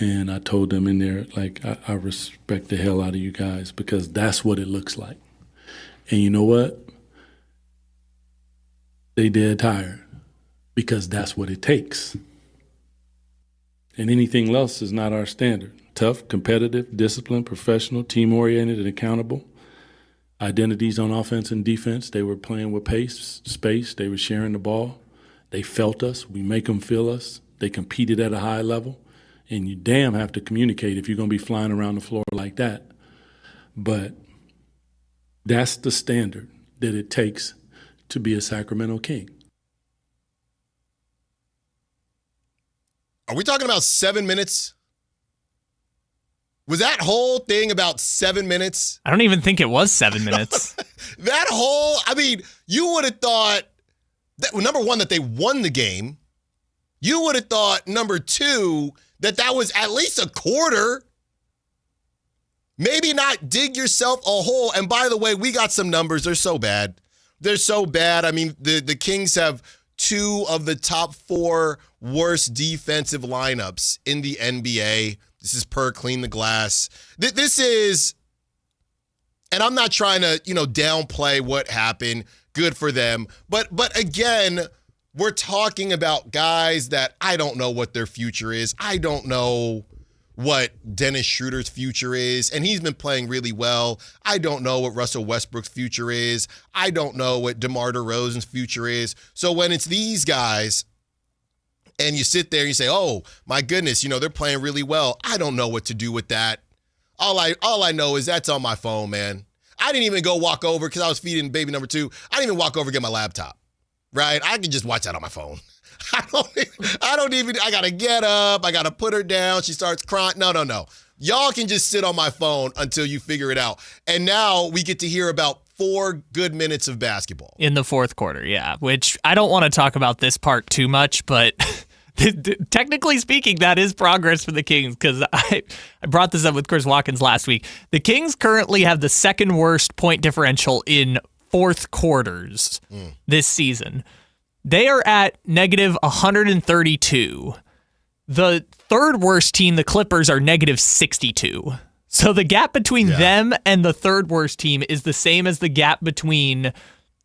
And I told them in there, like, I respect the hell out of you guys because that's what it looks like. And you know what? They dead tired because that's what it takes. And anything else is not our standard. Tough, competitive, disciplined, professional, team-oriented, and accountable. Identities on offense and defense. They were playing with pace, space. They were sharing the ball. They felt us. We make them feel us. They competed at a high level. And you damn have to communicate if you're going to be flying around the floor like that. But that's the standard that it takes to be a Sacramento King. Are we talking about 7 minutes? Was that whole thing about 7 minutes? I don't even think it was 7 minutes. That whole, I mean, you would have thought, that, well, number one, that they won the game. You would have thought, number two, that was at least a quarter. Maybe not dig yourself a hole. And by the way, we got some numbers. They're so bad. They're so bad. I mean, the Kings have two of the top four worst defensive lineups in the NBA. This is per Clean the Glass. This is, and I'm not trying to, downplay what happened. Good for them. But again, we're talking about guys that I don't know what their future is. I don't know what Dennis Schroeder's future is, and he's been playing really well. I don't know what Russell Westbrook's future is. I don't know what DeMar DeRozan's future is. So when it's these guys, and you sit there and you say, oh, my goodness, they're playing really well. I don't know what to do with that. All I know is that's on my phone, man. I didn't even go walk over because I was feeding baby number two. I didn't even walk over and get my laptop, right? I can just watch that on my phone. I got to get up. I got to put her down. She starts crying. No. Y'all can just sit on my phone until you figure it out. And now we get to hear about 4 good minutes of basketball. In the fourth quarter, yeah, which I don't want to talk about this part too much, but technically speaking, that is progress for the Kings because I brought this up with Chris Watkins last week. The Kings currently have the second worst point differential in fourth quarters this season. They are at negative 132. The third worst team, the Clippers, are negative 62. So the gap between them and the third worst team is the same as the gap between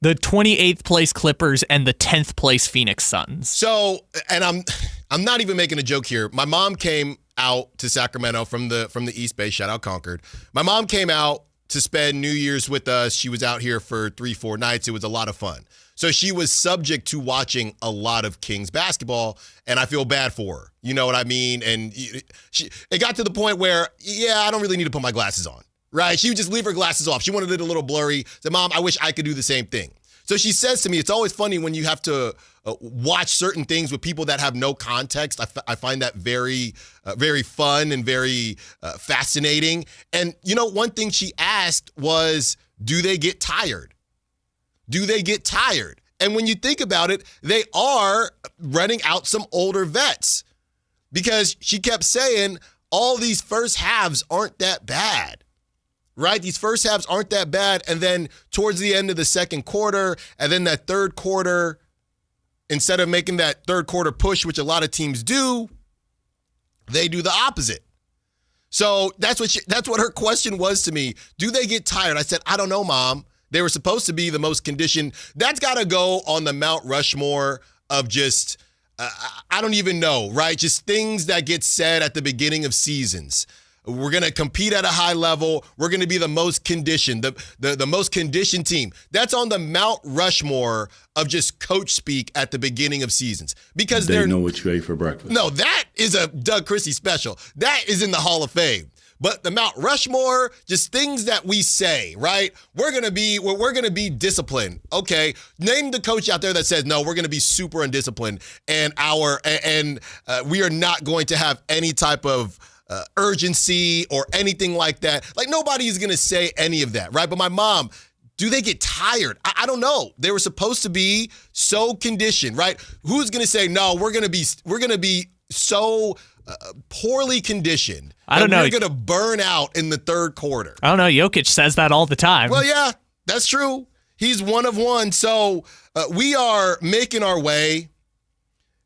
the 28th place Clippers and the 10th place Phoenix Suns. So, and I'm not even making a joke here. My mom came out to Sacramento from the East Bay. Shout out Concord. My mom came out to spend New Year's with us. She was out here for 3-4 nights. It was a lot of fun. So she was subject to watching a lot of Kings basketball, and I feel bad for her. You know what I mean? And it got to the point where, I don't really need to put my glasses on, right? She would just leave her glasses off. She wanted it a little blurry. Said, Mom, I wish I could do the same thing. So she says to me, it's always funny when you have to watch certain things with people that have no context. I find that very, very fun and very fascinating. And, one thing she asked was, do they get tired? Do they get tired? And when you think about it, they are running out some older vets because she kept saying all these first halves aren't that bad, right? These first halves aren't that bad. And then towards the end of the second quarter and then that third quarter, instead of making that third quarter push, which a lot of teams do, they do the opposite. So that's what her question was to me. Do they get tired? I said, I don't know, Mom. They were supposed to be the most conditioned. That's got to go on the Mount Rushmore of just, I don't even know, right? Just things that get said at the beginning of seasons. We're going to compete at a high level. We're going to be the most conditioned, the most conditioned team. That's on the Mount Rushmore of just coach speak at the beginning of seasons. Because they know what you ate for breakfast. No, that is a Doug Christie special. That is in the Hall of Fame. But the Mount Rushmore, just things that we say, right? We're gonna be disciplined. Okay, name the coach out there that says no. We're gonna be super undisciplined, and we are not going to have any type of urgency or anything like that. Like nobody is gonna say any of that, right? But my mom. Do they get tired? I don't know. They were supposed to be so conditioned, right? Who's gonna say no? We're gonna be so poorly conditioned. I don't know. We're going to burn out in the third quarter. I don't know. Jokic says that all the time. Well, yeah, that's true. He's one of one. So we are making our way.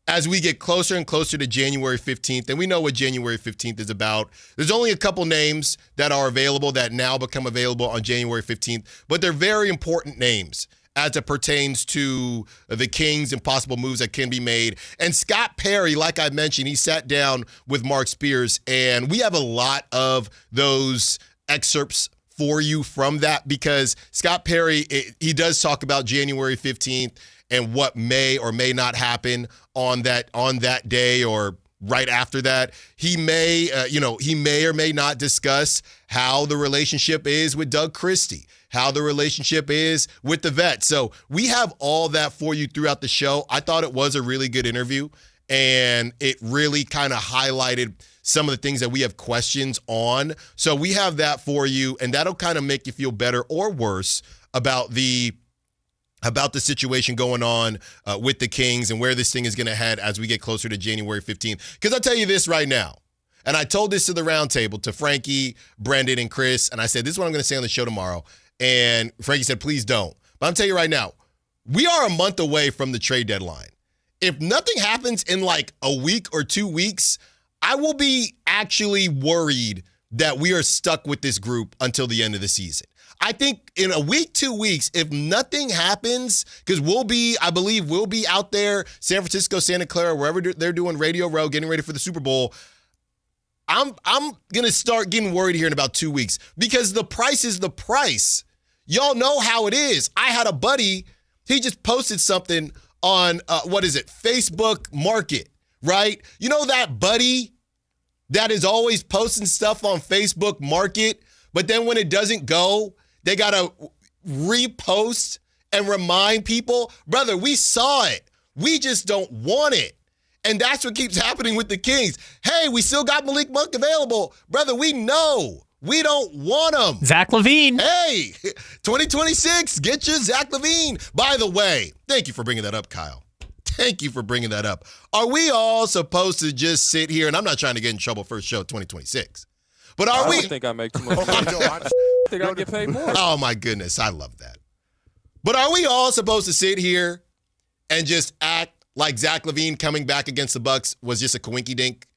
as we get closer and closer to January 15th, and we know what January 15th is about. There's only a couple names that are available that now become available on January 15th, but they're very important names as it pertains to the Kings and possible moves that can be made. And Scott Perry, like I mentioned, he sat down with Mark Spears, and we have a lot of those excerpts for you from that because Scott Perry, he does talk about January 15th and what may or may not happen on that day or right after that. He may or may not discuss how the relationship is with Doug Christie, how the relationship is with the vet. So we have all that for you throughout the show. I thought it was a really good interview, and it really kind of highlighted some of the things that we have questions on. So we have that for you, and that'll kind of make you feel better or worse about the situation going on with the Kings and where this thing is going to head as we get closer to January 15th. Because I'll tell you this right now, and I told this to the roundtable, to Frankie, Brendan, and Chris, and I said, this is what I'm going to say on the show tomorrow. And Frankie said, please don't. But I'm telling you right now, we are a month away from the trade deadline. If nothing happens in like a week or 2 weeks, I will be actually worried that we are stuck with this group until the end of the season. I think in a week, 2 weeks, if nothing happens, because I believe we'll be out there, San Francisco, Santa Clara, wherever they're doing Radio Row, getting ready for the Super Bowl. I'm going to start getting worried here in about 2 weeks because the price is the price. Y'all know how it is. I had a buddy, he just posted something on, Facebook Market, right? You know that buddy that is always posting stuff on Facebook Market, but then when it doesn't go, they got to repost and remind people, brother, we saw it. We just don't want it. And that's what keeps happening with the Kings. Hey, we still got Malik Monk available. Brother, we know. We don't want him. Zach LaVine. Hey, 2026, get your Zach LaVine. By the way, thank you for bringing that up, Kyle. Thank you for bringing that up. Are we all supposed to just sit here, and I'm not trying to get in trouble first show 2026, but are we? I don't think I make too much money. I think I get paid more. Oh, my goodness. I love that. But are we all supposed to sit here and just act like Zach LaVine coming back against the Bucks was just a coinky-dink?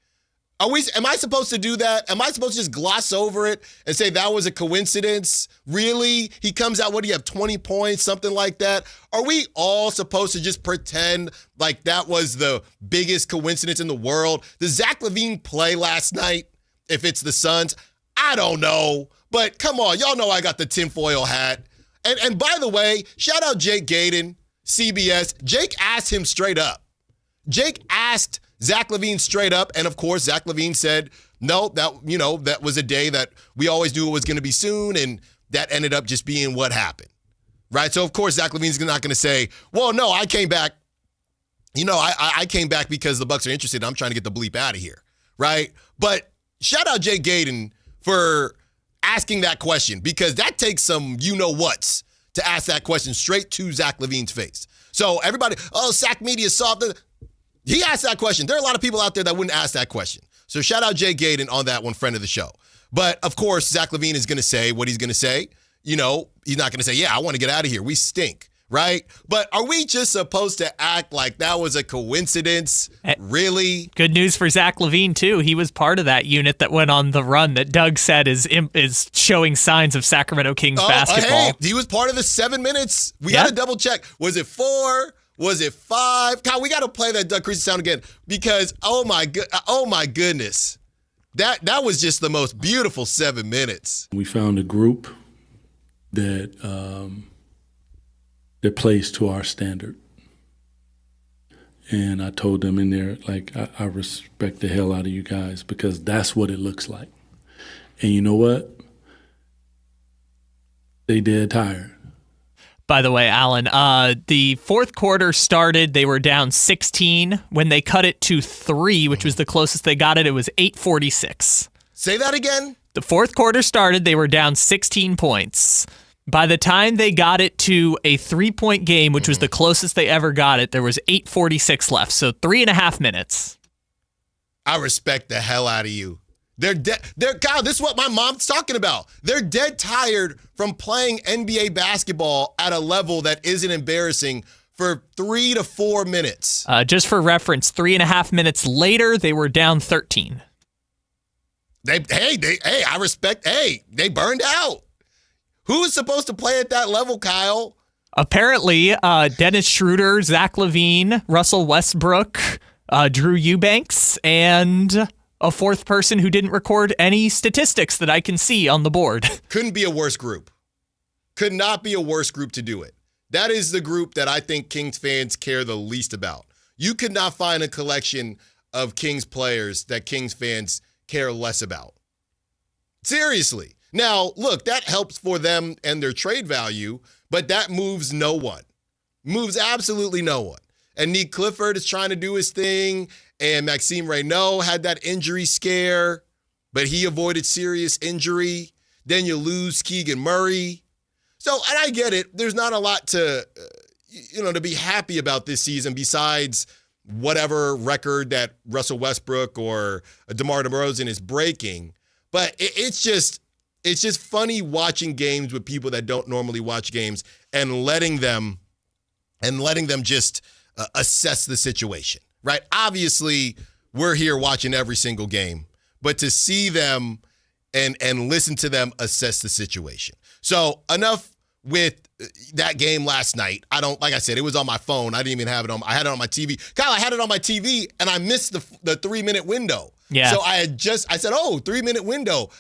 Am I supposed to do that? Am I supposed to just gloss over it and say that was a coincidence? Really? He comes out, what do you have, 20 points, something like that? Are we all supposed to just pretend like that was the biggest coincidence in the world? Does Zach LaVine play last night if it's the Suns? I don't know. But come on, y'all know I got the tinfoil hat. And by the way, shout out Jake Gaden, CBS. Jake asked him straight up. Jake asked Zach LaVine straight up, and of course, Zach LaVine said, no, that was a day that we always knew it was going to be soon, and that ended up just being what happened, right? So, of course, Zach LaVine's not going to say, well, no, I came back. I came back because the Bucks are interested. I'm trying to get the bleep out of here, right? But shout out Jake Gaden for asking that question because that takes some you-know-whats to ask that question straight to Zach LaVine's face. So everybody, Sac Media soft. He asked that question. There are a lot of people out there that wouldn't ask that question. So shout out Jay Gaden on that one, friend of the show. But, of course, Zach LaVine is going to say what he's going to say. He's not going to say, yeah, I want to get out of here. We stink, right? But are we just supposed to act like that was a coincidence? Really? Good news for Zach LaVine, too. He was part of that unit that went on the run that Doug said is showing signs of Sacramento Kings basketball. Hey, he was part of the 7 minutes. We got to double check. Was it 4? Was it 5? Kyle, we got to play that Doug Christie sound again because, oh my goodness. That was just the most beautiful 7 minutes. We found a group that plays to our standard. And I told them in there, like, I respect the hell out of you guys because that's what it looks like. And you know what? They dead tired. By the way, Allen, the fourth quarter started. They were down 16. When they cut it to 3, which was the closest they got it was 8:46. Say that again? The fourth quarter started. They were down 16 points. By the time they got it to a 3-point game, which was the closest they ever got it, there was 8:46 left. So 3.5 minutes. I respect the hell out of you. They're dead. Kyle, this is what my mom's talking about. They're dead tired from playing NBA basketball at a level that isn't embarrassing for 3 to 4 minutes. Just for reference, 3.5 minutes later, they were down 13. I respect. They burned out. Who's supposed to play at that level, Kyle? Apparently, Dennis Schroeder, Zach LaVine, Russell Westbrook, Drew Eubanks, and a fourth person who didn't record any statistics that I can see on the board. Couldn't be a worse group. Could not be a worse group to do it. That is the group that I think Kings fans care the least about. You could not find a collection of Kings players that Kings fans care less about. Seriously. Now, look, that helps for them and their trade value, but that moves no one. Moves absolutely no one. And Nick Clifford is trying to do his thing, and Maxime Reynaud had that injury scare, but he avoided serious injury. Then you lose Keegan Murray. So, and I get it. There's not a lot to, to be happy about this season besides whatever record that Russell Westbrook or DeMar DeRozan is breaking. But it's just funny watching games with people that don't normally watch games and letting them just assess the situation, right? Obviously, we're here watching every single game, but to see them and listen to them assess the situation. So enough with that game last night. Like I said, it was on my phone. I didn't even have it on. I had it on my TV. Kyle, I had it on my TV and I missed the 3-minute window. Yeah. So I said, 3-minute window.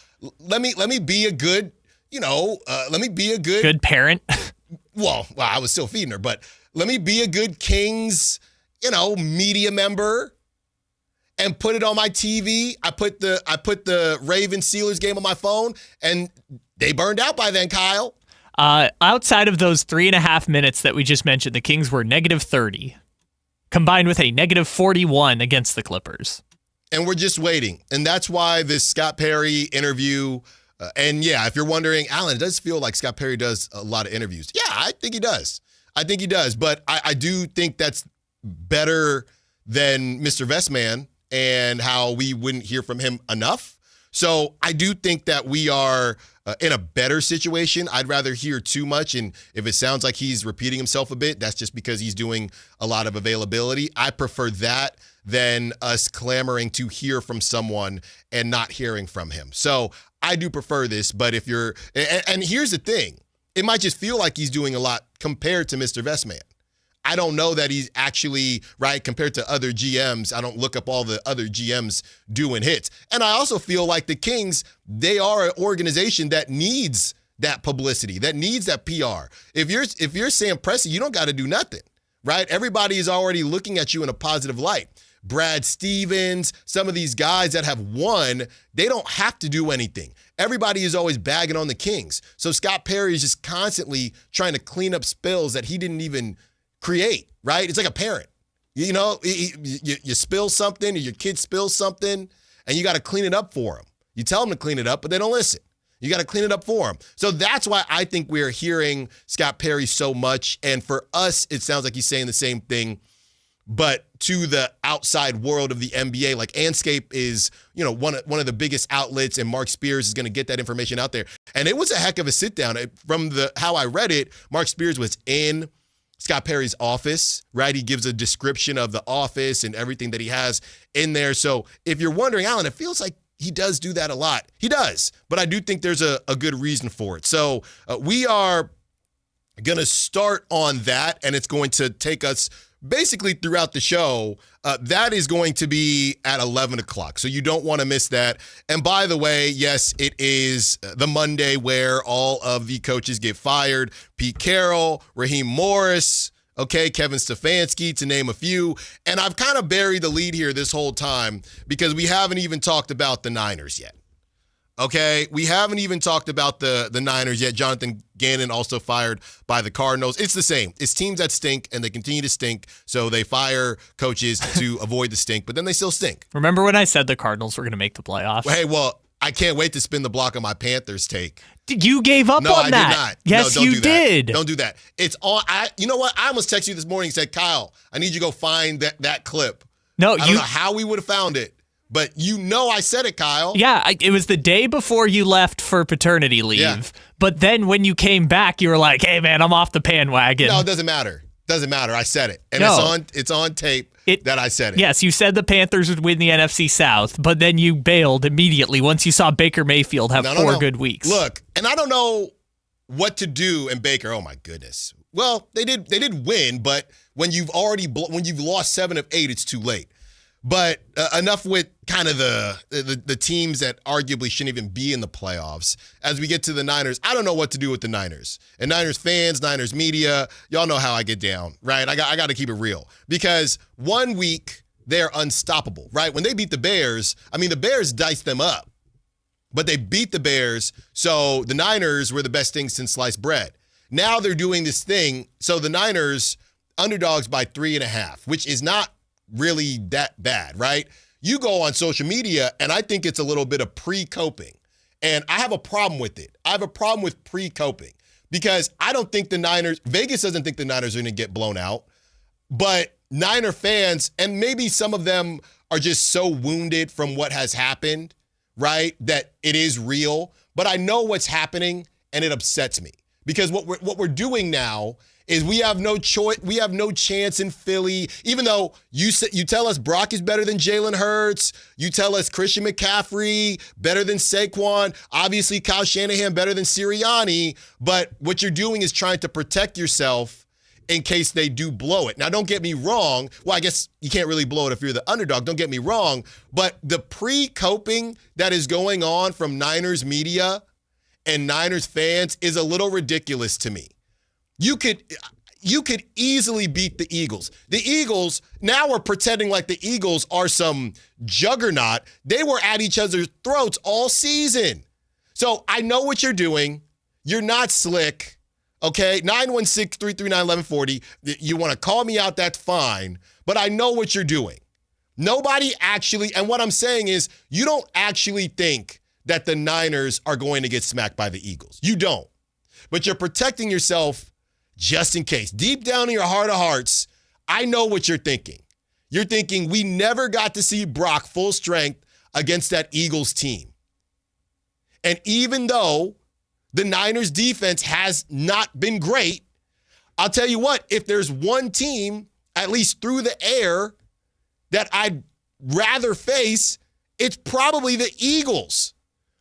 Let me be a good, good parent. Well, I was still feeding her, but let me be a good Kings, media member and put it on my TV. I put the Ravens Steelers game on my phone and they burned out by then, Kyle. Outside of those 3.5 minutes that we just mentioned, the Kings were -30, combined with a -41 against the Clippers. And we're just waiting. And that's why this Scott Perry interview, if you're wondering, Allen, it does feel like Scott Perry does a lot of interviews. Yeah, I think he does. But I do think that's better than Mr. Vestman and how we wouldn't hear from him enough. So I do think that we are in a better situation. I'd rather hear too much, and if it sounds like he's repeating himself a bit, that's just because he's doing a lot of availability. I prefer that than us clamoring to hear from someone and not hearing from him. So I do prefer this, but if you're – and here's the thing. It might just feel like he's doing a lot compared to Mr. Vestman. I don't know that he's actually, right, compared to other GMs. I don't look up all the other GMs doing hits. And I also feel like the Kings, they are an organization that needs that publicity, that needs that PR. If you're Sam Presti, you don't got to do nothing, right? Everybody is already looking at you in a positive light. Brad Stevens, some of these guys that have won, they don't have to do anything. Everybody is always bagging on the Kings. So Scott Perry is just constantly trying to clean up spills that he didn't even create, right? It's like a parent. You spill something or your kid spills something and you got to clean it up for them. You tell them to clean it up, but they don't listen. You got to clean it up for them. So that's why I think we're hearing Scott Perry so much. And for us, it sounds like he's saying the same thing, but to the outside world of the NBA, like Anscape is, one of the biggest outlets, and Mark Spears is going to get that information out there. And it was a heck of a sit down. From how I read it, Mark Spears was in Scott Perry's office, right? He gives a description of the office and everything that he has in there. So if you're wondering, Allen, it feels like he does do that a lot. He does, but I do think there's a good reason for it. So we are going to start on that, and it's going to take us basically throughout the show. That is going to be at 11 o'clock. So you don't want to miss that. And by the way, yes, it is the Monday where all of the coaches get fired. Pete Carroll, Raheem Morris, Kevin Stefanski, to name a few. And I've kind of buried the lead here this whole time because we haven't even talked about the Niners yet. We haven't even talked about the Niners yet. Jonathan Gannon also fired by the Cardinals. It's the same. It's teams that stink, and they continue to stink, so they fire coaches to avoid the stink, but then they still stink. Remember when I said the Cardinals were going to make the playoffs? Hey, well, I can't wait to spin the block on my Panthers take. You gave up on that. No, I did not. Yes, no, you did. Don't do that. It's all. You know what? I almost texted you this morning and said, Kyle, I need you to go find that clip. No, I don't know how we would have found it. But I said it, Kyle. Yeah, it was the day before you left for paternity leave. Yeah. But then when you came back, you were like, hey, man, I'm off the bandwagon. No, it doesn't matter. Doesn't matter. I said it. And No. it's on tape that I said it. Yes, you said the Panthers would win the NFC South, but then you bailed immediately once you saw Baker Mayfield have four good weeks. Look, and I don't know what to do. And Baker, oh my goodness. Well, they did win, but when you've lost 7 of 8, it's too late. But enough with kind of the teams that arguably shouldn't even be in the playoffs. As we get to the Niners, I don't know what to do with the Niners. And Niners fans, Niners media, y'all know how I get down, right? I got to keep it real. Because 1 week, they're unstoppable, right? When they beat the Bears, I mean, the Bears diced them up. But they beat the Bears, so the Niners were the best thing since sliced bread. Now they're doing this thing. So the Niners, underdogs by 3.5, which is not really that bad, right? You go on social media, and I think it's a little bit of pre-coping. And I have a problem with it. I have a problem with pre-coping because I don't think Vegas doesn't think the Niners are going to get blown out. But Niner fans, and maybe some of them are just so wounded from what has happened, right, that it is real. But I know what's happening, and it upsets me. Because what we're doing now is we have no choice. We have no chance in Philly. Even though you tell us Brock is better than Jalen Hurts, you tell us Christian McCaffrey better than Saquon, obviously Kyle Shanahan better than Sirianni. But what you're doing is trying to protect yourself in case they do blow it. Now, don't get me wrong. Well, I guess you can't really blow it if you're the underdog. Don't get me wrong. But the pre-coping that is going on from Niners media and Niners fans is a little ridiculous to me. You could easily beat the Eagles. The Eagles now are pretending like the Eagles are some juggernaut. They were at each other's throats all season. So I know what you're doing. You're not slick, okay? 916-339-1140. You want to call me out, that's fine. But I know what you're doing. Nobody actually, and what I'm saying is you don't actually think that the Niners are going to get smacked by the Eagles. You don't. But you're protecting yourself just in case. Deep down in your heart of hearts, I know what you're thinking. You're thinking we never got to see Brock full strength against that Eagles team. And even though the Niners defense has not been great, I'll tell you what, if there's one team, at least through the air, that I'd rather face, it's probably the Eagles.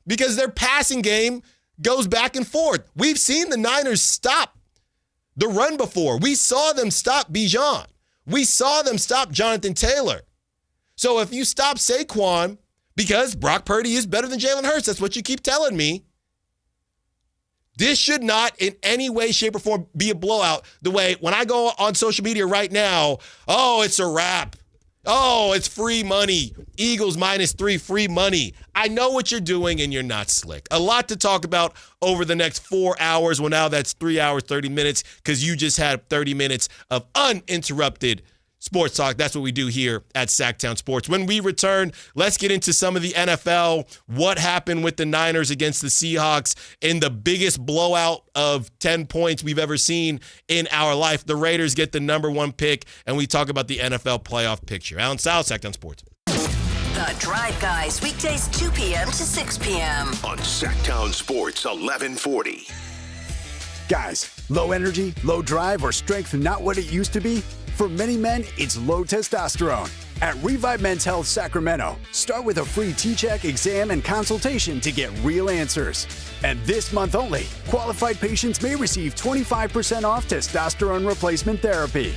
Because their passing game goes back and forth. We've seen the Niners stop the run before. We saw them stop Bijan. We saw them stop Jonathan Taylor. So if you stop Saquon, because Brock Purdy is better than Jalen Hurts, that's what you keep telling me, this should not in any way, shape, or form be a blowout. The way when I go on social media right now, oh, it's a wrap. Oh, it's free money. Eagles -3, free money. I know what you're doing, and you're not slick. A lot to talk about over the next 4 hours. Well, now that's 3 hours, 30 minutes, because you just had 30 minutes of uninterrupted sports talk. That's what we do here at Sactown Sports. When we return, let's get into some of the NFL. What happened with the Niners against the Seahawks in the biggest blowout of 10 points we've ever seen in our life. The Raiders get the #1 pick, and we talk about the NFL playoff picture. Allen Stiles, Sactown Sports. The Drive Guys, weekdays 2 p.m. to 6 p.m. on Sactown Sports 1140. Guys, low energy, low drive, or strength not what it used to be? For many men, it's low testosterone. At Revive Men's Health Sacramento, start with a free T-check, exam, and consultation to get real answers. And this month only, qualified patients may receive 25% off testosterone replacement therapy.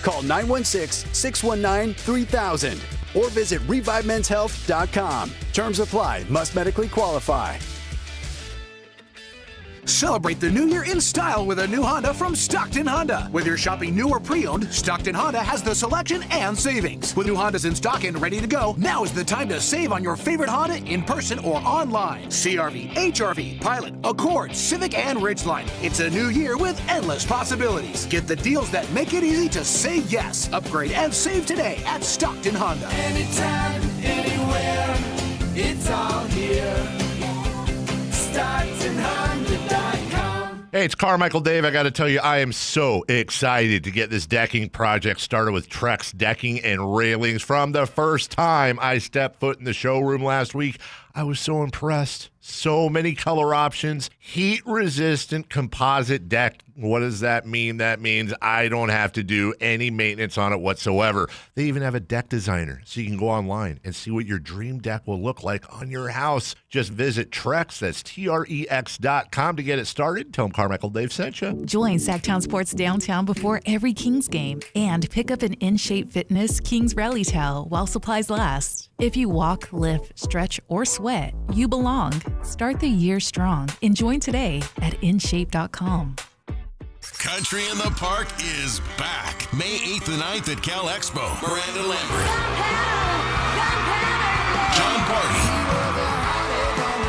Call 916-619-3000 or visit ReviveMen'sHealth.com. Terms apply. Must medically qualify. Celebrate the new year in style with a new Honda from Stockton Honda. Whether you're shopping new or pre-owned, Stockton Honda has the selection and savings. With new Hondas in stock and ready to go, now is the time to save on your favorite Honda in person or online. CR-V, HR-V, Pilot, Accord, Civic, and Ridgeline. It's a new year with endless possibilities. Get the deals that make it easy to say yes. Upgrade and save today at Stockton Honda. Anytime, anywhere, it's all here. StocktonHonda.com. Hey, it's Carmichael Dave. I got to tell you, I am so excited to get this decking project started with Trex Decking and Railings. From the first time I stepped foot in the showroom last week, I was so impressed. So many color options. Heat-resistant composite deck. What does that mean? That means I don't have to do any maintenance on it whatsoever. They even have a deck designer, so you can go online and see what your dream deck will look like on your house. Just visit Trex, that's Trex.com to get it started. Tell them Carmichael Dave sent you. Join Sactown Sports Downtown before every Kings game and pick up an In-Shape Fitness Kings Rally Towel while supplies last. If you walk, lift, stretch, or sweat, you belong. Start the year strong and join today at InShape.com. Country in the Park is back. May 8th and 9th at Cal Expo. Miranda Lambert. John Party.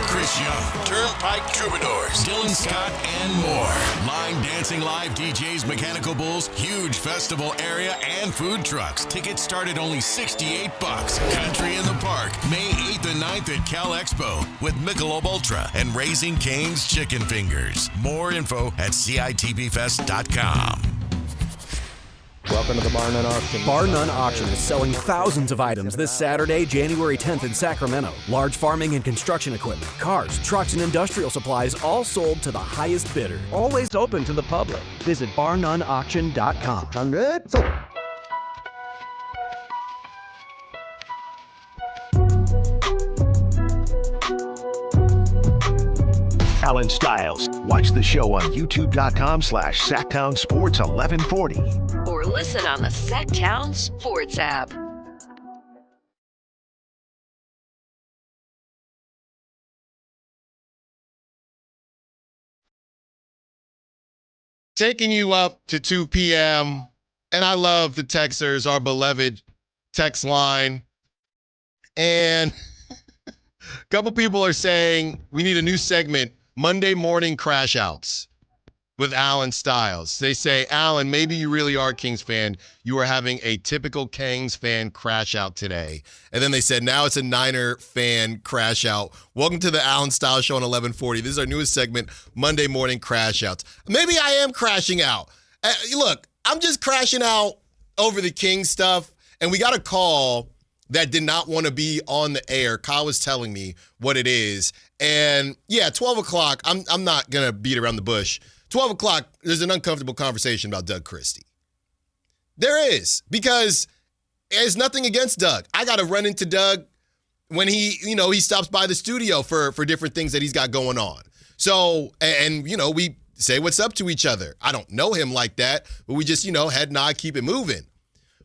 Chris Young. Turnpike Troubadours. Dylan Scott and more. Line dancing live DJs, Mechanical Bulls, huge festival area, and food trucks. Tickets start at only $68. Country in the Park. May 8th and 9th at Cal Expo with Michelob Ultra and Raising Cane's Chicken Fingers. More info at CITBFest.com. Welcome to the Bar None Auction. Bar None Auction is selling thousands of items this Saturday, January 10th in Sacramento. Large farming and construction equipment, cars, trucks, and industrial supplies all sold to the highest bidder. Always open to the public. Visit barnoneauction.com. 100. Allen Stiles. Watch the show on youtube.com/Sactown Sports 1140. Or listen on the Sactown Sports app. Taking you up to 2 p.m., and I love the Texers, our beloved text line. And a couple people are saying we need a new segment, Monday Morning Crash Outs with Allen Stiles. They say, Allen, maybe you really are a Kings fan. You are having a typical Kings fan crash out today. And then they said, now it's a Niner fan crash out. Welcome to the Allen Stiles Show on 1140. This is our newest segment, Monday Morning Crash Outs. Maybe I am crashing out. Look, I'm just crashing out over the Kings stuff. And we got a call that did not want to be on the air. Kyle was telling me what it is. And yeah, 12 o'clock, I'm not going to beat around the bush. 12 o'clock, there's an uncomfortable conversation about Doug Christie. There is, because there's nothing against Doug. I got to run into Doug when he stops by the studio for different things that he's got going on. So, and we say what's up to each other. I don't know him like that, but we just, head nod, keep it moving.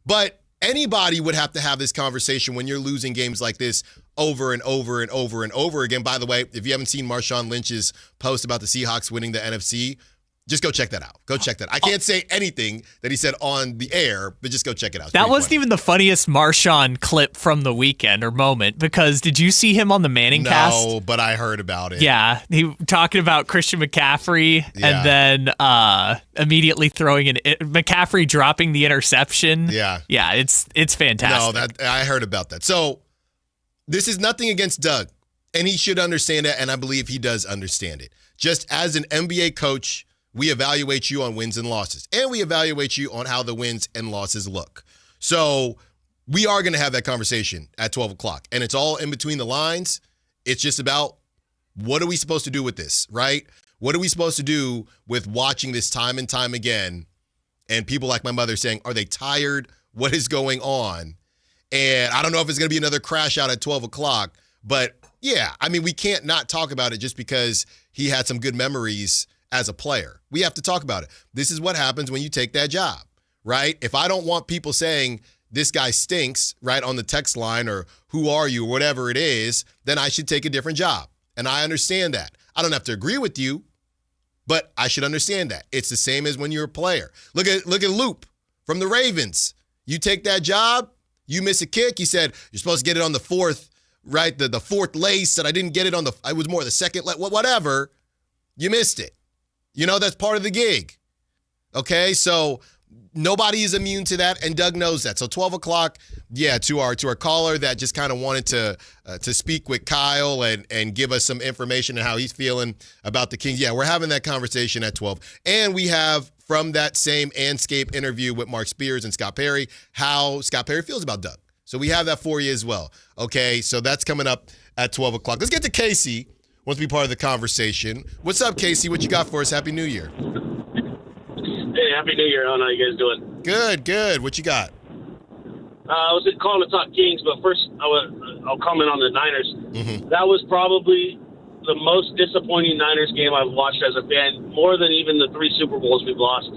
But anybody would have to have this conversation when you're losing games like this over and over and over and over again. By the way, if you haven't seen Marshawn Lynch's post about the Seahawks winning the NFC, just go check that out. Go check that. I can't say anything that he said on the air, but just go check it out. That wasn't even the funniest Marshawn clip from the weekend or moment, because did you see him on the Manning cast? No, but I heard about it. Yeah, he talking about Christian McCaffrey and then immediately throwing McCaffrey dropping the interception. Yeah. Yeah, it's fantastic. No, I heard about that. So this is nothing against Doug, and he should understand it, and I believe he does understand it. Just as an NBA coach, we evaluate you on wins and losses, and we evaluate you on how the wins and losses look. So we are going to have that conversation at 12 o'clock, and it's all in between the lines. It's just about, what are we supposed to do with this, right? What are we supposed to do with watching this time and time again, and people like my mother saying, are they tired? What is going on? And I don't know if it's going to be another crash out at 12 o'clock, but yeah, I mean, we can't not talk about it just because he had some good memories as a player. We have to talk about it. This is what happens when you take that job, right? If I don't want people saying this guy stinks, right, on the text line, or who are you, or whatever it is, then I should take a different job. And I understand that. I don't have to agree with you, but I should understand that. It's the same as when you're a player. Look at Loop from the Ravens. You take that job, you miss a kick, you said you're supposed to get it on the fourth, right? The fourth lace, and I didn't get it on I was more the second, whatever. You missed it. That's part of the gig. Okay, so nobody is immune to that, and Doug knows that. So 12 o'clock, yeah, to our caller that just kind of wanted to speak with Kyle and give us some information on how he's feeling about the Kings. Yeah, we're having that conversation at 12. And we have, from that same Anscape interview with Mark Spears and Scott Perry, how Scott Perry feels about Doug. So we have that for you as well. Okay, so that's coming up at 12 o'clock. Let's get to Casey, wants to be part of the conversation. What's up, Casey? What you got for us? Happy New Year. Hey, Happy New Year. How are you guys doing? Good. What you got? I was calling to talk Kings, but first I'll comment on the Niners. Mm-hmm. That was probably the most disappointing Niners game I've watched as a fan, more than even the 3 Super Bowls we've lost.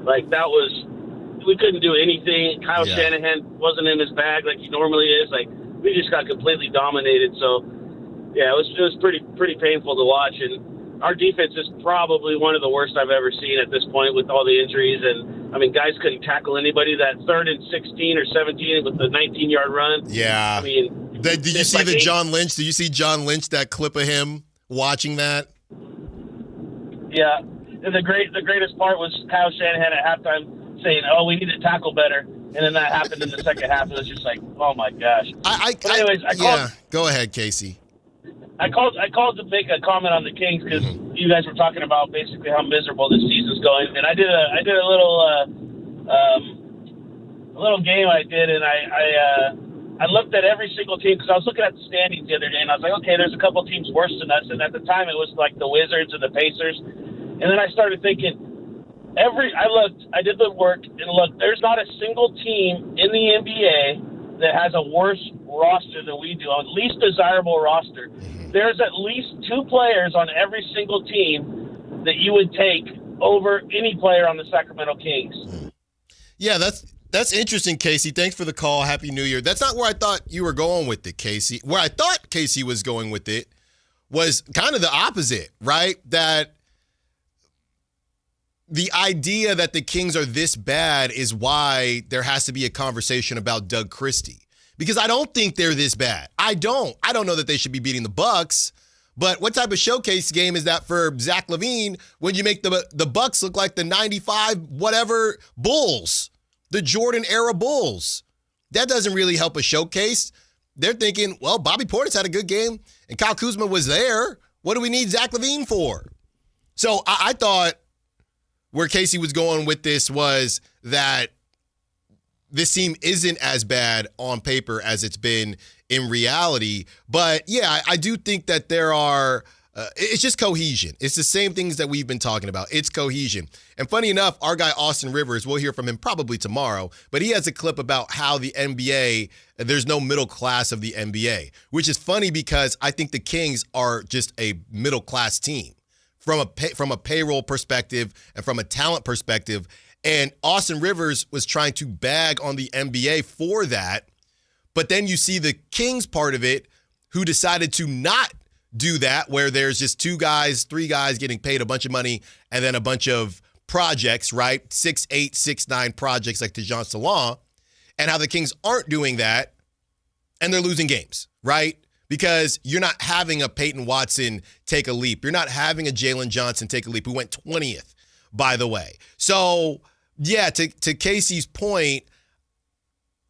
Like, that was – we couldn't do anything. Kyle Shanahan wasn't in his bag like he normally is. Like, we just got completely dominated. So, yeah, it was pretty painful to watch. And our defense is probably one of the worst I've ever seen at this point with all the injuries. And, I mean, guys couldn't tackle anybody. That 3rd and 16 or 17 with the 19-yard run. Yeah. I mean – Did you see John Lynch? Did you see John Lynch, that clip of him watching that? Yeah. And the greatest part was Kyle Shanahan at halftime saying, "Oh, we need to tackle better," and then that happened in the second half. It was just like, oh my gosh. I called. Go ahead, Casey. I called to make a comment on the Kings because you guys were talking about basically how miserable this season's going, and I did a little game I did, and I looked at every single team because I was looking at the standings the other day, and I was like, okay, there's a couple teams worse than us, and at the time it was like the Wizards and the Pacers. And then I started thinking, I did the work, and look, there's not a single team in the NBA that has a worse roster than we do, a least desirable roster. There's at least 2 players on every single team that you would take over any player on the Sacramento Kings. Yeah, that's interesting, Casey. Thanks for the call. Happy New Year. That's not where I thought you were going with it, Casey. Where I thought Casey was going with it was kind of the opposite, right? That the idea that the Kings are this bad is why there has to be a conversation about Doug Christie. Because I don't think they're this bad. I don't know that they should be beating the Bucks. But what type of showcase game is that for Zach LaVine when you make the Bucks look like the 95 whatever Bulls, the Jordan era Bulls? That doesn't really help a showcase. They're thinking, well, Bobby Portis had a good game and Kyle Kuzma was there. What do we need Zach LaVine for? So I thought where Casey was going with this was that this team isn't as bad on paper as it's been in reality. But, yeah, I do think that there are it's just cohesion. It's the same things that we've been talking about. It's cohesion. And funny enough, our guy Austin Rivers, we'll hear from him probably tomorrow, but he has a clip about how the NBA, there's no middle class of the NBA, which is funny because I think the Kings are just a middle class team from a payroll perspective and from a talent perspective. And Austin Rivers was trying to bag on the NBA for that. But then you see the Kings part of it who decided to not do that, where there's just 2 guys, 3 guys getting paid a bunch of money and then a bunch of projects, right? 6'8", 6'9" projects like DeJounte Salon, and how the Kings aren't doing that and they're losing games, right? Because you're not having a Peyton Watson take a leap. You're not having a Jalen Johnson take a leap, who went 20th, by the way. So, yeah, to Casey's point,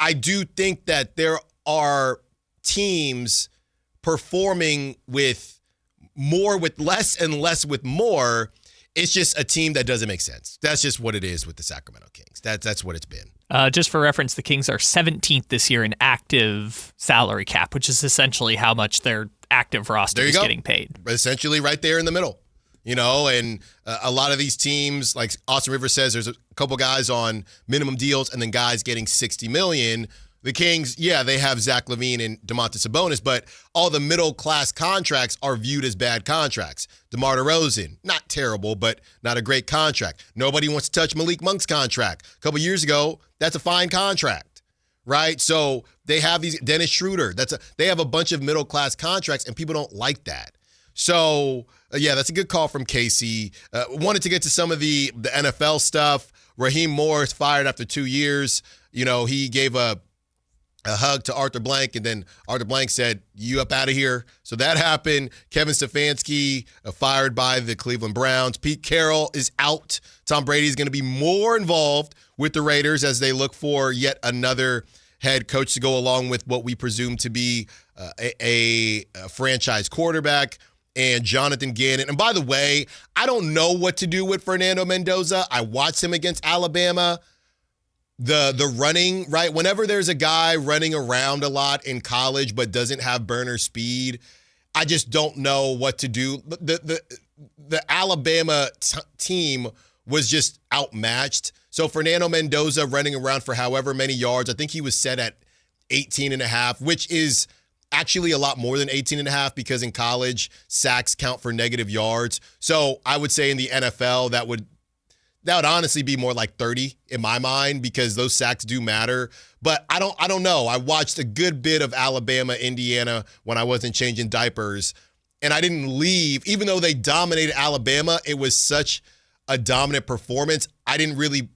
I do think that there are teams performing with more with less and less with more. It's just a team that doesn't make sense. That's just what it is with the Sacramento Kings. That's what it's been. Just for reference, the Kings are 17th this year in active salary cap, which is essentially how much their active roster is getting paid. Essentially right there in the middle. You know, and a lot of these teams, like Austin Rivers says, there's a couple guys on minimum deals and then guys getting $60 million. The Kings, yeah, they have Zach LaVine and Domantas Sabonis, but all the middle-class contracts are viewed as bad contracts. DeMar DeRozan, not terrible, but not a great contract. Nobody wants to touch Malik Monk's contract. A couple years ago, that's a fine contract, right? So they have these, Dennis Schroeder, they have a bunch of middle-class contracts, and people don't like that. So, yeah, that's a good call from Casey. Wanted to get to some of the NFL stuff. Raheem Morris fired after 2 years. You know, he gave a hug to Arthur Blank, and then Arthur Blank said, "You up out of here." So that happened. Kevin Stefanski fired by the Cleveland Browns. Pete Carroll is out. Tom Brady is going to be more involved with the Raiders as they look for yet another head coach to go along with what we presume to be a franchise quarterback. And Jonathan Gannon. And by the way, I don't know what to do with Fernando Mendoza. I watched him against Alabama. The running, right? Whenever there's a guy running around a lot in college but doesn't have burner speed, I just don't know what to do. The Alabama team was just outmatched. So Fernando Mendoza running around for however many yards, I think he was set at 18.5, which is actually a lot more than 18.5 because in college, sacks count for negative yards. So I would say in the NFL, that would honestly be more like 30 in my mind because those sacks do matter. But I don't know. I watched a good bit of Alabama, Indiana when I wasn't changing diapers, and I didn't leave. Even though they dominated Alabama, it was such a dominant performance. I didn't really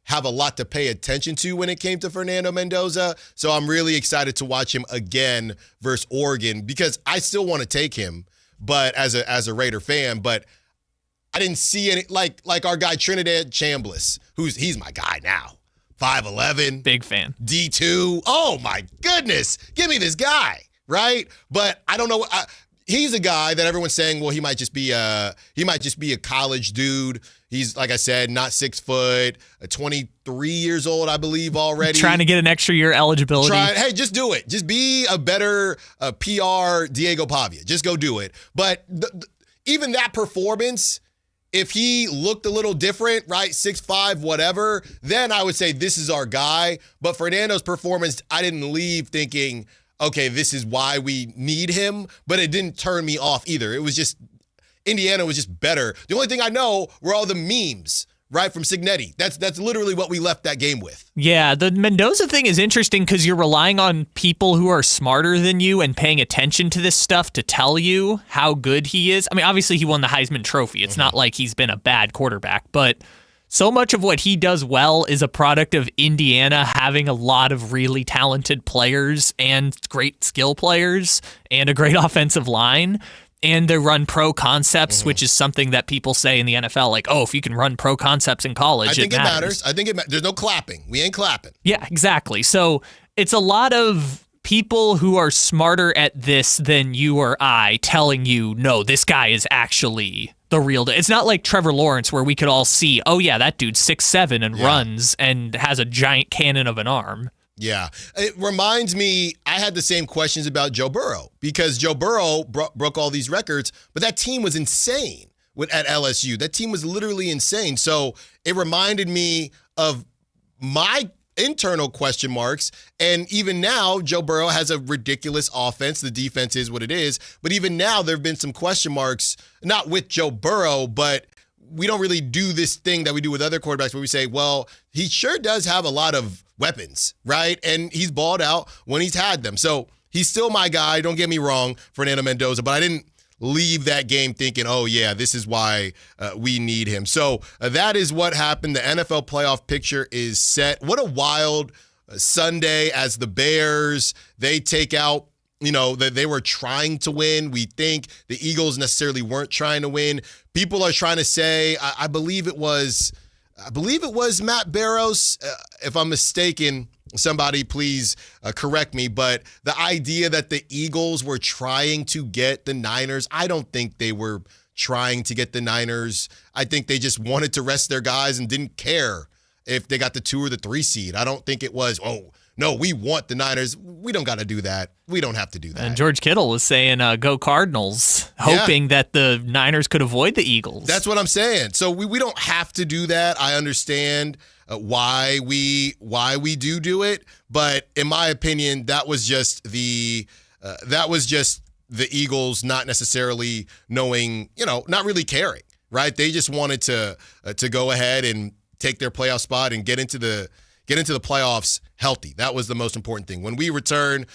have a lot to pay attention to when it came to Fernando Mendoza. So I'm really excited to watch him again versus Oregon because I still want to take him, but as a Raider fan, but I didn't see any like our guy Trinidad Chambliss, he's my guy now. 5'11", big fan. D2. Oh my goodness, give me this guy, right? But I don't know. He's a guy that everyone's saying, well, he might just be a college dude. He's, like I said, not 6 foot, 23 years old, I believe, already. Trying to get an extra year eligibility. Hey, just do it. Just be a better PR Diego Pavia. Just go do it. But even that performance, if he looked a little different, right, 6'5", whatever, then I would say this is our guy. But Fernando's performance, I didn't leave thinking, okay, this is why we need him. But it didn't turn me off either. It was just, Indiana was just better. The only thing I know were all the memes, right, from Cignetti. That's literally what we left that game with. Yeah, the Mendoza thing is interesting because you're relying on people who are smarter than you and paying attention to this stuff to tell you how good he is. I mean, obviously he won the Heisman Trophy. It's not like he's been a bad quarterback, but so much of what he does well is a product of Indiana having a lot of really talented players and great skill players and a great offensive line. And they run pro concepts, which is something that people say in the NFL, like, oh, if you can run pro concepts in college, I think it matters. I think there's no clapping. We ain't clapping. Yeah, exactly. So it's a lot of people who are smarter at this than you or I telling you, no, this guy is actually the real deal. It's not like Trevor Lawrence where we could all see, oh, yeah, that dude's 6'7" and runs and has a giant cannon of an arm. Yeah. It reminds me, I had the same questions about Joe Burrow because Joe Burrow broke all these records, but that team was insane at LSU. That team was literally insane. So it reminded me of my internal question marks. And even now, Joe Burrow has a ridiculous offense. The defense is what it is. But even now, there have been some question marks, not with Joe Burrow, but we don't really do this thing that we do with other quarterbacks where we say, well, he sure does have a lot of weapons, right? And he's balled out when he's had them. So he's still my guy. Don't get me wrong, Fernando Mendoza, but I didn't leave that game thinking, oh, yeah, this is why we need him. So that is what happened. The NFL playoff picture is set. What a wild Sunday as the Bears, they take out, they were trying to win. We think the Eagles necessarily weren't trying to win. People are trying to say, I believe it was Matt Barrows. If I'm mistaken, somebody please correct me. But the idea that the Eagles were trying to get the Niners, I don't think they were trying to get the Niners. I think they just wanted to rest their guys and didn't care if they got the 2 or the 3 seed. I don't think it was, oh, no, we want the Niners. We don't got to do that. We don't have to do that. And George Kittle was saying, go Cardinals, hoping that the Niners could avoid the Eagles. That's what I'm saying. So we don't have to do that. I understand why we do it. But in my opinion, that was just the Eagles not necessarily knowing, not really caring, right? They just wanted to go ahead and take their playoff spot and get into the playoffs healthy. That was the most important thing. When we return,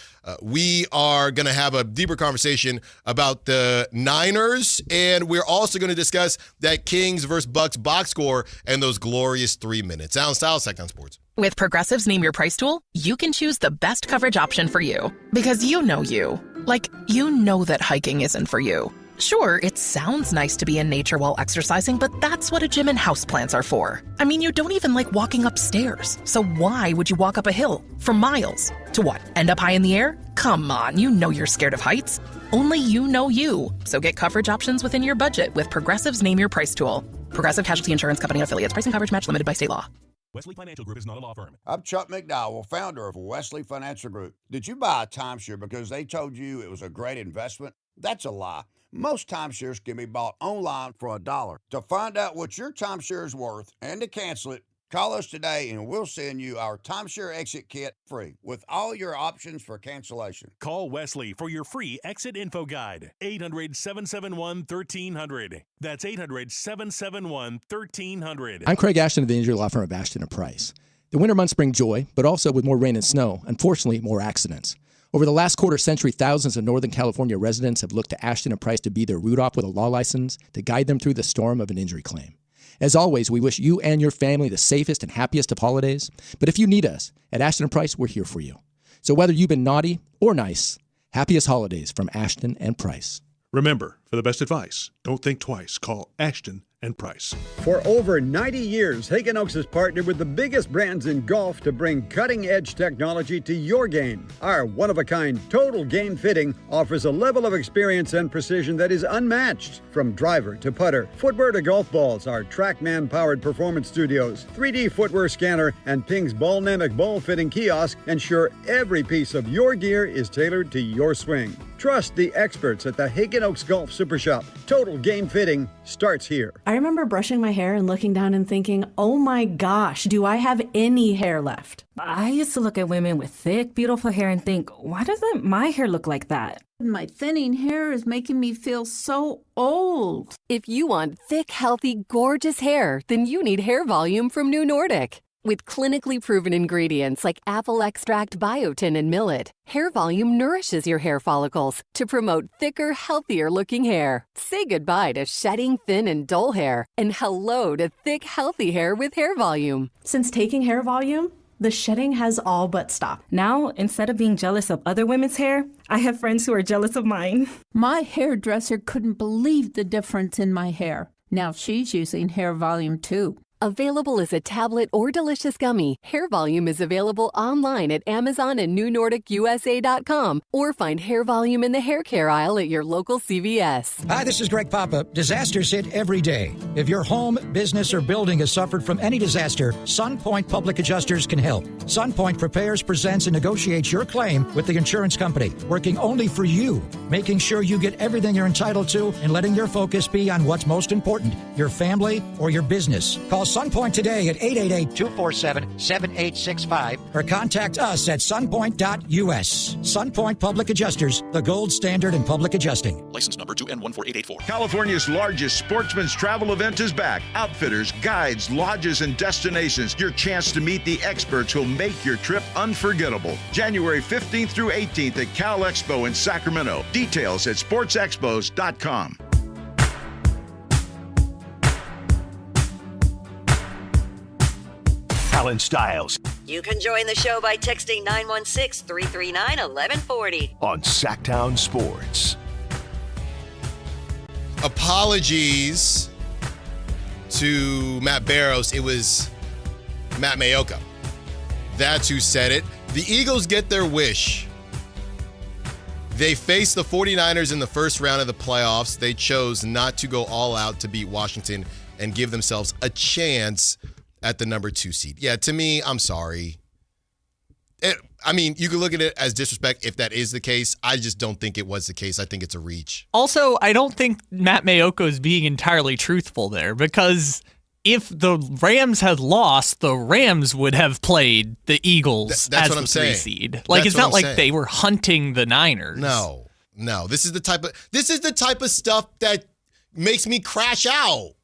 we are going to have a deeper conversation about the Niners, and we're also going to discuss that Kings versus Bucks box score and those glorious 3 minutes. Allen Stiles, Sactown Sports. With Progressive's Name Your Price tool, you can choose the best coverage option for you. Because you know you. Like, you know that hiking isn't for you. Sure, it sounds nice to be in nature while exercising, but that's what a gym and houseplants are for. I mean, you don't even like walking upstairs. So why would you walk up a hill for miles? To what, end up high in the air? Come on, you know you're scared of heights. Only you know you. So get coverage options within your budget with Progressive's Name Your Price tool. Progressive Casualty Insurance Company and affiliates. Price and coverage match limited by state law. Wesley Financial Group is not a law firm. I'm Chuck McDowell, founder of Wesley Financial Group. Did you buy a timeshare because they told you it was a great investment? That's a lie. Most timeshares can be bought online for $1. To find out what your timeshare is worth and to cancel it, call us today and we'll send you our timeshare exit kit free with all your options for cancellation. Call Wesley for your free exit info guide. 800-771-1300. That's 800-771-1300. I'm Craig Ashton of the injury law firm of Ashton & Price. The winter months bring joy, but also with more rain and snow, unfortunately, more accidents. Over the last quarter century, thousands of Northern California residents have looked to Ashton & Price to be their root op with a law license to guide them through the storm of an injury claim. As always, we wish you and your family the safest and happiest of holidays. But if you need us, at Ashton & Price, we're here for you. So whether you've been naughty or nice, happiest holidays from Ashton & Price. Remember, for the best advice, don't think twice. Call Ashton & Price. For over 90 years, Hagen Oaks has partnered with the biggest brands in golf to bring cutting-edge technology to your game. Our one-of-a-kind total game fitting offers a level of experience and precision that is unmatched. From driver to putter, footwear to golf balls, our TrackMan-powered performance studios, 3D footwear scanner, and Ping's Ballnamic ball fitting kiosk ensure every piece of your gear is tailored to your swing. Trust the experts at the Hagen Oaks Golf Super Shop. Total game fitting starts here. I remember brushing my hair and looking down and thinking, oh my gosh, do I have any hair left? I used to look at women with thick, beautiful hair and think, why doesn't my hair look like that? My thinning hair is making me feel so old. If you want thick, healthy, gorgeous hair, then you need Hair Volume from New Nordic. With clinically proven ingredients like apple extract, biotin, and millet, Hair Volume nourishes your hair follicles to promote thicker, healthier-looking hair. Say goodbye to shedding, thin, and dull hair, and hello to thick, healthy hair with Hair Volume. Since taking Hair Volume, the shedding has all but stopped. Now, instead of being jealous of other women's hair, I have friends who are jealous of mine. My hairdresser couldn't believe the difference in my hair. Now she's using Hair Volume too. Available as a tablet or delicious gummy, Hair Volume is available online at Amazon and NewNordicUSA.com, or find Hair Volume in the hair care aisle at your local CVS. Hi, this is Greg Papa. Disasters hit every day. If your home, business, or building has suffered from any disaster, SunPoint Public Adjusters can help. SunPoint prepares, presents, and negotiates your claim with the insurance company, working only for you, making sure you get everything you're entitled to and letting your focus be on what's most important, your family or your business. Call SunPoint today at 888-247-7865 or contact us at sunpoint.us. SunPoint Public Adjusters, the gold standard in public adjusting. License number 2N14884. California's largest sportsman's travel event is back. Outfitters, guides, lodges, and destinations. Your chance to meet the experts who'll make your trip unforgettable. January 15th through 18th at Cal Expo in Sacramento. Details at sportsexpos.com. Allen Stiles You can join the show by texting 916-339-1140. on Sactown Sports. Apologies to Matt Barrows. It was Matt Mayoka. That's who said it. The Eagles get their wish. They faced the 49ers in the first round of the playoffs. They chose not to go all out to beat Washington and give themselves a chance at the number 2 seed. Yeah, to me, I'm sorry. I mean, you can look at it as disrespect if that is the case. I just don't think it was the case. I think it's a reach. Also, I don't think Matt Mayoka is being entirely truthful there, because if the Rams had lost, the Rams would have played the Eagles That's as what the I'm 3 saying. seed. Like, That's it's what not I'm like saying. they were hunting the Niners. No. This is the type of stuff that makes me crash out.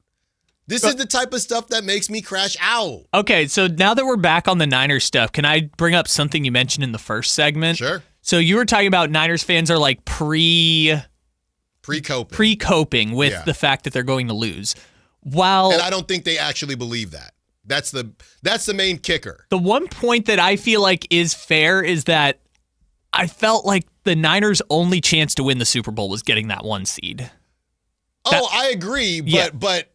This is the type of stuff that makes me crash out. Okay, so now that we're back on the Niners stuff, can I bring up something you mentioned in the first segment? Sure. So you were talking about Niners fans are like pre-coping with the fact that they're going to lose. And I don't think they actually believe that. That's the main kicker. The one point that I feel like is fair is that I felt like the Niners' only chance to win the Super Bowl was getting that 1 seed. I agree, but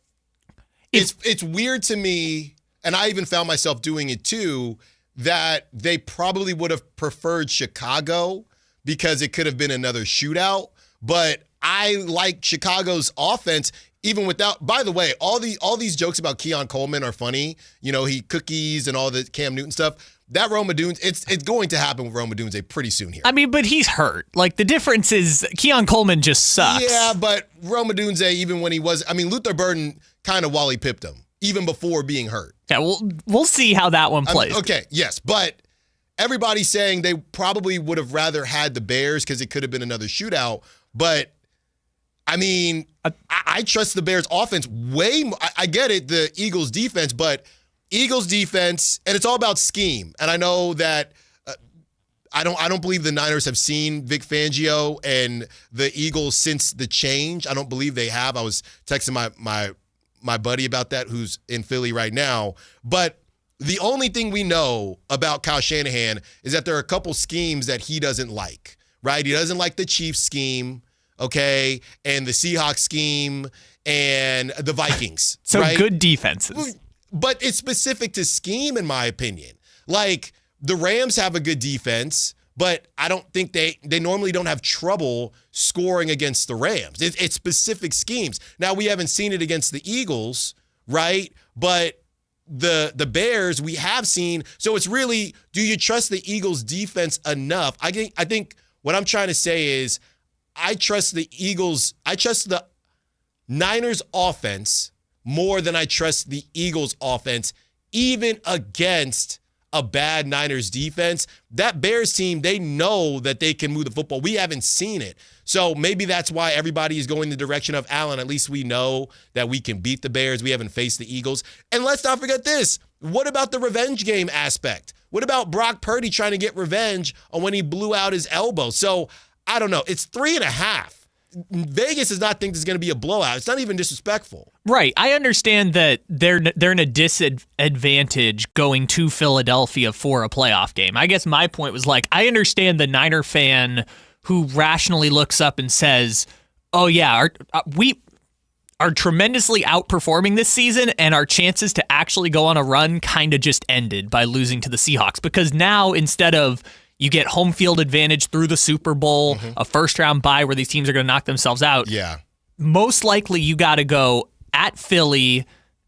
it's weird to me, and I even found myself doing it too, that they probably would have preferred Chicago because it could have been another shootout. But I like Chicago's offense, even without, by the way, all these jokes about Keon Coleman are funny. You know, he cookies and all the Cam Newton stuff. That Rome Odunze, it's going to happen with Rome Odunze pretty soon here. I mean, but he's hurt. Like, the difference is Keon Coleman just sucks. Yeah, but Rome Odunze, even when he was, I mean, Luther Burden kind of Wally pipped him, even before being hurt. Yeah, we'll see how that one plays. Okay, yes, but everybody's saying they probably would have rather had the Bears because it could have been another shootout. But, I mean, I trust the Bears' offense way more. I get it, the Eagles' defense, but Eagles defense, and it's all about scheme. And I know that I don't believe the Niners have seen Vic Fangio and the Eagles since the change. I don't believe they have. I was texting my buddy about that, who's in Philly right now. But the only thing we know about Kyle Shanahan is that there are a couple schemes that he doesn't like, right? He doesn't like the Chiefs scheme, okay, and the Seahawks scheme and the Vikings. So right? Good defenses. But it's specific to scheme, in my opinion. Like, the Rams have a good defense, but I don't think they normally don't have trouble scoring against the Rams. It's specific schemes. Now, we haven't seen it against the Eagles, right? But the Bears, we have seen. So it's really, do you trust the Eagles' defense enough? I think what I'm trying to say is I trust the Niners' offense more than I trust the Eagles' offense, even against a bad Niners defense. That Bears team, they know that they can move the football. We haven't seen it. So maybe that's why everybody is going the direction of Allen. At least we know that we can beat the Bears. We haven't faced the Eagles. And let's not forget this. What about the revenge game aspect? What about Brock Purdy trying to get revenge on when he blew out his elbow? So I don't know. It's 3.5. Vegas does not think there's going to be a blowout. It's not even disrespectful. Right. I understand that they're in a disadvantage going to Philadelphia for a playoff game. I guess my point was, like, I understand the Niner fan who rationally looks up and says, oh, yeah, we are tremendously outperforming this season, and our chances to actually go on a run kind of just ended by losing to the Seahawks. Because now, instead of you get home field advantage through the Super Bowl, a first-round bye where these teams are going to knock themselves out. Yeah. Most likely you got to go at Philly,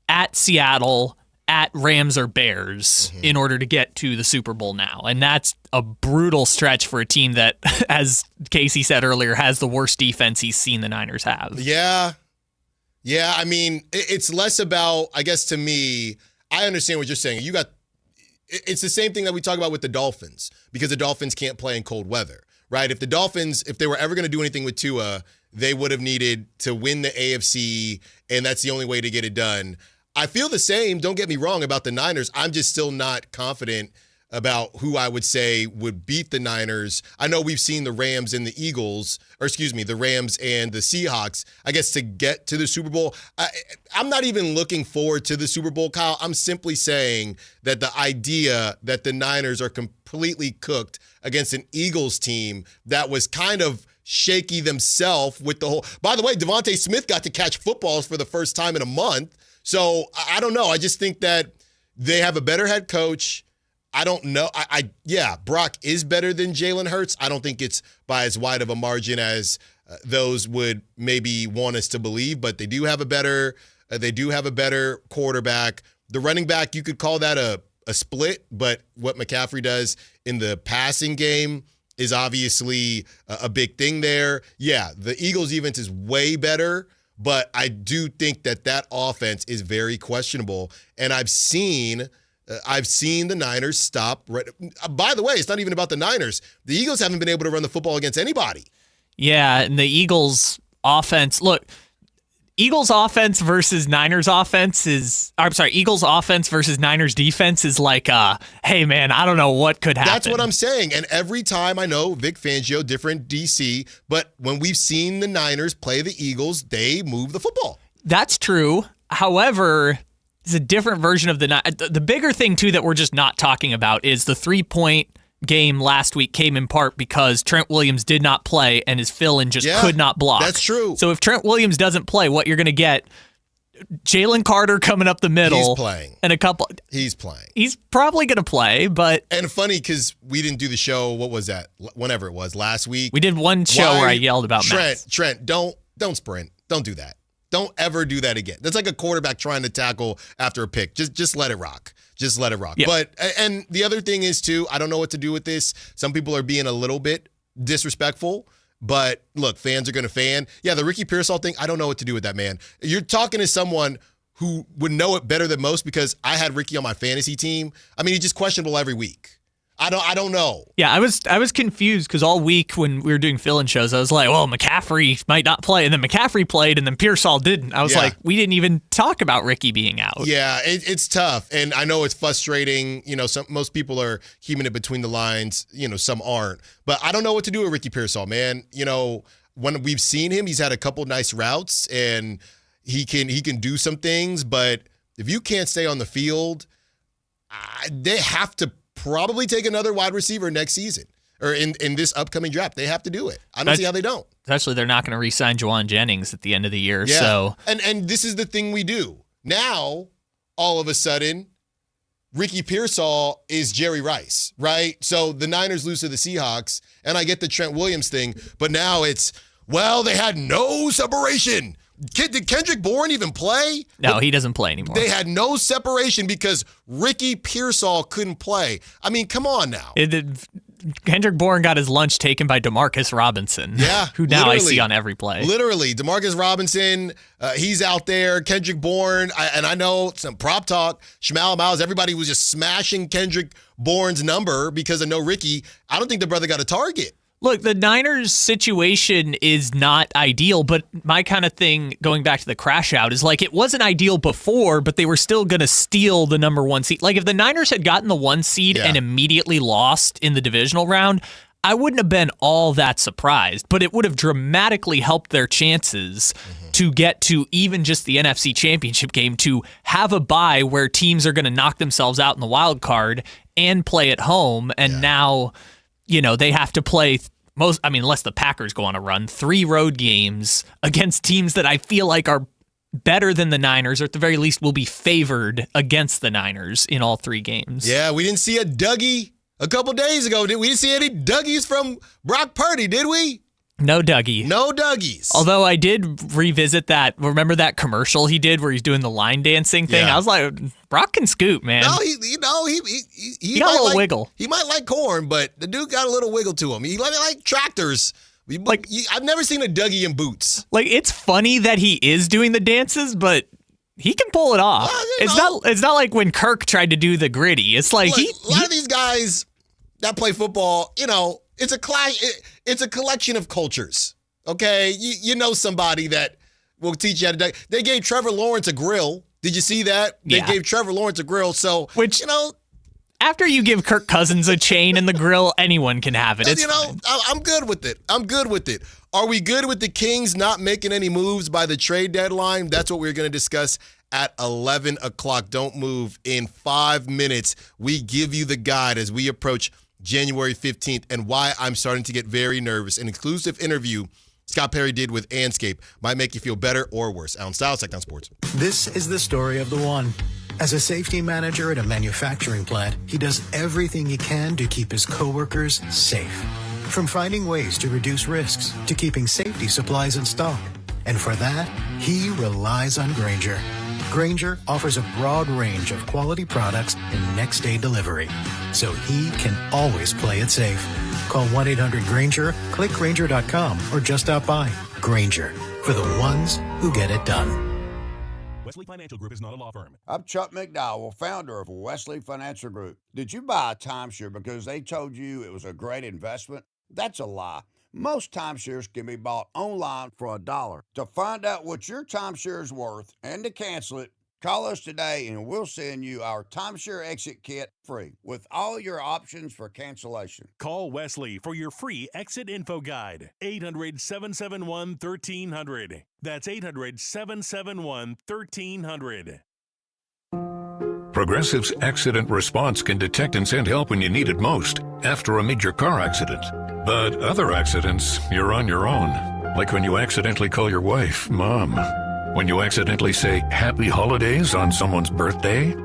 at Seattle, at Rams or Bears in order to get to the Super Bowl now. And that's a brutal stretch for a team that, as Casey said earlier, has the worst defense he's seen the Niners have. Yeah. Yeah, I mean, it's less about, I guess to me, I understand what you're saying. It's the same thing that we talk about with the Dolphins, because the Dolphins can't play in cold weather, right? If the Dolphins, if they were ever going to do anything with Tua, they would have needed to win the AFC, and that's the only way to get it done. I feel the same, don't get me wrong, about the Niners. I'm just still not confident about who I would say would beat the Niners. I know we've seen the Rams and the Eagles, the Rams and the Seahawks, I guess, to get to the Super Bowl. I'm not even looking forward to the Super Bowl, Kyle. I'm simply saying that the idea that the Niners are completely cooked against an Eagles team that was kind of shaky themselves with the whole. By the way, Devontae Smith got to catch footballs for the first time in a month. So I don't know. I just think that they have a better head coach. I don't know. Yeah, Brock is better than Jalen Hurts. I don't think it's by as wide of a margin as those would maybe want us to believe, but they do have a better quarterback. The running back, you could call that a split, but what McCaffrey does in the passing game is obviously a big thing there. Yeah, the Eagles' defense is way better, but I do think that offense is very questionable, and I've seen the Niners stop. By the way, it's not even about the Niners. The Eagles haven't been able to run the football against anybody. Yeah, and the Eagles offense, look, Eagles offense versus Niners offense Eagles offense versus Niners defense is like, hey man, I don't know what could happen. That's what I'm saying. And every time, I know Vic Fangio, different DC, but when we've seen the Niners play the Eagles, they move the football. That's true. However, it's a different version of the bigger thing too that we're just not talking about is the 3-point game last week came in part because Trent Williams did not play and his fill-in just could not block. That's true. So if Trent Williams doesn't play, what you're going to get, Jalen Carter coming up the middle. He's playing. And He's playing. He's probably going to play, but. And funny because we didn't do the show, what was that? Whenever it was, last week. We did one show where I yelled about Trent, don't sprint. Don't do that. Don't ever do that again. That's like a quarterback trying to tackle after a pick. Just let it rock. Just let it rock. Yeah. But and the other thing is, too, I don't know what to do with this. Some people are being a little bit disrespectful. But, look, fans are going to fan. Yeah, the Ricky Pearsall thing, I don't know what to do with that, man. You're talking to someone who would know it better than most because I had Ricky on my fantasy team. I mean, he's just questionable every week. I don't know. Yeah, I was confused because all week when we were doing fill-in shows, I was like, well, McCaffrey might not play. And then McCaffrey played, and then Pearsall didn't. I was like, we didn't even talk about Ricky being out. Yeah, it's tough. And I know it's frustrating. You know, most people are keeping it between the lines. You know, some aren't. But I don't know what to do with Ricky Pearsall, man. You know, when we've seen him, he's had a couple nice routes, and he can do some things. But if you can't stay on the field, they have to probably take another wide receiver next season or in this upcoming draft. They have to do it. I don't see how they don't. Especially they're not going to re-sign Juwan Jennings at the end of the year. Yeah. So And this is the thing we do. Now, all of a sudden, Ricky Pearsall is Jerry Rice, right? So the Niners lose to the Seahawks, and I get the Trent Williams thing, but now it's, well, they had no separation. Did Kendrick Bourne even play? No, he doesn't play anymore. They had no separation because Ricky Pearsall couldn't play. I mean, come on now. Kendrick Bourne got his lunch taken by DeMarcus Robinson. Yeah. Who now I see on every play. Literally. DeMarcus Robinson, he's out there. Kendrick Bourne, and I know some prop talk, Shmal Miles, everybody was just smashing Kendrick Bourne's number because of no Ricky. I don't think the brother got a target. Look, the Niners situation is not ideal, but my kind of thing, going back to the crash out, is like it wasn't ideal before, but they were still going to steal the number 1 seed. Like if the Niners had gotten the 1 seed and immediately lost in the divisional round, I wouldn't have been all that surprised, but it would have dramatically helped their chances to get to even just the NFC Championship game, to have a bye where teams are going to knock themselves out in the wild card and play at home. And now, you know, they have to play unless the Packers go on a run, 3 road games against teams that I feel like are better than the Niners, or at the very least will be favored against the Niners in all 3 games. Yeah, we didn't see a Dougie a couple days ago. We didn't see any Dougies from Brock Purdy, did we? No Dougie. No Dougies. Although I did revisit remember that commercial he did where he's doing the line dancing thing? Yeah. I was like, Brock can scoot, man. No, he got a little wiggle. He might like corn, but the dude got a little wiggle to him. He like tractors. I've never seen a Dougie in boots. Like, it's funny that he is doing the dances, but he can pull it off. It's not like when Kirk tried to do the gritty. It's like a lot of these guys that play football, you know, it's a collection of cultures. Okay, you know somebody that will teach you how to duck. They gave Trevor Lawrence a grill. Did you see that? They gave Trevor Lawrence a grill. So, you know, after you give Kirk Cousins a chain and the grill, anyone can have it. It's fine. I'm good with it. Are we good with the Kings not making any moves by the trade deadline? That's what we're going to discuss at 11 o'clock. Don't move. In 5 minutes, we give you the guide as we approach January 15th and why I'm starting to get very nervous. An exclusive interview Scott Perry did with Anscape might make you feel better or worse. Allen Stiles, Sactown Sports. This is the story of the one. As a safety manager at a manufacturing plant, he does everything he can to keep his coworkers safe. From finding ways to reduce risks to keeping safety supplies in stock. And for that, he relies on Grainger. Grainger offers a broad range of quality products and next-day delivery, so he can always play it safe. Call 1-800-GRAINGER, click Grainger.com, or just stop by. Grainger, for the ones who get it done. Wesley Financial Group is not a law firm. I'm Chuck McDowell, founder of Wesley Financial Group. Did you buy a timeshare because they told you it was a great investment? That's a lie. Most timeshares can be bought online for $1. To find out what your timeshare is worth and to cancel it, call us today and we'll send you our timeshare exit kit free with all your options for cancellation. Call Wesley for your free exit info guide. 800-771-1300. That's 800-771-1300. Progressive's accident response can detect and send help when you need it most after a major car accident. But other accidents, you're on your own. Like when you accidentally call your wife Mom. When you accidentally say Happy Holidays on someone's birthday.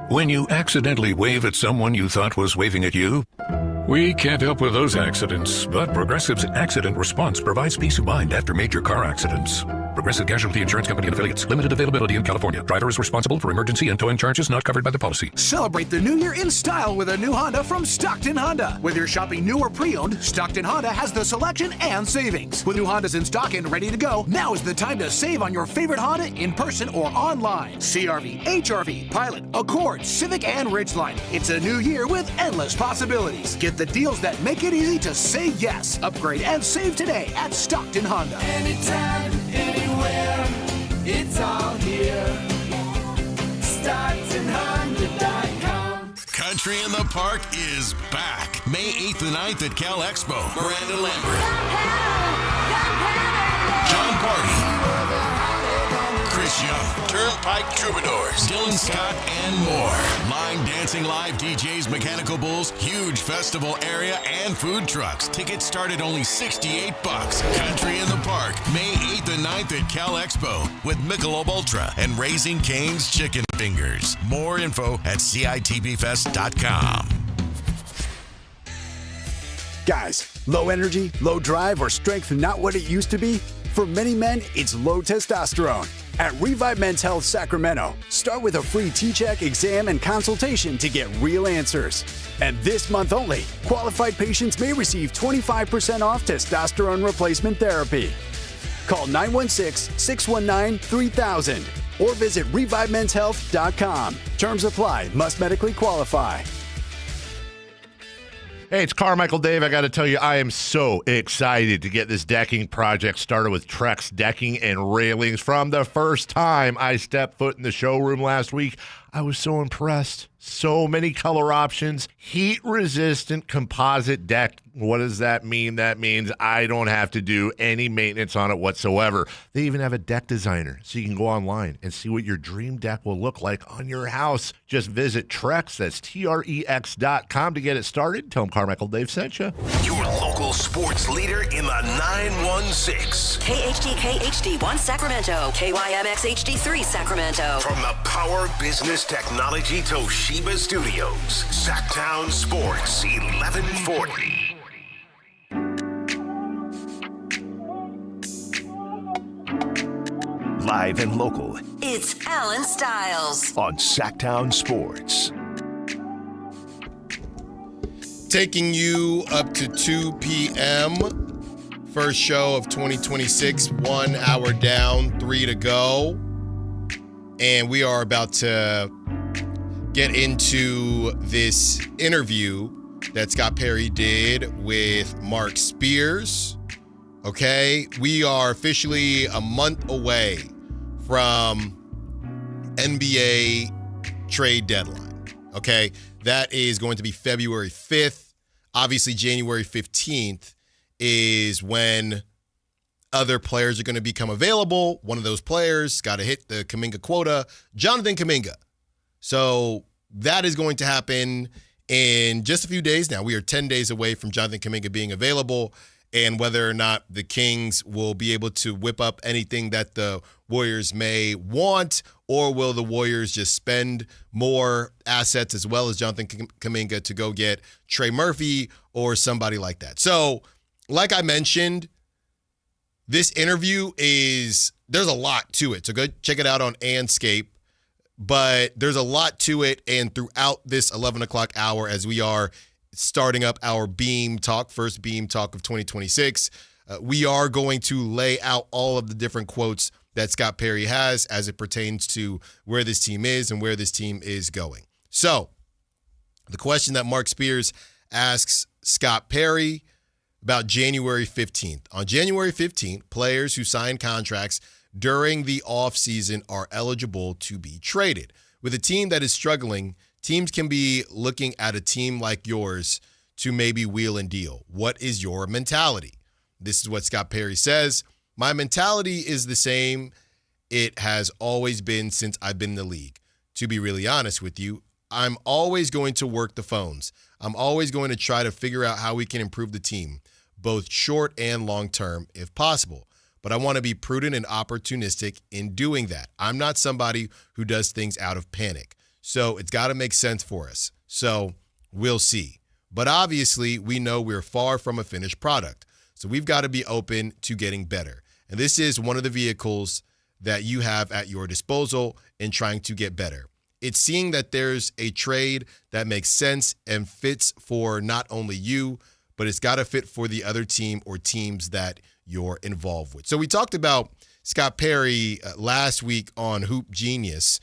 When you accidentally wave at someone you thought was waving at you. We can't help with those accidents, but Progressive's accident response provides peace of mind after major car accidents. Progressive Progressive Casualty Insurance Company and affiliates. Limited availability in California. Driver is responsible for emergency and towing charges not covered by the policy. Celebrate the new year in style with a new Honda from Stockton Honda. Whether you're shopping new or pre-owned, Stockton Honda has the selection and savings. With new Hondas in stock and ready to go, now is the time to save on your favorite Honda in person or online. CR-V, HR-V, Pilot, Accord, Civic, and Ridgeline. It's a new year with endless possibilities. Get the deals that make it easy to say yes. Upgrade and save today at Stockton Honda. Anytime, anywhere, it's all here. StocktonHonda.com. Country in the Park is back. May 8th and 9th at Cal Expo. Miranda Lambert. John Party. Chris Young. Turnpike Troubadours. Dylan Scott and more. Line dancing live DJs, mechanical bulls, huge festival area, and food trucks. Tickets start at only $68. Country in the Park. May 8th and 9th at Cal Expo with Michelob Ultra and Raising Cane's Chicken Fingers. More info at CITBFest.com. Guys, low energy, low drive, or strength not what it used to be? For many men, it's low testosterone. At Revive Men's Health Sacramento, start with a free T-check, exam, and consultation to get real answers. And this month only, qualified patients may receive 25% off testosterone replacement therapy. Call 916-619-3000 or visit ReviveMen'sHealth.com. Terms apply. Must medically qualify. Hey, it's Carmichael Dave. I got to tell you, I am so excited to get this decking project started with Trex Decking and Railings. From the first time I stepped foot in the showroom last week, I was so impressed. So many color options, heat-resistant composite deck. What does that mean? That means I don't have to do any maintenance on it whatsoever. They even have a deck designer, so you can go online and see what your dream deck will look like on your house. Just visit Trex, that's Trex.com to get it started. Tell them Carmichael Dave sent you. Your local sports leader in the 916. KHTK HD1 Sacramento. KYMX HD3 Sacramento. From the Power Business Technology Toshiba Studios. Sactown Sports 1140. Live and local. It's Allen Stiles on Sactown Sports. Taking you up to 2 p.m. First show of 2026. 1 hour down, 3 to go. And we are about to get into this interview that Scott Perry did with Mark Spears. Okay, we are officially a month away from NBA trade deadline. Okay, that is going to be February 5th. Obviously, January 15th is when other players are going to become available. One of those players got to hit the Kuminga quota, Jonathan Kuminga. So that is going to happen in just a few days now. We are 10 days away from Jonathan Kuminga being available, and whether or not the Kings will be able to whip up anything that the Warriors may want, or will the Warriors just spend more assets as well as Jonathan Kuminga to go get Trey Murphy or somebody like that. So, like I mentioned, this interview there's a lot to it. So go check it out on Anscape. But there's a lot to it, and throughout this 11 o'clock hour, as we are starting up our Beam Talk, first Beam Talk of 2026, we are going to lay out all of the different quotes that Scott Perry has as it pertains to where this team is and where this team is going. So, the question that Mark Spears asks Scott Perry about January 15th. On January 15th, players who sign contracts during the offseason are eligible to be traded. With a team that is struggling, teams can be looking at a team like yours to maybe wheel and deal. What is your mentality? This is what Scott Perry says. My mentality is the same it has always been since I've been in the league. To be really honest with you, I'm always going to work the phones. I'm always going to try to figure out how we can improve the team, both short and long term, if possible. But I want to be prudent and opportunistic in doing that. I'm not somebody who does things out of panic. So it's got to make sense for us. So we'll see. But obviously, we know we're far from a finished product. So we've got to be open to getting better. And this is one of the vehicles that you have at your disposal in trying to get better. It's seeing that there's a trade that makes sense and fits for not only you, but it's got to fit for the other team or teams that you're involved with. So we talked about Scott Perry last week on Hoop Genius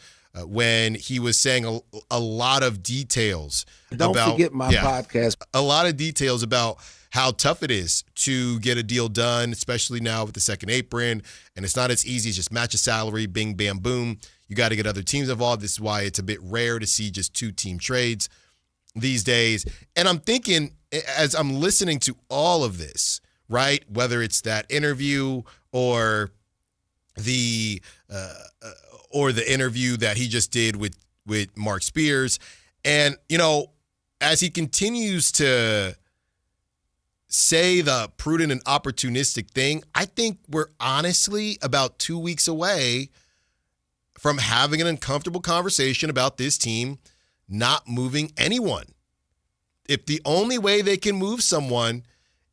when he was saying a lot of details. Don't forget my podcast. A lot of details about how tough it is to get a deal done, especially now with the second apron. And it's not as easy as just match a salary, bing, bam, boom. You got to get other teams involved. This is why it's a bit rare to see just 2-team trades these days. And I'm thinking, as I'm listening to all of this, right, whether it's that interview or the interview that he just did with Mark Spears, and as he continues to say the prudent and opportunistic thing, I think we're honestly about 2 weeks away from having an uncomfortable conversation about this team not moving anyone. If the only way they can move someone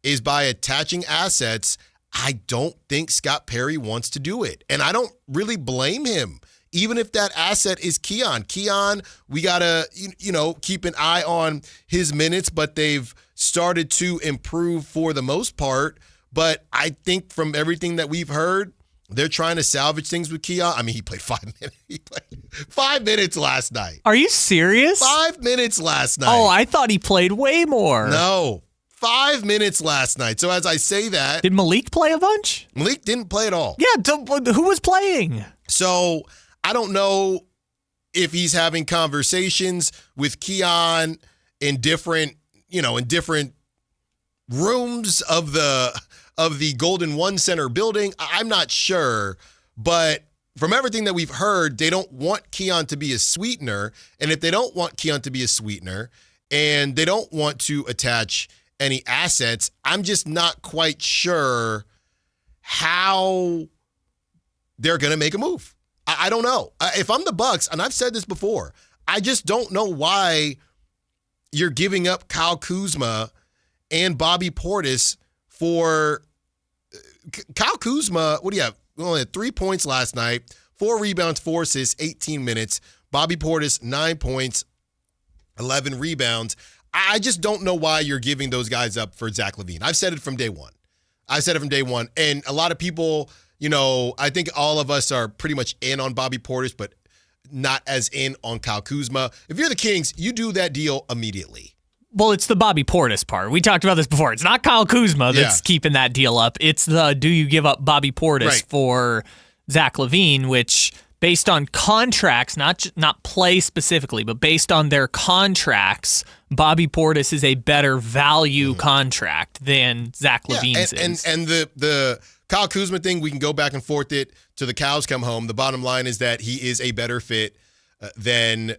is by attaching assets, I don't think Scott Perry wants to do it. And I don't really blame him. Even if that asset is Keon. Keon, we got to, keep an eye on his minutes, but they've started to improve for the most part. But I think from everything that we've heard, they're trying to salvage things with Keon. I mean, he played 5 minutes. He played 5 minutes last night. Are you serious? 5 minutes last night. Oh, I thought he played way more. No. 5 minutes last night. So as I say that. Did Malik play a bunch? Malik didn't play at all. Yeah, who was playing? So I don't know if he's having conversations with Keon in different rooms of the Golden One Center building. I'm not sure, but from everything that we've heard, they don't want Keon to be a sweetener. And if they don't want Keon to be a sweetener and they don't want to attach any assets, I'm just not quite sure how they're going to make a move. I don't know. If I'm the Bucks, and I've said this before, I just don't know why you're giving up Kyle Kuzma and Bobby Portis for Kyle Kuzma. What do you have? We only had 3 points last night, 4 rebounds, 4 assists, 18 minutes. Bobby Portis, 9 points, 11 rebounds. I just don't know why you're giving those guys up for Zach LaVine. I've said it from day one. And a lot of people, I think all of us are pretty much in on Bobby Portis, but not as in on Kyle Kuzma. If you're the Kings, you do that deal immediately. Well, it's the Bobby Portis part. We talked about this before. It's not Kyle Kuzma that's keeping that deal up. It's do you give up Bobby Portis for Zach LaVine, which based on contracts, not play specifically, but based on their contracts, Bobby Portis is a better value contract than Zach LaVine's is. And the Kyle Kuzma thing, we can go back and forth it till the cows come home. The bottom line is that he is a better fit than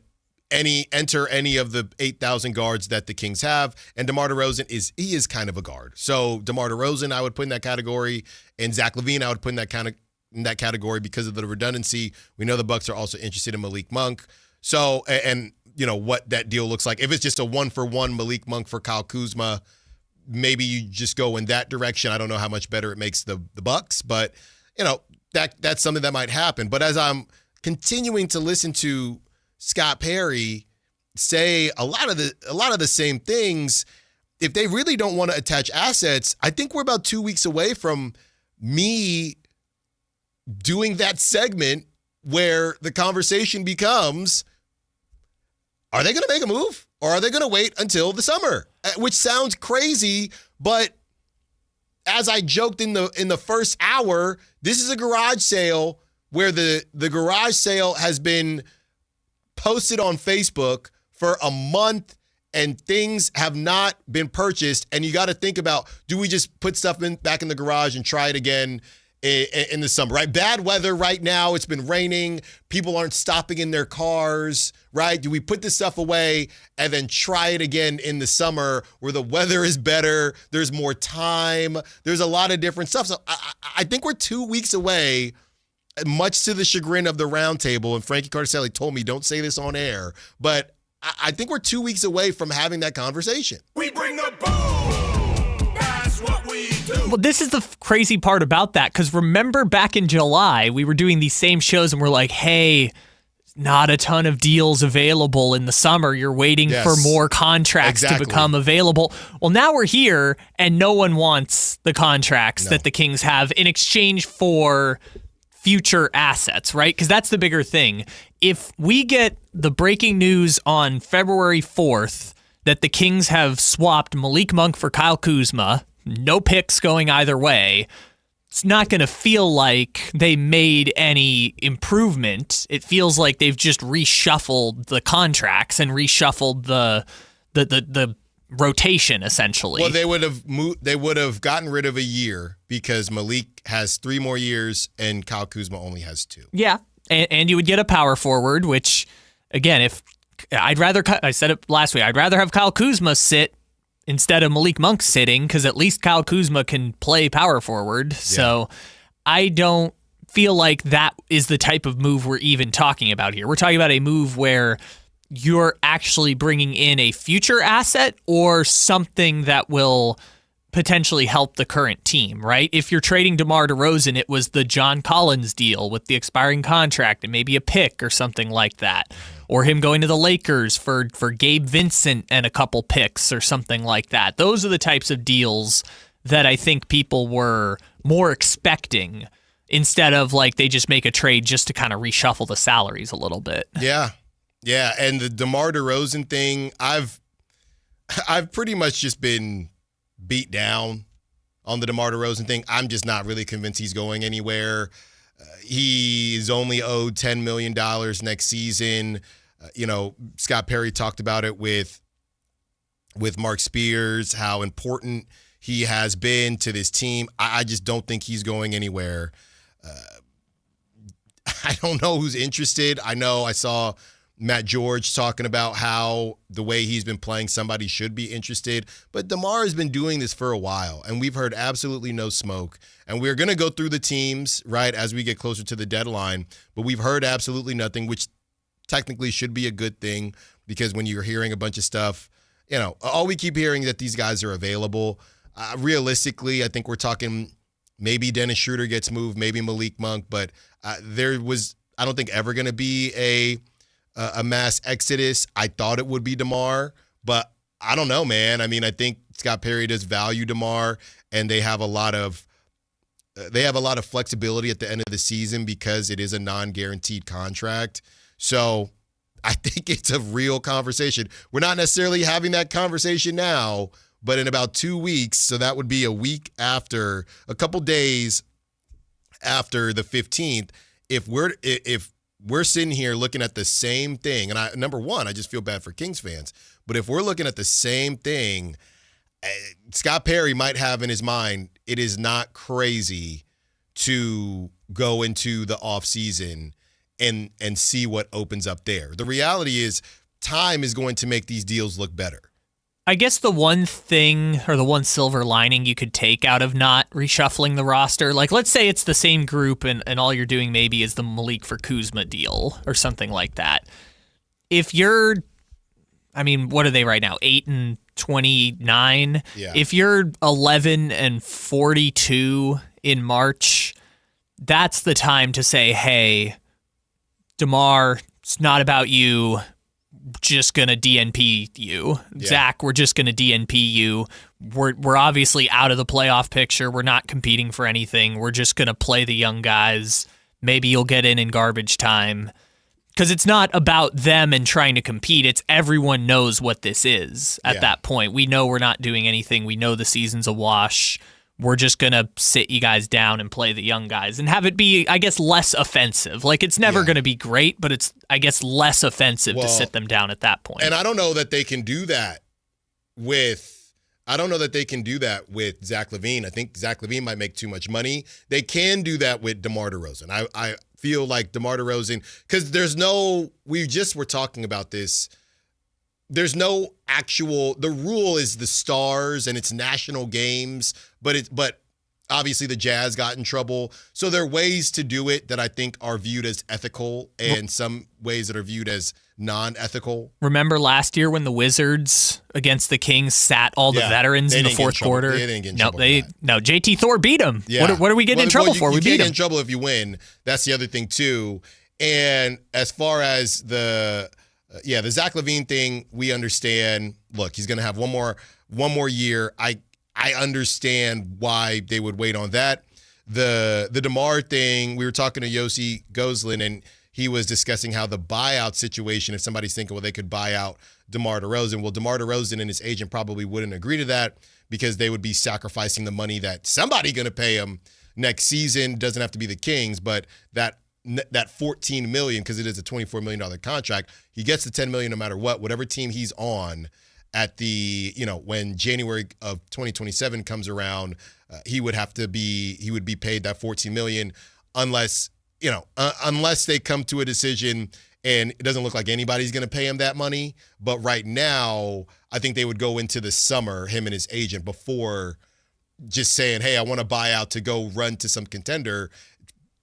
any of the 8,000 guards that the Kings have. And DeMar DeRozan is kind of a guard. So DeMar DeRozan, I would put in that category, and Zach LaVine, I would put in that category because of the redundancy. We know the Bucks are also interested in Malik Monk. So, and what that deal looks like. If it's just a 1-for-1 Malik Monk for Kyle Kuzma, maybe you just go in that direction. I don't know how much better it makes the Bucks, but that's something that might happen. But as I'm continuing to listen to Scott Perry say a lot of the same things, if they really don't want to attach assets, I think we're about 2 weeks away from me doing that segment where the conversation becomes, are they going to make a move or are they going to wait until the summer? Which sounds crazy, but as I joked in the first hour, this is a garage sale where the garage sale has been posted on Facebook for a month and things have not been purchased. And you got to think about, do we just put stuff back in the garage and try it again in the summer, right? Bad weather right now. It's been raining. People aren't stopping in their cars, right? Do we put this stuff away and then try it again in the summer where the weather is better? There's more time. There's a lot of different stuff. So I think we're 2 weeks away, much to the chagrin of the roundtable. And Frankie Cardicelli told me, don't say this on air, but I think we're 2 weeks away from having that conversation. We bring the boom. That's what we do. Well, this is the crazy part about that, because remember back in July, we were doing these same shows and we're like, hey, not a ton of deals available in the summer. You're waiting for more contracts to become available. Well, now we're here and no one wants the contracts that the Kings have in exchange for future assets, right? Because that's the bigger thing. If we get the breaking news on February 4th that the Kings have swapped Malik Monk for Kyle Kuzma, no picks going either way, it's not going to feel like they made any improvement. It feels like they've just reshuffled the contracts and reshuffled the rotation, essentially. Well, they would have gotten rid of a year because Malik has 3 more years and Kyle Kuzma only has 2. Yeah, and you would get a power forward, which, again, I said it last week, I'd rather have Kyle Kuzma sit instead of Malik Monk sitting, because at least Kyle Kuzma can play power forward. Yeah. So I don't feel like that is the type of move we're even talking about here. We're talking about a move where you're actually bringing in a future asset or something that will potentially help the current team, right? If you're trading DeMar DeRozan, it was the John Collins deal with the expiring contract and maybe a pick or something like that. Or him going to the Lakers for Gabe Vincent and a couple picks or something like that. Those are the types of deals that I think people were more expecting, instead of like they just make a trade just to kind of reshuffle the salaries a little bit. Yeah. Yeah, and the DeMar DeRozan thing, I've pretty much just been beat down on the DeMar DeRozan thing. I'm just not really convinced he's going anywhere. He is only owed $10 million next season. Scott Perry talked about it with Mark Spears, how important he has been to this team. I just don't think he's going anywhere. I don't know who's interested. I know I saw Matt George talking about how the way he's been playing, somebody should be interested. But DeMar has been doing this for a while, and we've heard absolutely no smoke. And we're going to go through the teams, right, as we get closer to the deadline. But we've heard absolutely nothing, which technically should be a good thing, because when you're hearing a bunch of stuff, all we keep hearing is that these guys are available. Realistically, I think we're talking maybe Dennis Schroeder gets moved, maybe Malik Monk, but I don't think ever going to be a mass exodus. I thought it would be DeMar, but I don't know, man. I mean, I think Scott Perry does value DeMar, and they have a lot of flexibility at the end of the season because it is a non-guaranteed contract. So I think it's a real conversation. We're not necessarily having that conversation now, but in about 2 weeks, so that would be a couple days after the 15th, if we're sitting here looking at the same thing, and number one, I just feel bad for Kings fans, but if we're looking at the same thing, Scott Perry might have in his mind, it is not crazy to go into the offseason and see what opens up there. The reality is time is going to make these deals look better. I guess the one thing, or the one silver lining you could take out of not reshuffling the roster, like let's say it's the same group and all you're doing maybe is the Malik for Kuzma deal or something like that. If you're, what are they right now? 8-29. Yeah. If you're 11-42 in March, that's the time to say, hey, DeMar, it's not about you. Just gonna DNP you. Yeah. Zach, we're just gonna DNP you. We're obviously out of the playoff picture. We're not competing for anything. We're just gonna play the young guys. Maybe you'll get in garbage time. Because it's not about them and trying to compete. It's everyone knows what this is at that point. We know we're not doing anything. We know the season's a wash. We're just going to sit you guys down and play the young guys and have it be, I guess, less offensive. Like, it's never going to be great, but it's, I guess, less offensive to sit them down at that point. And I don't know that they can do that with Zach LaVine. I think Zach LaVine might make too much money. They can do that with DeMar DeRozan. I feel like DeMar DeRozan, because we just were talking about this. There's no the rule is the stars and it's national games, but Obviously, the Jazz got in trouble. So there are ways to do it that I think are viewed as ethical and some ways that are viewed as non-ethical. Remember last year when the Wizards against the Kings sat all the veterans in the fourth quarter? They didn't get in trouble. No, JT Thor beat them. Yeah. What are we getting in trouble for? You We beat can't get them. in trouble if you win. That's the other thing, too. And as far as the Zach LaVine thing, we understand. Look, he's going to have one more year. I understand why they would wait on that. The DeMar thing, we were talking to Yossi Goslin, and he was discussing how the buyout situation, if somebody's thinking, well, they could buy out DeMar DeRozan. Well, DeMar DeRozan and his agent probably wouldn't agree to that because they would be sacrificing the money that somebody going to pay him next season. Doesn't have to be the Kings, but that $14 million, because it is a $24 million contract, he gets the $10 million no matter what, whatever team he's on. At the, when January of 2027 comes around, he would be paid that $14 million unless they come to a decision and it doesn't look like anybody's going to pay him that money. But right now, I think they would go into the summer, him and his agent, before just saying, hey, I want to buy out to go run to some contender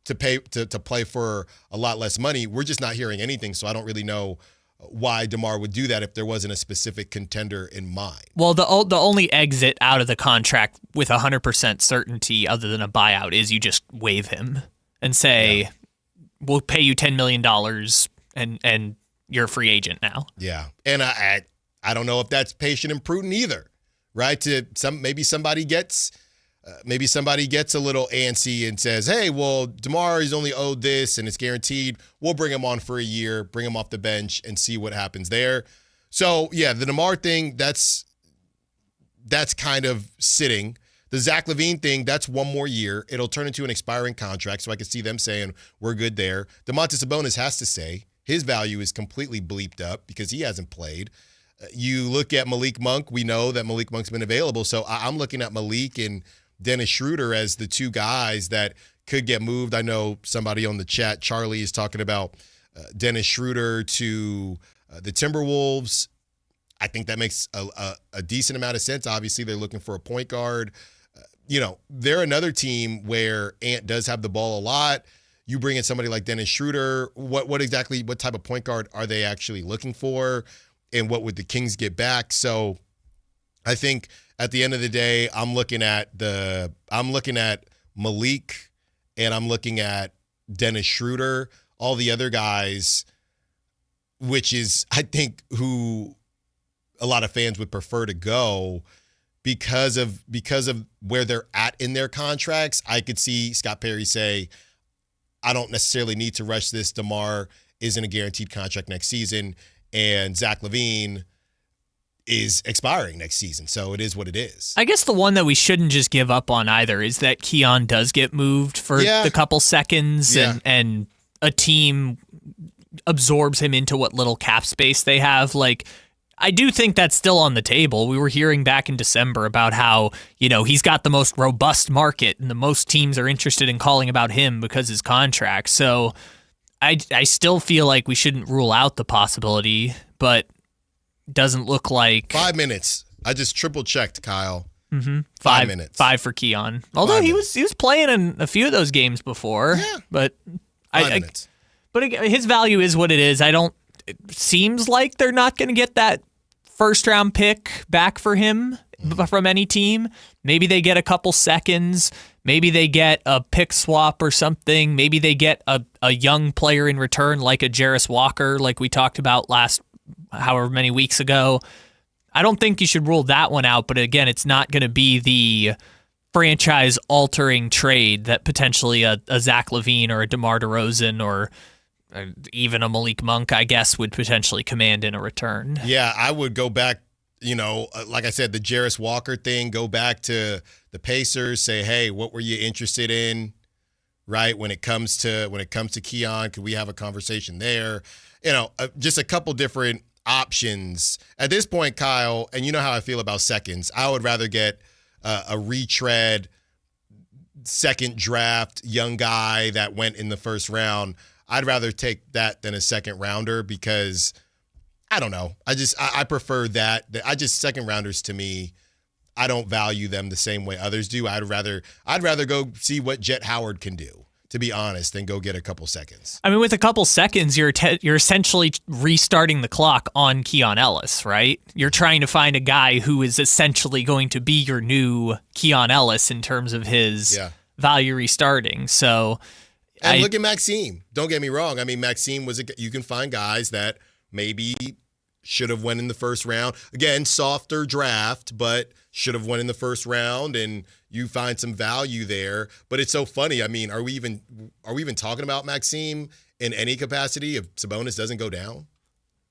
to play for a lot less money. We're just not hearing anything, so I don't really know why DeMar would do that if there wasn't a specific contender in mind. Well, the only exit out of the contract with 100% certainty other than a buyout is you just waive him and say, we'll pay you $10 million and you're a free agent now. Yeah. And I don't know if that's patient and prudent either, right? Maybe somebody gets a little antsy and says, hey, well, DeMar is only owed this and it's guaranteed. We'll bring him on for a year, bring him off the bench and see what happens there. So, yeah, the DeMar thing, that's kind of sitting. The Zach LaVine thing, that's one more year. It'll turn into an expiring contract, so I can see them saying we're good there. Domantas Sabonis has to stay. His value is completely bleeped up because he hasn't played. You look at Malik Monk. We know that Malik Monk's been available, so I'm looking at Malik and Dennis Schroeder as the two guys that could get moved. I know somebody on the chat, Charlie, is talking about Dennis Schroeder to the Timberwolves. I think that makes a decent amount of sense. Obviously, they're looking for a point guard. They're another team where Ant does have the ball a lot. You bring in somebody like Dennis Schroeder. What type of point guard are they actually looking for? And what would the Kings get back? So I think at the end of the day, I'm looking at Malik and I'm looking at Dennis Schroeder, all the other guys, which is, I think, who a lot of fans would prefer to go because of where they're at in their contracts. I could see Scott Perry say, I don't necessarily need to rush this. DeMar isn't a guaranteed contract next season, and Zach LaVine is expiring next season, so it is what it is. I guess the one that we shouldn't just give up on either is that Keon does get moved for the couple seconds and a team absorbs him into what little cap space they have. Like, I do think that's still on the table. We were hearing back in December about how, he's got the most robust market and the most teams are interested in calling about him because of his contract. So I still feel like we shouldn't rule out the possibility, but doesn't look like 5 minutes. I just triple checked, Kyle. Mm-hmm. 5 minutes. 5 for Keon. Although he was playing in a few of those games before. Yeah. But 5 minutes. But again, his value is what it is. It seems like they're not going to get that first round pick back for him from any team. Maybe they get a couple seconds. Maybe they get a pick swap or something. Maybe they get a young player in return like a Jarris Walker, like we talked about however many weeks ago. I don't think you should rule that one out, but again, it's not going to be the franchise-altering trade that potentially a Zach LaVine or a DeMar DeRozan or even a Malik Monk, I guess, would potentially command in a return. Yeah, I would go back, like I said, the Jarris Walker thing, go back to the Pacers, say, hey, what were you interested in, right? When it comes to Keon, could we have a conversation there? Just a couple different options. At this point, Kyle, and you know how I feel about seconds, I would rather get a retread, second draft, young guy that went in the first round. I'd rather take that than a second rounder because, I don't know. I prefer that. Second rounders to me, I don't value them the same way others do. I'd rather go see what Jet Howard can do, to be honest, than go get a couple seconds. I mean, with a couple seconds, you're essentially restarting the clock on Keon Ellis, right? You're trying to find a guy who is essentially going to be your new Keon Ellis in terms of his value restarting. So, and look at Maxime. Don't get me wrong. I mean, Maxime you can find guys that maybe should have went in the first round. Again, softer draft, but should have went in the first round, and you find some value there. But it's so funny. I mean, are we even talking about Maxime in any capacity if Sabonis doesn't go down?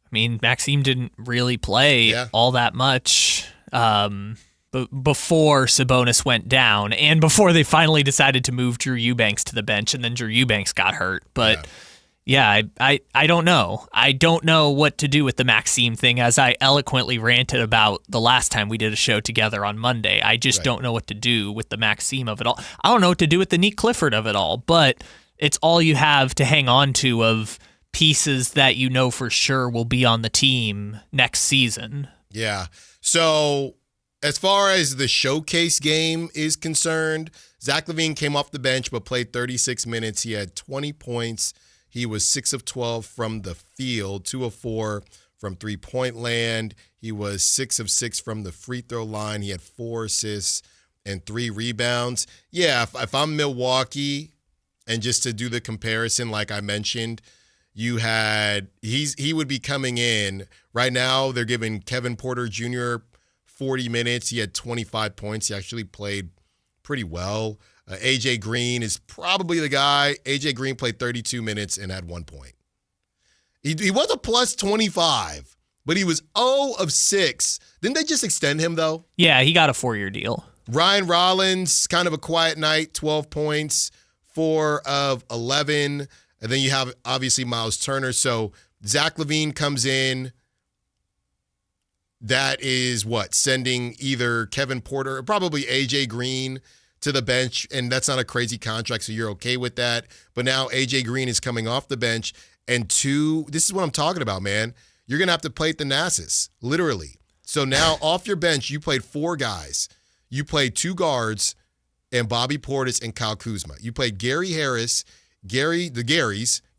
I mean, Maxime didn't really play all that much before Sabonis went down, and before they finally decided to move Drew Eubanks to the bench, and then Drew Eubanks got hurt. But I don't know. I don't know what to do with the Maxime thing, as I eloquently ranted about the last time we did a show together on Monday. I just don't know what to do with the Maxime of it all. I don't know what to do with the Nick Clifford of it all, but it's all you have to hang on to of pieces that you know for sure will be on the team next season. Yeah. So as far as the showcase game is concerned, Zach LaVine came off the bench but played 36 minutes. He had 20 points. He was 6 of 12 from the field, 2 of 4 from three-point land. He was 6 of 6 from the free throw line. He had 4 assists and 3 rebounds. Yeah, if I'm Milwaukee, and just to do the comparison, like I mentioned, he would be coming in. Right now, they're giving Kevin Porter Jr. 40 minutes. He had 25 points. He actually played pretty well. AJ Green is probably the guy. AJ Green played 32 minutes and had 1 point. He was a plus 25, but he was 0 of 6. Didn't they just extend him, though? Yeah, he got a 4-year deal. Ryan Rollins, kind of a quiet night, 12 points, 4 of 11. And then you have, obviously, Miles Turner. So Zach LaVine comes in. That is sending either Kevin Porter or probably AJ Green to the bench, and that's not a crazy contract, so you're okay with that. But now AJ Green is coming off the bench, and this is what I'm talking about, man. You're going to have to play Thanasis, literally. So now off your bench, you played 4 guys. You played 2 guards and Bobby Portis and Kyle Kuzma. You played Gary Harris, Gary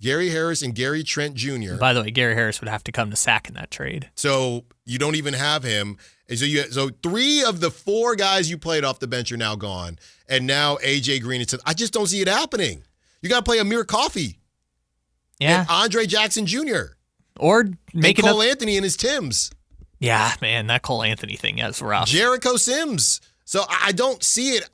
Harris and Gary Trent Jr. By the way, Gary Harris would have to come to Sac in that trade. So you don't even have him. And so 3 of the 4 guys you played off the bench are now gone. And now AJ Green. I just don't see it happening. You got to play Amir Coffey. Yeah. And Andre Jackson Jr. Or make it Cole Anthony and his Timbs. Yeah, man, that Cole Anthony thing is rough. Jericho Sims. So I don't see it.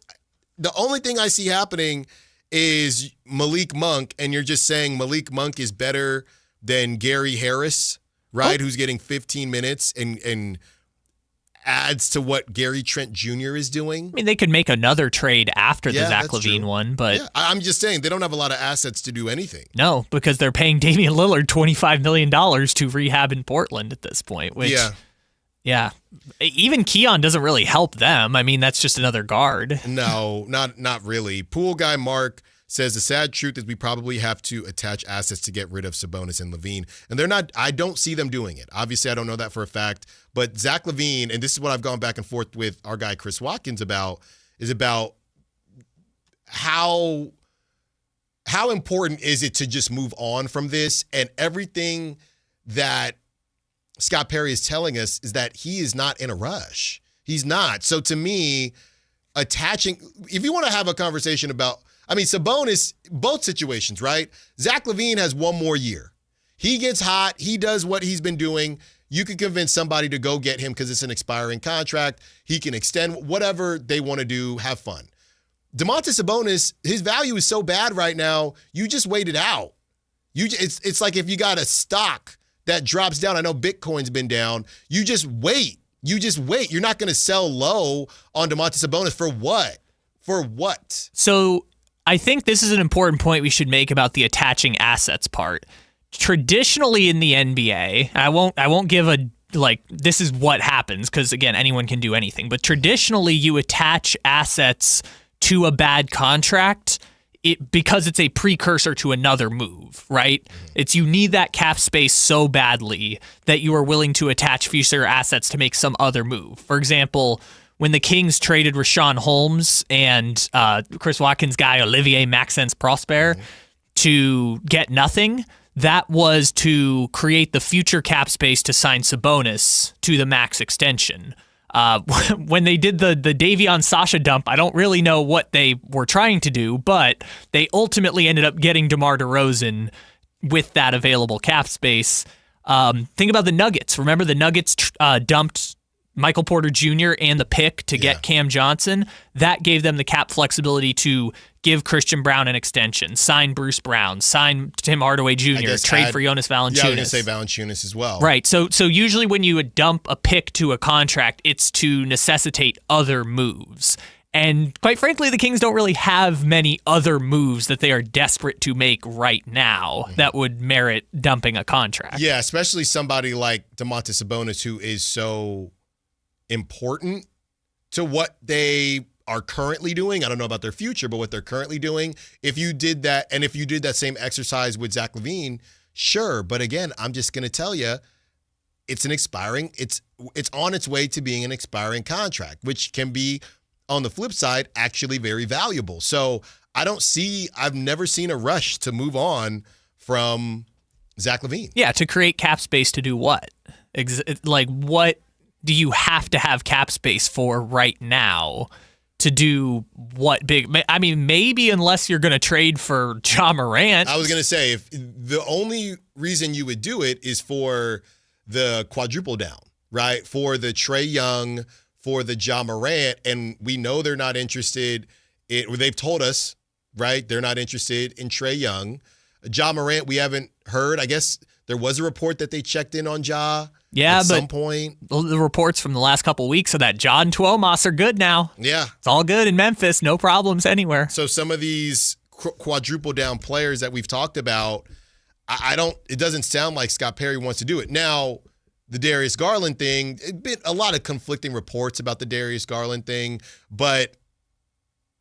The only thing I see happening is Malik Monk, and you're just saying Malik Monk is better than Gary Harris, right? Who's getting 15 minutes and adds to what Gary Trent Jr. is doing. I mean, they could make another trade after the Zach LaVine one, but I'm just saying they don't have a lot of assets to do anything. No, because they're paying Damian Lillard $25 million to rehab in Portland at this point, which yeah. Even Keon doesn't really help them. I mean, that's just another guard. No, not really. Pool guy Mark says the sad truth is we probably have to attach assets to get rid of Sabonis and LaVine. And they're not, I don't see them doing it. Obviously, I don't know that for a fact. But Zach LaVine, and this is what I've gone back and forth with our guy Chris Watkins about, is about how important is it to just move on from this, and everything that Scott Perry is telling us is that he is not in a rush. He's not. So to me, if you want to have a conversation about, Sabonis, both situations, right? Zach LaVine has 1 more year. He gets hot. He does what he's been doing. You can convince somebody to go get him because it's an expiring contract. He can extend whatever they want to do. Have fun. Domantas Sabonis, his value is so bad right now, you just wait it out. It's like if you got a stock that drops down. I know Bitcoin's been down. You just wait. You're not going to sell low on Domantas Sabonis for what? For what? So I think this is an important point we should make about the attaching assets part. Traditionally in the NBA, I won't give this is what happens because, again, anyone can do anything. But traditionally, you attach assets to a bad contract because it's a precursor to another move, right? It's you need that cap space so badly that you are willing to attach future assets to make some other move. For example, when the Kings traded Rashawn Holmes and Chris Watkins' guy Olivier Maxence Prosper to get nothing, that was to create the future cap space to sign Sabonis to the max extension. When they did the Davion Sasha dump, I don't really know what they were trying to do, but they ultimately ended up getting DeMar DeRozan with that available cap space. Think about the Nuggets. Remember the Nuggets dumped Michael Porter Jr. and the pick to get Cam Johnson? That gave them the cap flexibility to give Christian Brown an extension, sign Bruce Brown, sign Tim Hardaway Jr., trade for Jonas Valanciunas. Yeah, I was going to say Valanciunas as well. Right. So usually when you would dump a pick to a contract, it's to necessitate other moves. And quite frankly, the Kings don't really have many other moves that they are desperate to make right now that would merit dumping a contract. Yeah, especially somebody like Domantas Sabonis, who is so important to what they are currently doing. I don't know about their future, but what they're currently doing. If you did that, and if you did that same exercise with Zach LaVine, sure. But again, I'm just going to tell you, it's on its way to being an expiring contract, which can be, on the flip side, actually very valuable. So I've never seen a rush to move on from Zach LaVine. Yeah, to create cap space to do what? Like, what do you have to have cap space for right now to do what big? I mean, maybe unless you're going to trade for Ja Morant. I was going to say, if the only reason you would do it is for the quadruple down, right? For the Trae Young, for the Ja Morant, and we know they're not interested. They've told us, right? They're not interested in Trae Young. Ja Morant, we haven't heard. I guess there was a report that they checked in on Ja. Yeah, at some point. The reports from the last couple of weeks are that Ja and Tuomas are good now. Yeah. It's all good in Memphis. No problems anywhere. So some of these quadruple down players that we've talked about, it doesn't sound like Scott Perry wants to do it. Now, the Darius Garland thing, a lot of conflicting reports about the Darius Garland thing, but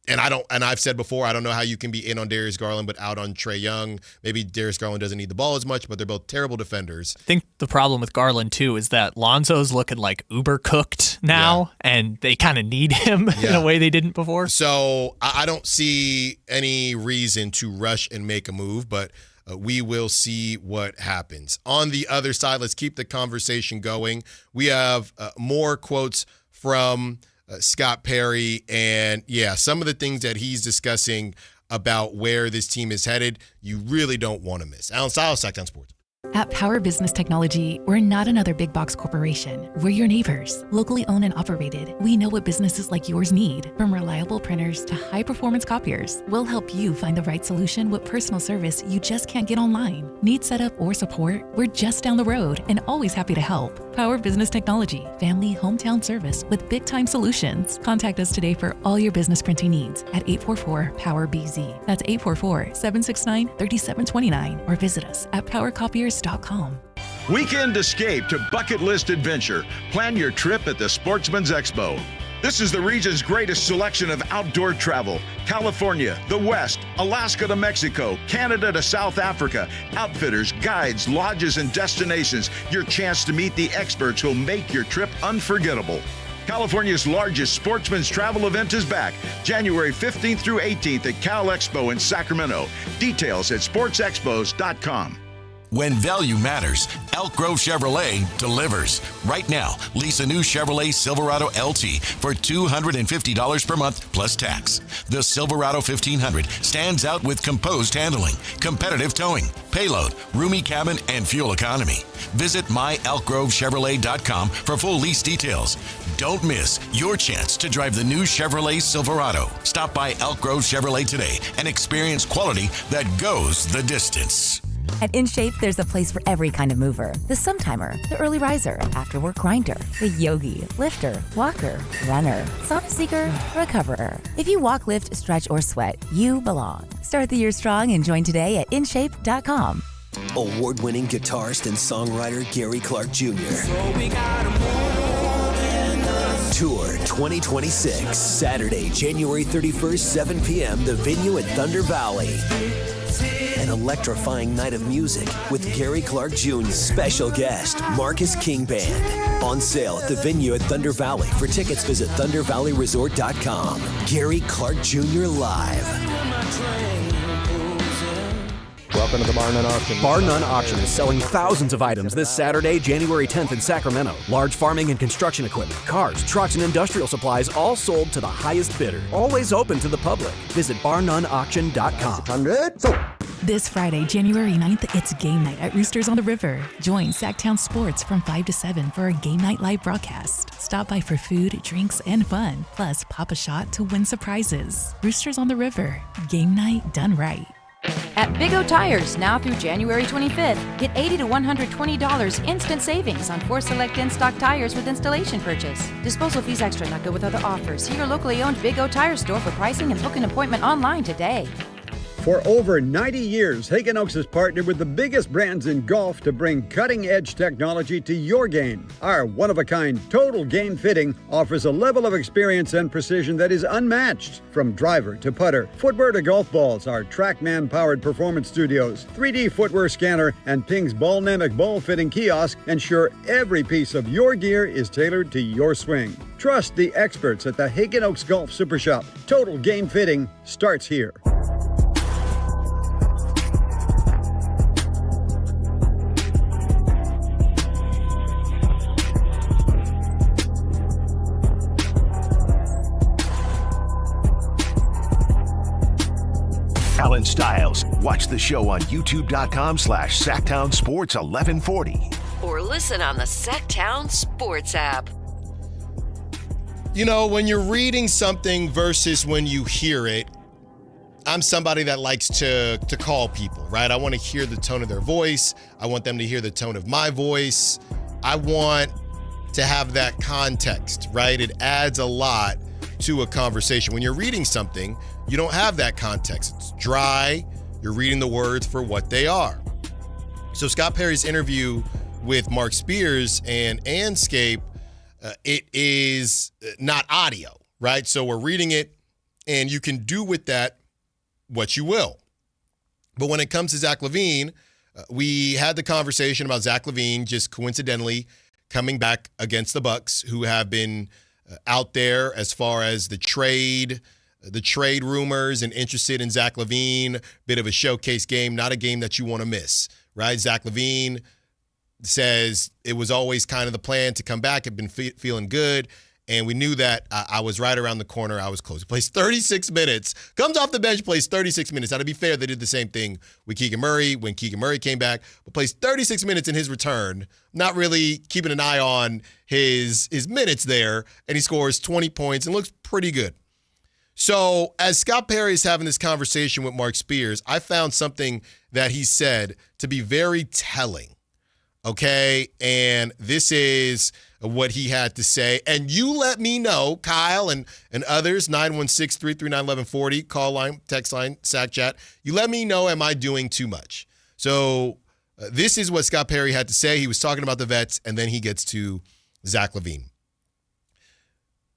and I've said before, I don't know how you can be in on Darius Garland but out on Trae Young. Maybe Darius Garland doesn't need the ball as much, but they're both terrible defenders. I think the problem with Garland too is that Lonzo's looking like uber cooked now, and they kind of need him in a way they didn't before. So I don't see any reason to rush and make a move, but we will see what happens. On the other side, let's keep the conversation going. We have more quotes from Scott Perry, and some of the things that he's discussing about where this team is headed, you really don't want to miss. Allen Stiles, Sactown Sports. At Power Business Technology, we're not another big box corporation. We're your neighbors, locally owned and operated. We know what businesses like yours need, from reliable printers to high-performance copiers. We'll help you find the right solution with personal service you just can't get online. Need setup or support? We're just down the road and always happy to help. Power Business Technology, family hometown service with big-time solutions. Contact us today for all your business printing needs at 844-POWER-BZ. That's 844-769-3729, or visit us at powercopiers.com. Weekend escape to bucket list adventure. Plan your trip at the Sportsman's Expo. This is the region's greatest selection of outdoor travel. California, the West, Alaska to Mexico, Canada to South Africa. Outfitters, guides, lodges, and destinations. Your chance to meet the experts who'll make your trip unforgettable. California's largest sportsman's travel event is back, January 15th through 18th at Cal Expo in Sacramento. Details at sportsexpos.com. When value matters, Elk Grove Chevrolet delivers. Right now, lease a new Chevrolet Silverado LT for $250 per month plus tax. The Silverado 1500 stands out with composed handling, competitive towing, payload, roomy cabin, and fuel economy. Visit myelkgrovechevrolet.com for full lease details. Don't miss your chance to drive the new Chevrolet Silverado. Stop by Elk Grove Chevrolet today and experience quality that goes the distance. At InShape, there's a place for every kind of mover. The Sometimer, the early riser, after-work grinder, the yogi, lifter, walker, runner, sauna seeker, recoverer. If you walk, lift, stretch, or sweat, you belong. Start the year strong and join today at InShape.com. Award-winning guitarist and songwriter Gary Clark Jr. Tour 2026, Saturday, January 31st, 7 p.m., the venue at Thunder Valley. An electrifying night of music with Gary Clark Jr. Special guest, Marcus King Band. On sale at the venue at Thunder Valley. For tickets, visit ThunderValleyResort.com. Gary Clark Jr. Live. Welcome to the Bar None Auction. Bar None Auction is selling thousands of items this Saturday, January 10th in Sacramento. Large farming and construction equipment, cars, trucks, and industrial supplies all sold to the highest bidder. Always open to the public. Visit barnoneauction.com. This Friday, January 9th, it's game night at Roosters on the River. Join Sactown Sports from 5 to 7 for a game night live broadcast. Stop by for food, drinks, and fun. Plus, pop a shot to win surprises. Roosters on the River. Game night done right. At Big O Tires, now through January 25th, get $80 to $120 instant savings on 4 select in-stock tires with installation purchase. Disposal fees extra, not good with other offers. See your locally owned Big O Tire store for pricing and book an appointment online today. For over 90 years, Hagen Oaks has partnered with the biggest brands in golf to bring cutting-edge technology to your game. Our one-of-a-kind total game fitting offers a level of experience and precision that is unmatched. From driver to putter, footwear to golf balls, our TrackMan-powered performance studios, 3D footwear scanner, and Ping's Ballnamic ball fitting kiosk ensure every piece of your gear is tailored to your swing. Trust the experts at the Hagen Oaks Golf Super Shop. Total game fitting starts here. Allen Stiles. Watch the show on youtube.com/Sactown Sports 1140. Or listen on the Sactown Sports app. You know, when you're reading something versus when you hear it, I'm somebody that likes to call people, right? I want to hear the tone of their voice. I want them to hear the tone of my voice. I want to have that context, right? It adds a lot to a conversation. When you're reading something, you don't have that context. It's dry. You're reading the words for what they are. So Scott Perry's interview with Mark Spears and Anscape, it is not audio, right? So we're reading it, and you can do with that what you will. But when it comes to Zach LaVine, we had the conversation about Zach LaVine just coincidentally coming back against the Bucks, who have been out there as far as the trade rumors and interested in Zach LaVine. Bit of a showcase game, not a game that you want to miss, right? Zach LaVine says it was always kind of the plan to come back, had been feeling good, and we knew that I was right around the corner. I was close. He plays 36 minutes, comes off the bench, plays 36 minutes. Now, to be fair, they did the same thing with Keegan Murray when Keegan Murray came back, but plays 36 minutes in his return, not really keeping an eye on his minutes there, and he scores 20 points and looks pretty good. So as Scott Perry is having this conversation with Mark Spears, I found something that he said to be very telling, okay? And this is what he had to say. And you let me know, Kyle and others, 916-339-1140, call line, text line, Sac Chat. You let me know, am I doing too much? So this is what Scott Perry had to say. He was talking about the vets, and then he gets to Zach LaVine.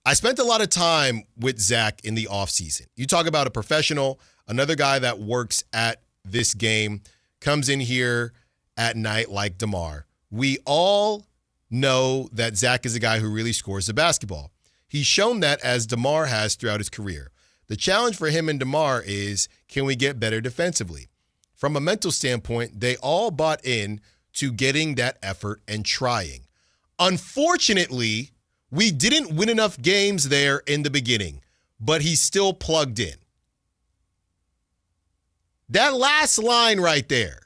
I spent a lot of time with Zach in the offseason. You talk about a professional, another guy that works at this game, comes in here at night like DeMar. We all know that Zach is a guy who really scores the basketball. He's shown that as DeMar has throughout his career. The challenge for him and DeMar is, can we get better defensively? From a mental standpoint, they all bought in to getting that effort and trying. Unfortunately, we didn't win enough games there in the beginning, but he's still plugged in. That last line right there.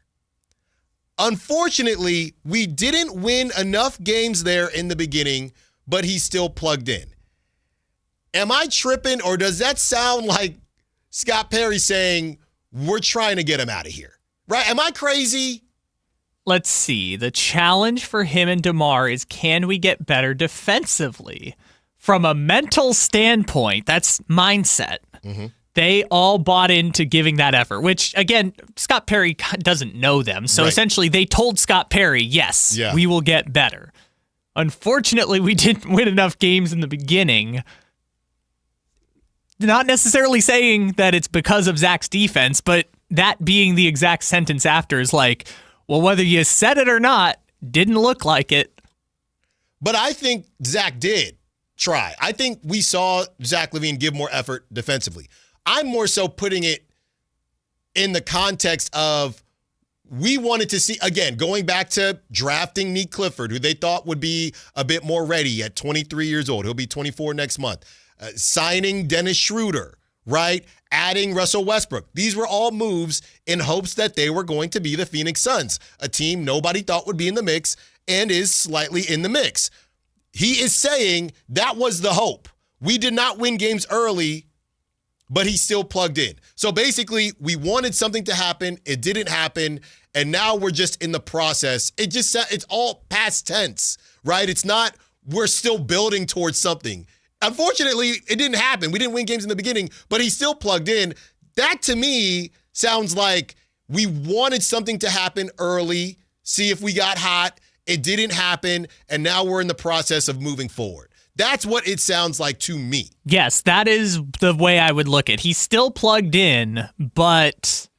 Unfortunately, we didn't win enough games there in the beginning, but he's still plugged in. Am I tripping, or does that sound like Scott Perry saying we're trying to get him out of here? Right? Am I crazy? Let's see. The challenge for him and DeMar is, can we get better defensively? From a mental standpoint, that's mindset. Mm-hmm. They all bought into giving that effort, which, again, Scott Perry doesn't know them. So essentially, they told Scott Perry, yes, we will get better. Unfortunately, we didn't win enough games in the beginning. Not necessarily saying that it's because of Zach's defense, but that being the exact sentence after is like, well, whether you said it or not, didn't look like it. But I think Zach did try. I think we saw Zach LaVine give more effort defensively. I'm more so putting it in the context of we wanted to see, again, going back to drafting Nick Clifford, who they thought would be a bit more ready at 23 years old. He'll be 24 next month. Signing Dennis Schroeder, right? Adding Russell Westbrook. These were all moves in hopes that they were going to be the Phoenix Suns, a team nobody thought would be in the mix and is slightly in the mix. He is saying that was the hope. We did not win games early, but he still plugged in. So basically, we wanted something to happen. It didn't happen. And now we're just in the process. It's all past tense, right? It's not, we're still building towards something. Unfortunately, it didn't happen. We didn't win games in the beginning, but he still plugged in. That to me sounds like we wanted something to happen early, see if we got hot. It didn't happen, and now we're in the process of moving forward. That's what it sounds like to me. Yes, that is the way I would look at it. He's still plugged in, but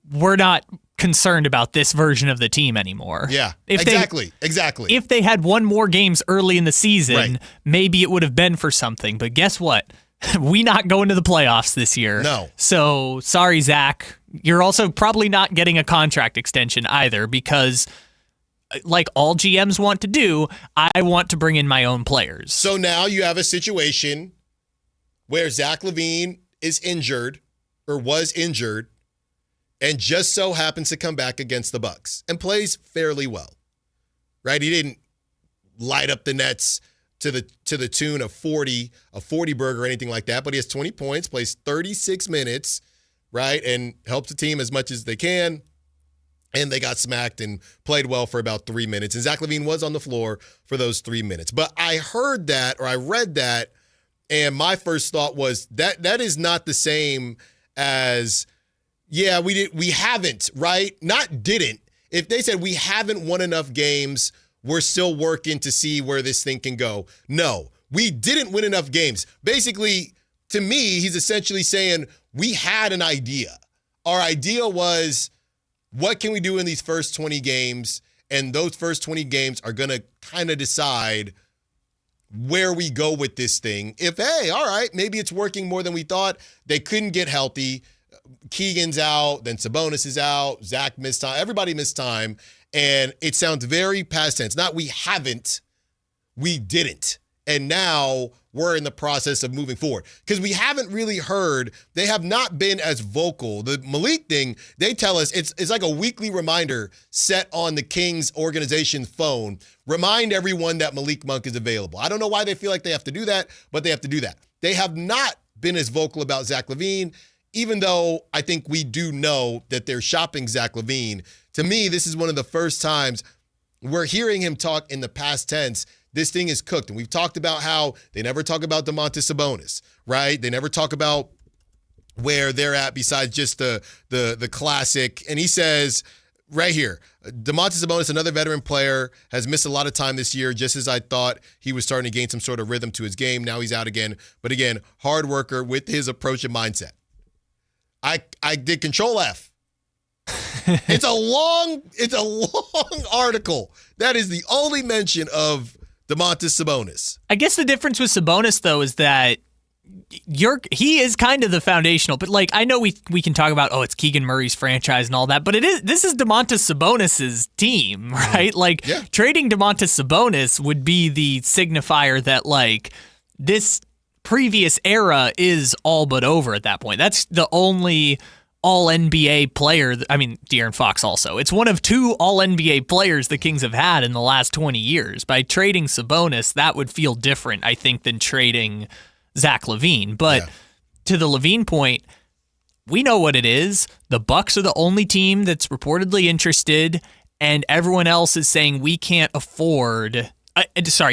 we're not concerned about this version of the team anymore. Yeah, exactly. If they had won more games early in the season, right, maybe it would have been for something. But guess what? We not going to the playoffs this year. No. So, sorry, Zach. You're also probably not getting a contract extension either because, like all GMs want to do, I want to bring in my own players. So now you have a situation where Zach LaVine is injured or was injured and just so happens to come back against the Bucks and plays fairly well, right? He didn't light up the Nets to the tune of 40 burger or anything like that, but he has 20 points, plays 36 minutes, right, and helps the team as much as they can. And they got smacked and played well for about 3 minutes. And Zach LaVine was on the floor for those 3 minutes. But I heard that, or I read that, and my first thought was that is not the same as, yeah, we haven't, right? Not didn't. If they said we haven't won enough games, we're still working to see where this thing can go. No, we didn't win enough games. Basically, to me, he's essentially saying we had an idea. Our idea was, what can we do in these first 20 games? And those first 20 games are going to kind of decide where we go with this thing. If, hey, all right, maybe it's working more than we thought. They couldn't get healthy. Keegan's out, then Sabonis is out. Zach missed time. Everybody missed time. And it sounds very past tense. Not we haven't, we didn't. And now we're in the process of moving forward. Because we haven't really heard, they have not been as vocal. The Malik thing, they tell us it's like a weekly reminder set on the Kings organization's phone. Remind everyone that Malik Monk is available. I don't know why they feel like they have to do that, but they have to do that. They have not been as vocal about Zach LaVine, even though I think we do know that they're shopping Zach LaVine. To me, this is one of the first times we're hearing him talk in the past tense. This thing is cooked. And we've talked about how they never talk about Domantas Sabonis, right? They never talk about where they're at besides just the classic. And he says right here, Domantas Sabonis, another veteran player, has missed a lot of time this year, just as I thought he was starting to gain some sort of rhythm to his game. Now he's out again. But again, hard worker with his approach and mindset. I did Control F. It's a long article. That is the only mention of Domantas Sabonis. I guess the difference with Sabonis, though, is that he is kind of the foundational, but like I know we can talk about, it's Keegan Murray's franchise and all that, but this is Domantas Sabonis's team, right? Like trading Domantas Sabonis would be the signifier that like this previous era is all but over at that point. That's the only All-NBA player. I mean, De'Aaron Fox also. It's one of two All-NBA players the Kings have had in the last 20 years. By trading Sabonis, that would feel different, I think, than trading Zach LaVine. But to the LaVine point, we know what it is. The Bucks are the only team that's reportedly interested, and everyone else is saying we can't afford...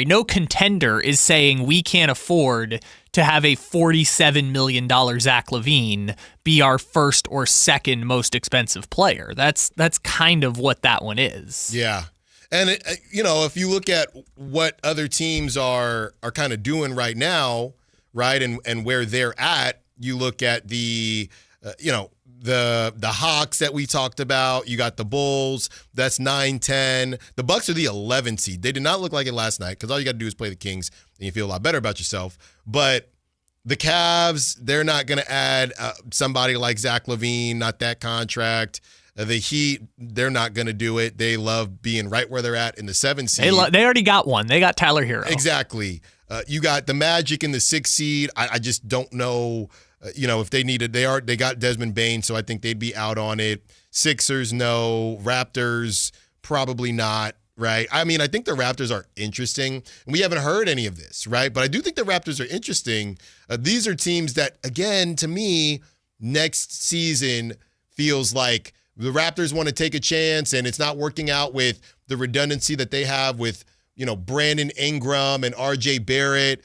no contender is saying we can't afford to have a $47 million Zach LaVine be our first or second most expensive player. That's kind of what that one is. Yeah. And, if you look at what other teams are kind of doing right now, right, and where they're at, you look at the the Hawks that we talked about. You got the Bulls. That's 9-10. The Bucks are the 11 seed. They did not look like it last night because all you got to do is play the Kings and you feel a lot better about yourself. But the Cavs, they're not going to add somebody like Zach LaVine, not that contract. The Heat, they're not going to do it. They love being right where they're at in the 7 seed. They already got one. They got Tyler Hero. Exactly. You got the Magic in the 6 seed. I just don't know. If they needed, they got Desmond Bane, so I think they'd be out on it. Sixers, no. Raptors, probably not, right? I mean, I think the Raptors are interesting. We haven't heard any of this, right? But I do think the Raptors are interesting. These are teams that, again, to me, next season feels like the Raptors want to take a chance, and it's not working out with the redundancy that they have with, Brandon Ingram and RJ Barrett.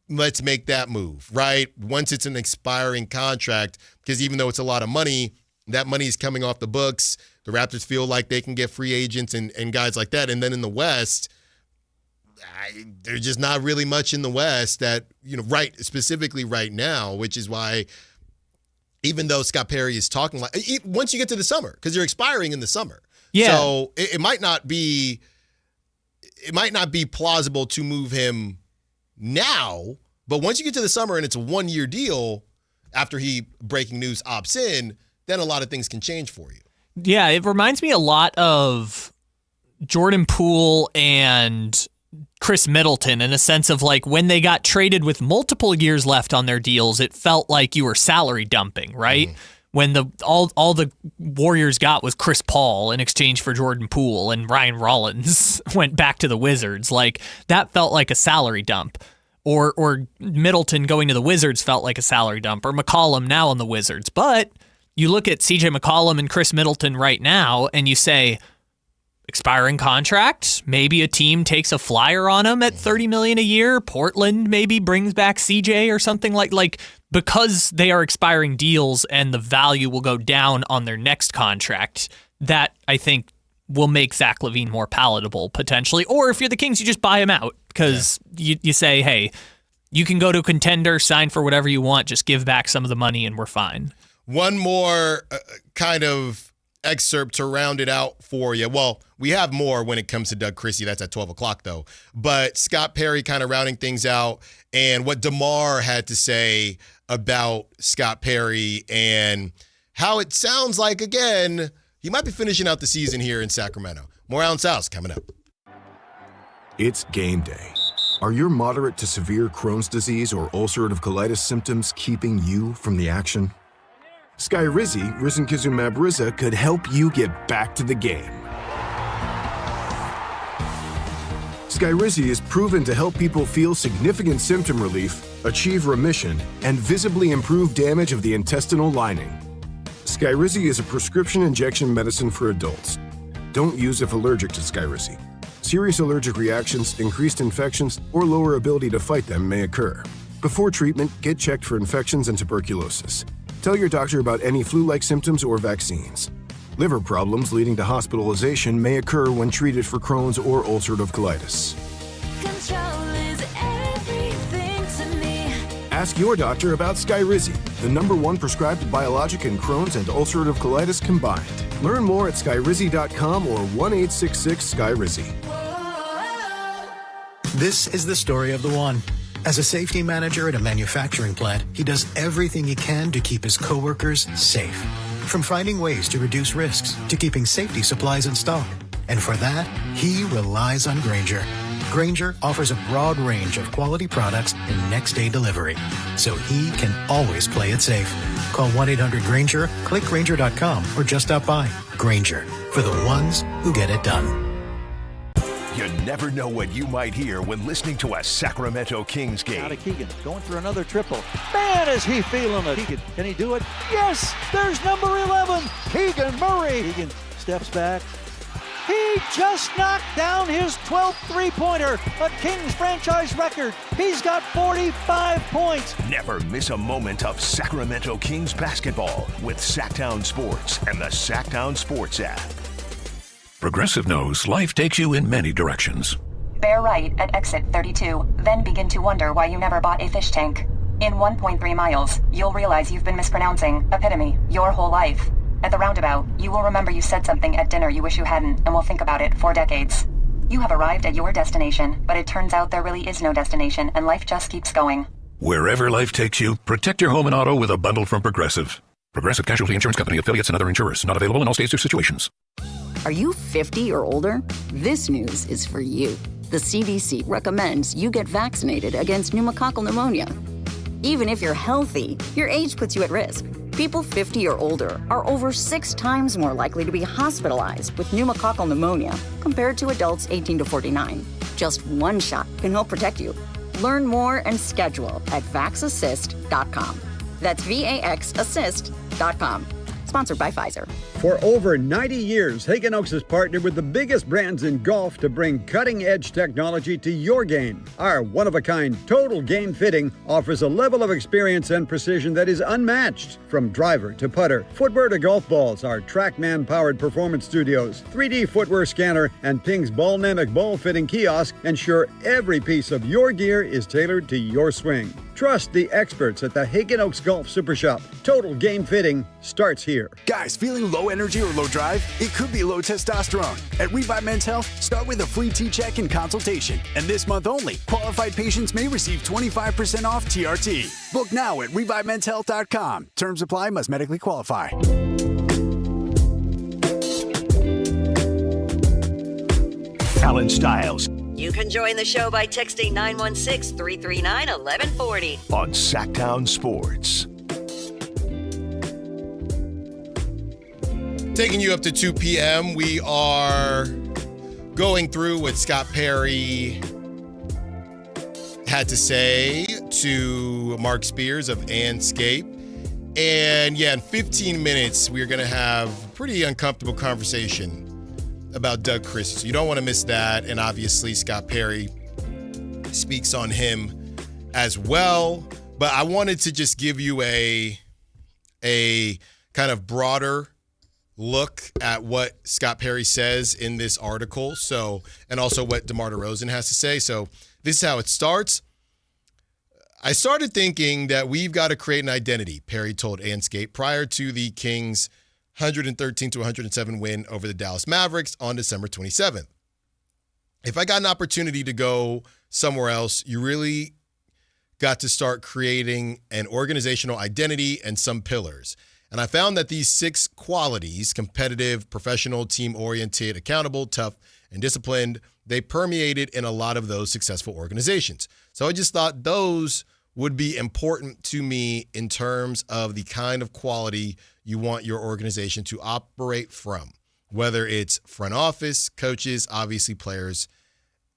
Let's make that move, right? Once it's an expiring contract, because even though it's a lot of money, that money is coming off the books. The Raptors feel like they can get free agents and guys like that. And then in the West, there's just not really much in the West that, specifically right now, which is why even though Scott Perry is talking like, once you get to the summer, because you're expiring in the summer. Yeah. So it might not be plausible to move him now, but once you get to the summer and it's a 1-year deal after he, breaking news, opts in, then a lot of things can change for you. Yeah, it reminds me a lot of Jordan Poole and Chris Middleton in a sense of like when they got traded with multiple years left on their deals, it felt like you were salary dumping, right? Mm-hmm. When all the Warriors got was Chris Paul in exchange for Jordan Poole and Ryan Rollins went back to the Wizards. Like that felt like a salary dump. Or Middleton going to the Wizards felt like a salary dump. Or McCollum now on the Wizards. But you look at CJ McCollum and Chris Middleton right now and you say, expiring contract, maybe a team takes a flyer on him at $30 million a year. Portland maybe brings back CJ or something like because they are expiring deals and the value will go down on their next contract. That I think will make Zach LaVine more palatable potentially. Or if you're the Kings, you just buy him out because you say, hey, you can go to a contender, sign for whatever you want, just give back some of the money and we're fine. One more kind of excerpt to round it out for you. Well, we have more when it comes to Doug Christie. That's at 12 o'clock, though. But Scott Perry kind of rounding things out and what DeMar had to say about Scott Perry and how it sounds like, again, he might be finishing out the season here in Sacramento. More Allen Stiles coming up. It's game day. Are your moderate to severe Crohn's disease or ulcerative colitis symptoms keeping you from the action? Skyrizi, risankizumab Riza, could help you get back to the game. Skyrizi is proven to help people feel significant symptom relief, achieve remission, and visibly improve damage of the intestinal lining. Skyrizi is a prescription injection medicine for adults. Don't use if allergic to Skyrizi. Serious allergic reactions, increased infections, or lower ability to fight them may occur. Before treatment, get checked for infections and tuberculosis. Tell your doctor about any flu-like symptoms or vaccines. Liver problems leading to hospitalization may occur when treated for Crohn's or ulcerative colitis. Control is everything to me. Ask your doctor about Skyrizi, the #1 prescribed biologic in Crohn's and ulcerative colitis combined. Learn more at skyrizi.com or 1-866-SKYRIZI. This is the story of the one. As a safety manager at a manufacturing plant, he does everything he can to keep his coworkers safe. From finding ways to reduce risks to keeping safety supplies in stock. And for that, he relies on Grainger. Grainger offers a broad range of quality products and next-day delivery, so he can always play it safe. Call 1-800-GRAINGER, click Grainger.com, or just stop by. Grainger, for the ones who get it done. You never know what you might hear when listening to a Sacramento Kings game. Out of Keegan, going for another triple. Man, is he feeling it. Keegan, can he do it? Yes, there's number 11, Keegan Murray. Keegan steps back. He just knocked down his 12th three-pointer, a Kings franchise record. He's got 45 points. Never miss a moment of Sacramento Kings basketball with Sactown Sports and the Sactown Sports app. Progressive knows life takes you in many directions. Bear right at exit 32, then begin to wonder why you never bought a fish tank. In 1.3 miles, you'll realize you've been mispronouncing epitome your whole life. At the roundabout, you will remember you said something at dinner you wish you hadn't, and will think about it for decades. You have arrived at your destination, but it turns out there really is no destination, and life just keeps going. Wherever life takes you, protect your home and auto with a bundle from Progressive. Progressive Casualty Insurance Company, affiliates, and other insurers. Not available in all states or situations. Are you 50 or older? This news is for you. The CDC recommends you get vaccinated against pneumococcal pneumonia. Even if you're healthy, your age puts you at risk. People 50 or older are over 6 times more likely to be hospitalized with pneumococcal pneumonia compared to adults 18 to 49. Just one shot can help protect you. Learn more and schedule at vaxassist.com. That's VAXassist.com. Sponsored by Pfizer. For over 90 years, Hagen Oaks has partnered with the biggest brands in golf to bring cutting-edge technology to your game. Our one-of-a-kind total game fitting offers a level of experience and precision that is unmatched. From driver to putter, footwear to golf balls, our TrackMan-powered performance studios, 3D footwear scanner, and Ping's Ballnamic ball fitting kiosk ensure every piece of your gear is tailored to your swing. Trust the experts at the Hagen Oaks Golf Super Shop. Total game fitting starts here. Guys, feeling low energy or low drive? It could be low testosterone. At Revive Men's Health, start with a free T-check and consultation. And this month only, qualified patients may receive 25% off TRT. Book now at ReviveMen'sHealth.com. Terms apply, must medically qualify. Allen Stiles You can join the show by texting 916-339-1140 on Sactown Sports. Taking you up to 2 p.m., we are going through what Scott Perry had to say to Mark Spears of Anscape. And yeah, in 15 minutes, we're going to have a pretty uncomfortable conversation about Doug Christie. So you don't want to miss that. And obviously, Scott Perry speaks on him as well. But I wanted to just give you a kind of broader look at what Scott Perry says in this article. So, and also what DeMar DeRozan has to say. So this is how it starts. I started thinking that we've got to create an identity, Perry told Anscape prior to the Kings' 113-107 win over the Dallas Mavericks on December 27th. If I got an opportunity to go somewhere else, you really got to start creating an organizational identity and some pillars. And I found that these 6 qualities, competitive, professional, team-oriented, accountable, tough, and disciplined, they permeated in a lot of those successful organizations. So I just thought those would be important to me in terms of the kind of quality you want your organization to operate from, whether it's front office, coaches, obviously players,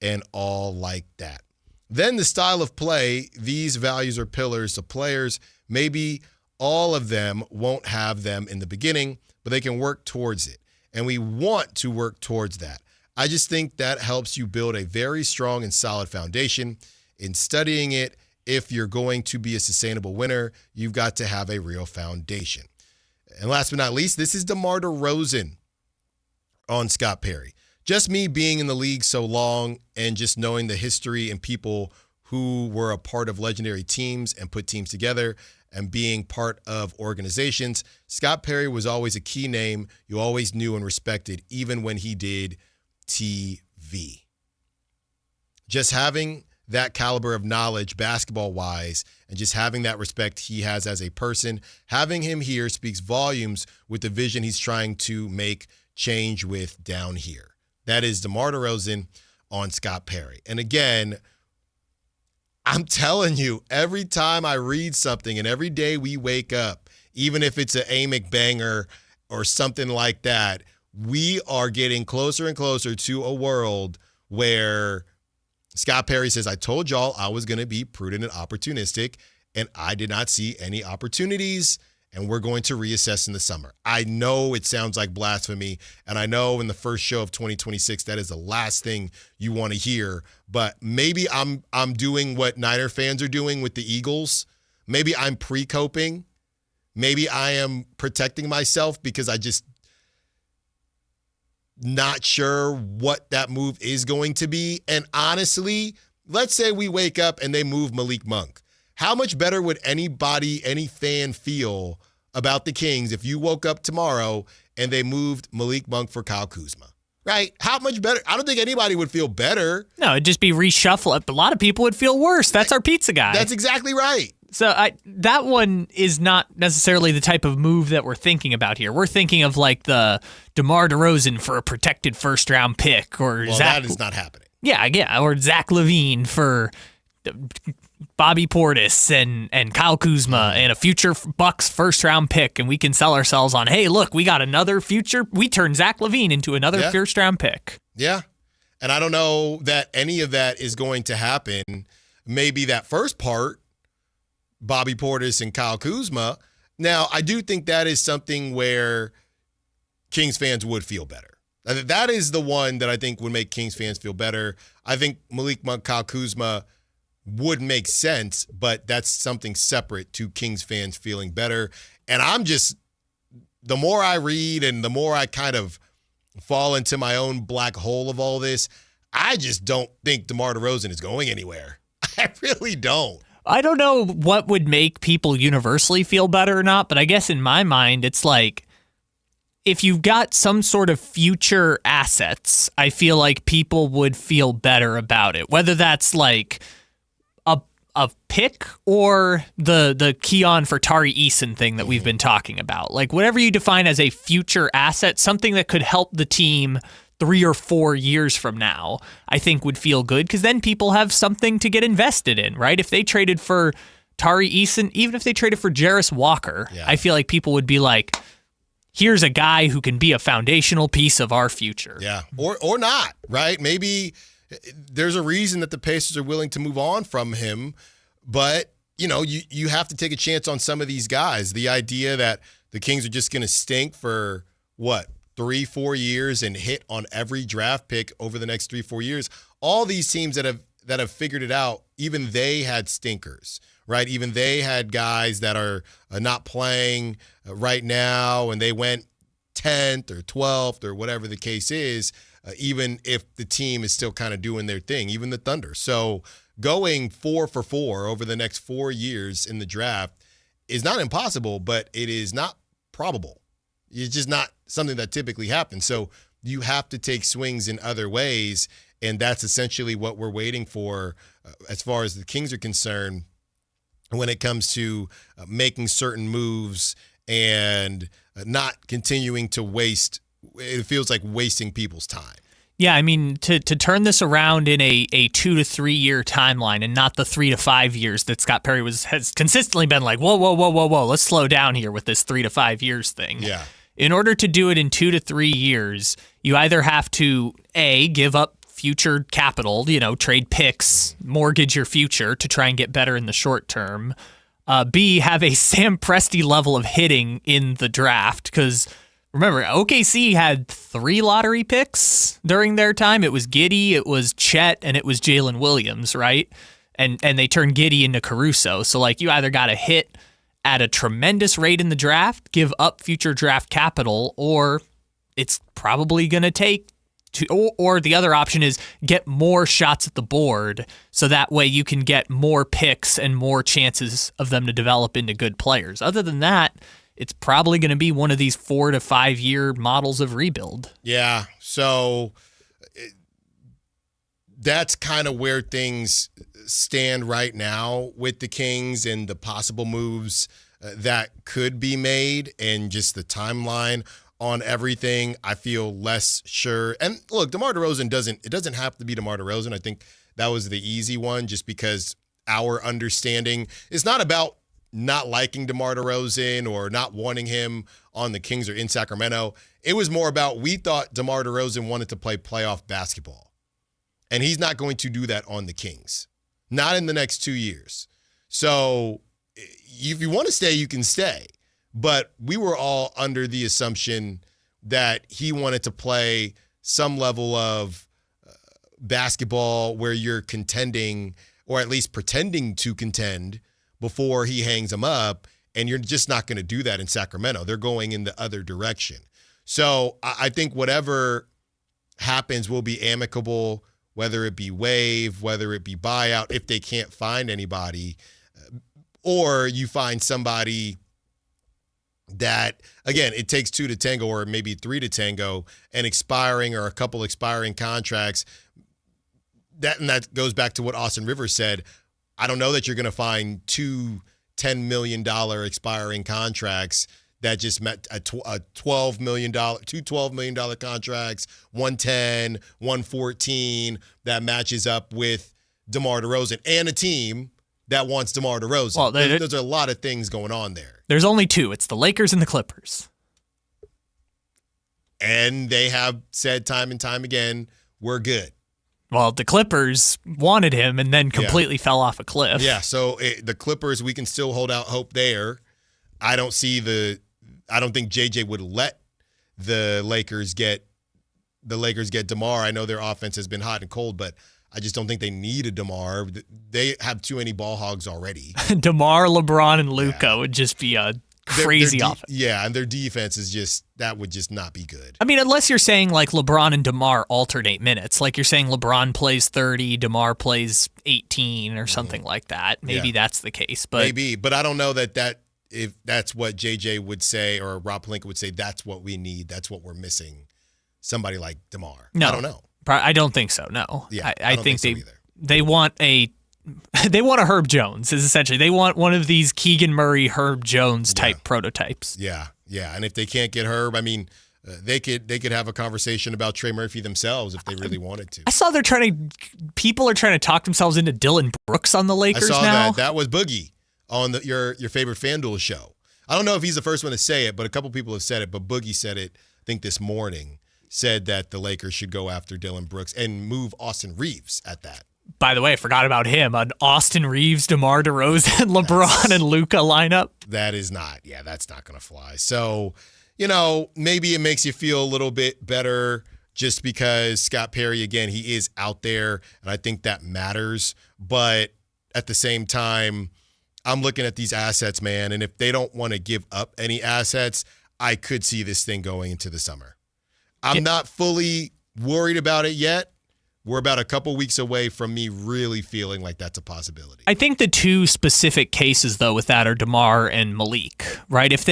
and all like that. Then the style of play, these values or pillars of players, maybe all of them won't have them in the beginning, but they can work towards it. And we want to work towards that. I just think that helps you build a very strong and solid foundation. In studying it, if you're going to be a sustainable winner, you've got to have a real foundation. And last but not least, this is DeMar DeRozan on Scott Perry. Just me being in the league so long and just knowing the history and people who were a part of legendary teams and put teams together and being part of organizations, Scott Perry was always a key name you always knew and respected, even when he did TV. Just having that caliber of knowledge basketball-wise and just having that respect he has as a person, having him here speaks volumes with the vision he's trying to make change with down here. That is DeMar DeRozan on Scott Perry. And again, I'm telling you, every time I read something and every day we wake up, even if it's an Amick banger or something like that, we are getting closer and closer to a world where Scott Perry says, I told y'all I was going to be prudent and opportunistic, and I did not see any opportunities, and we're going to reassess in the summer. I know it sounds like blasphemy, and I know in the first show of 2026 that is the last thing you want to hear, but maybe I'm doing what Niner fans are doing with the Eagles. Maybe I'm pre-coping. Maybe I am protecting myself because I just not sure what that move is going to be. And honestly, let's say we wake up and they move Malik Monk. How much better would any fan feel about the Kings if you woke up tomorrow and they moved Malik Monk for Kyle Kuzma? Right? How much better? I don't think anybody would feel better. No, it'd just be reshuffle. A lot of people would feel worse. That's our pizza guy. That's exactly right. So that one is not necessarily the type of move that we're thinking about here. We're thinking of like the DeMar DeRozan for a protected first-round pick, or that is not happening. Yeah, or Zach LaVine for Bobby Portis and Kyle Kuzma and a future Bucks first-round pick, and we can sell ourselves on, hey, look, we got another future. We turned Zach LaVine into another first-round pick. Yeah, and I don't know that any of that is going to happen. Maybe that first part, Bobby Portis and Kyle Kuzma. Now, I do think that is something where Kings fans would feel better. That is the one that I think would make Kings fans feel better. I think Malik Monk, Kyle Kuzma would make sense, but that's something separate to Kings fans feeling better. And the more I read and the more I kind of fall into my own black hole of all this, I just don't think DeMar DeRozan is going anywhere. I really don't. I don't know what would make people universally feel better or not, but I guess in my mind, it's like if you've got some sort of future assets, I feel like people would feel better about it, whether that's like a pick or the Keon for Tari Eason thing that we've been talking about. Like whatever you define as a future asset, something that could help the team 3 or 4 years from now, I think would feel good because then people have something to get invested in, right? If they traded for Tari Eason, even if they traded for Jarris Walker, I feel like people would be like, here's a guy who can be a foundational piece of our future. Yeah, or not, right? Maybe there's a reason that the Pacers are willing to move on from him, but you have to take a chance on some of these guys. The idea that the Kings are just going to stink for 3-4 years and hit on every draft pick over the next 3-4 years. All these teams that have figured it out, even they had stinkers, right? Even they had guys that are not playing right now, and they went 10th or 12th or whatever the case is, even if the team is still kind of doing their thing, even the Thunder. So going 4 for 4 over the next 4 years in the draft is not impossible, but it is not probable. It's just not something that typically happens. So you have to take swings in other ways, and that's essentially what we're waiting for as far as the Kings are concerned when it comes to making certain moves and not continuing to waste. It feels like wasting people's time. Yeah, I mean, to turn this around in a 2 to 3 year timeline and not the 3 to 5 years that Scott Perry has consistently been like, whoa, let's slow down here with this 3 to 5 years thing. Yeah. In order to do it in 2 to 3 years, you either have to, A, give up future capital, trade picks, mortgage your future to try and get better in the short term. B, have a Sam Presti level of hitting in the draft, because remember, OKC had 3 lottery picks during their time. It was Giddey, it was Chet, and it was Jalen Williams, right? And they turned Giddey into Caruso. So, you either got to hit at a tremendous rate in the draft, give up future draft capital, or it's probably going to take or the other option is get more shots at the board so that way you can get more picks and more chances of them to develop into good players. Other than that, it's probably going to be one of these 4 to 5 year models of rebuild. Yeah, so that's kind of where things stand right now with the Kings and the possible moves that could be made and just the timeline on everything. I feel less sure. And look, DeMar DeRozan doesn't have to be DeMar DeRozan. I think that was the easy one just because our understanding is not about not liking DeMar DeRozan or not wanting him on the Kings or in Sacramento. It was more about we thought DeMar DeRozan wanted to play playoff basketball. And he's not going to do that on the Kings. Not in the next 2 years. So if you want to stay, you can stay. But we were all under the assumption that he wanted to play some level of basketball where you're contending or at least pretending to contend before he hangs them up, and you're just not going to do that in Sacramento. They're going in the other direction. So I think whatever happens will be amicable, whether it be waive, whether it be buyout, if they can't find anybody. or you find somebody that, again, it takes 2 to tango or maybe 3 to tango, and expiring or a couple expiring contracts. That goes back to what Austin Rivers said. I don't know that you're going to find 2 $10 million expiring contracts that just met a $12 million, 2 $12 million contracts, 110, 114 that matches up with DeMar DeRozan and a team that wants DeMar DeRozan. Well, there's a lot of things going on there. There's only 2. It's the Lakers and the Clippers. And they have said time and time again, we're good. Well, the Clippers wanted him and then completely fell off a cliff. Yeah, so the Clippers, we can still hold out hope there. I don't think JJ would let the Lakers get DeMar. I know their offense has been hot and cold, but I just don't think they need a DeMar. They have too many ball hogs already. DeMar, LeBron, and Luka would just be a crazy offense. Yeah, and their defense is that would just not be good. I mean, unless you're saying like LeBron and DeMar alternate minutes. Like you're saying LeBron plays 30, DeMar plays 18 or something like that. Maybe that's the case. But maybe, but I don't know that if that's what JJ would say or Rob Pelinka would say, that's what we need. That's what we're missing. Somebody like DeMar. No, I don't know. I don't think so. No. Yeah, I don't think so they want a Herb Jones is essentially. They want one of these Keegan Murray, Herb Jones type prototypes. Yeah. And if they can't get Herb, I mean, they could have a conversation about Trey Murphy themselves if they really wanted to. I saw people are trying to talk themselves into Dylan Brooks on the Lakers now. I saw that was Boogie on your favorite FanDuel show. I don't know if he's the first one to say it, but a couple people have said it. But Boogie said it, I think this morning, said that the Lakers should go after Dylan Brooks and move Austin Reeves at that. By the way, I forgot about him. An Austin Reeves, DeMar DeRozan, LeBron, and Luka lineup. That's not going to fly. So, maybe it makes you feel a little bit better just because Scott Perry, again, he is out there, and I think that matters. But at the same time, I'm looking at these assets, man, and if they don't want to give up any assets, I could see this thing going into the summer. I'm not fully worried about it yet. We're about a couple weeks away from me really feeling like that's a possibility. I think the 2 specific cases, though, with that are DeMar and Malik, right? If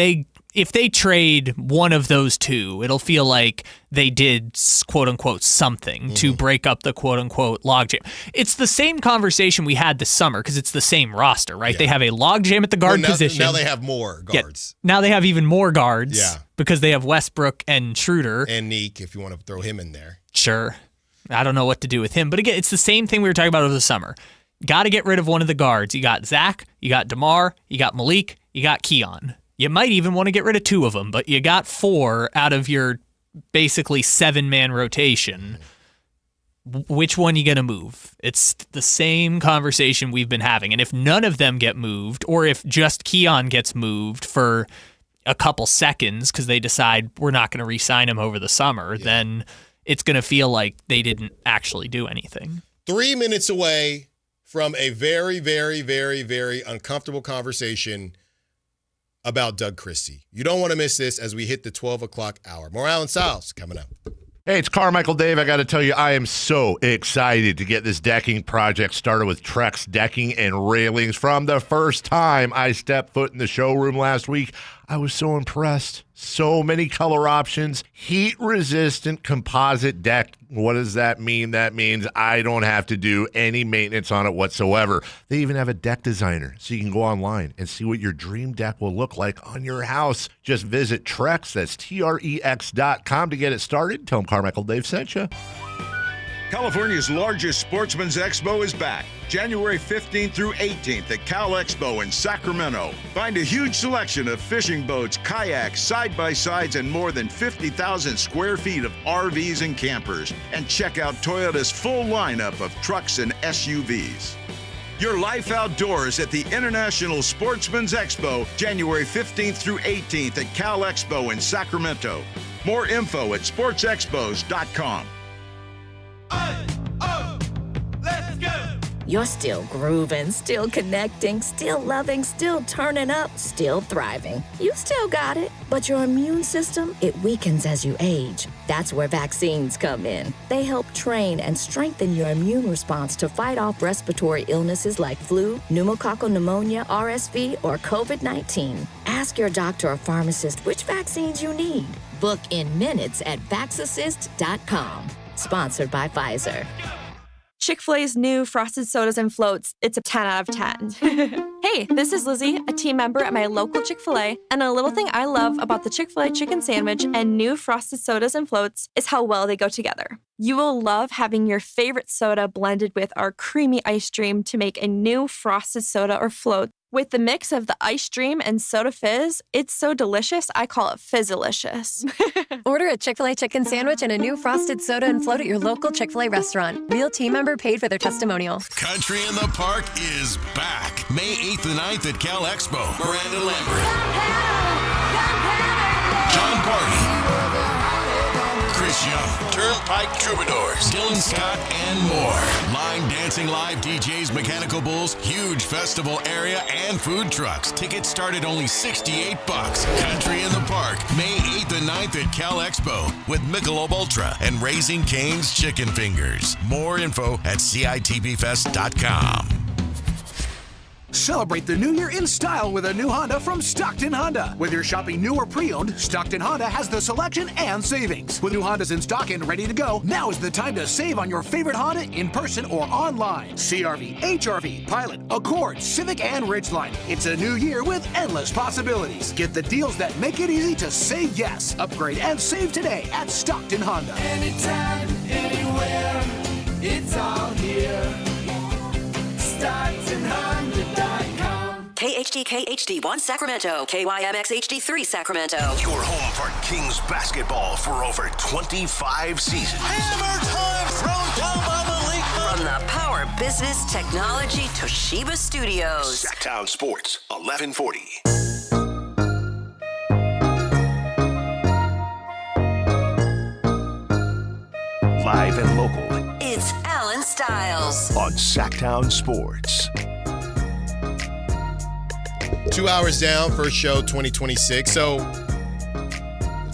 they trade one of those 2, it'll feel like they did, quote-unquote, something to break up the, quote-unquote, logjam. It's the same conversation we had this summer because it's the same roster, right? They have a logjam at the guard position. Now they have more guards. Yeah, now they have even more guards because they have Westbrook and Schroeder. And Neek, if you want to throw him in there. Sure. I don't know what to do with him. But again, it's the same thing we were talking about over the summer. Got to get rid of one of the guards. You got Zach, you got DeMar, you got Malik, you got Keon. You might even want to get rid of 2 of them, but you got 4 out of your basically 7-man rotation. Which one are you going to move? It's the same conversation we've been having. And if none of them get moved, or if just Keon gets moved for a couple seconds because they decide we're not going to re-sign him over the summer, then it's going to feel like they didn't actually do anything. 3 minutes away from a very, very, very, very uncomfortable conversation about Doug Christie. You don't want to miss this as we hit the 12 o'clock hour. More Allen Stiles coming up. Hey, it's Carmichael Dave. I got to tell you, I am so excited to get this decking project started with Trex Decking and Railings. From the first time I stepped foot in the showroom last week, I was so impressed. So many color options, heat-resistant composite deck. What does that mean? That means I don't have to do any maintenance on it whatsoever. They even have a deck designer, so you can go online and see what your dream deck will look like on your house. Just visit Trex, that's Trex.com to get it started. Tell them Carmichael Dave sent you. California's largest sportsman's expo is back, January 15th through 18th at Cal Expo in Sacramento. Find a huge selection of fishing boats, kayaks, side-by-sides, and more than 50,000 square feet of RVs and campers. And check out Toyota's full lineup of trucks and SUVs. Your life outdoors at the International Sportsman's Expo, January 15th through 18th at Cal Expo in Sacramento. More info at sportsexpos.com. You're still grooving, still connecting, still loving, still turning up, still thriving. You still got it, but your immune system, it weakens as you age. That's where vaccines come in. They help train and strengthen your immune response to fight off respiratory illnesses like flu, pneumococcal pneumonia, RSV, or COVID-19. Ask your doctor or pharmacist which vaccines you need. Book in minutes at vaxassist.com. Sponsored by Pfizer. Chick-fil-A's new Frosted Sodas and Floats, it's a 10 out of 10. Hey, this is Lizzie, a team member at my local Chick-fil-A, and a little thing I love about the Chick-fil-A chicken sandwich and new Frosted Sodas and Floats is how well they go together. You will love having your favorite soda blended with our creamy ice dream to make a new Frosted Soda or Float. With the mix of the ice dream and soda fizz, it's so delicious, I call it Fizzalicious. Order a Chick-fil-A chicken sandwich and a new Frosted Soda and Float at your local Chick-fil-A restaurant. Real team member paid for their testimonial. Country in the Park is back. May 8th and 9th at Cal Expo. Miranda Lambert. John Party. Chris Young. Turnpike Troubadours. Dylan Scott and more. Line dancing live DJs, Mechanical Bulls, huge festival area, and food trucks. Tickets start at only $68. Country in the Park. May 8th and 9th at Cal Expo with Michelob Ultra and Raising Cane's Chicken Fingers. More info at CITBFest.com. Celebrate the new year in style with a new Honda from Stockton Honda. Whether you're shopping new or pre-owned, Stockton Honda has the selection and savings. With new Hondas in stock and ready to go, now is the time to save on your favorite Honda in person or online. CR-V, HR-V, Pilot, Accord, Civic, and Ridgeline. It's a new year with endless possibilities. Get the deals that make it easy to say yes. Upgrade and save today at Stockton Honda. Anytime, anywhere, it's all here. StocktonHonda.com. KHD HD1 Sacramento, KYMX HD3 Sacramento. Your home for Kings basketball for over 25 seasons. Hammer time thrown down by Malik. From the Power Business Technology Toshiba Studios. Sactown Sports, 1140. Live and local. It's Allen Stiles on Sactown Sports. 2 hours down, first show 2026. So,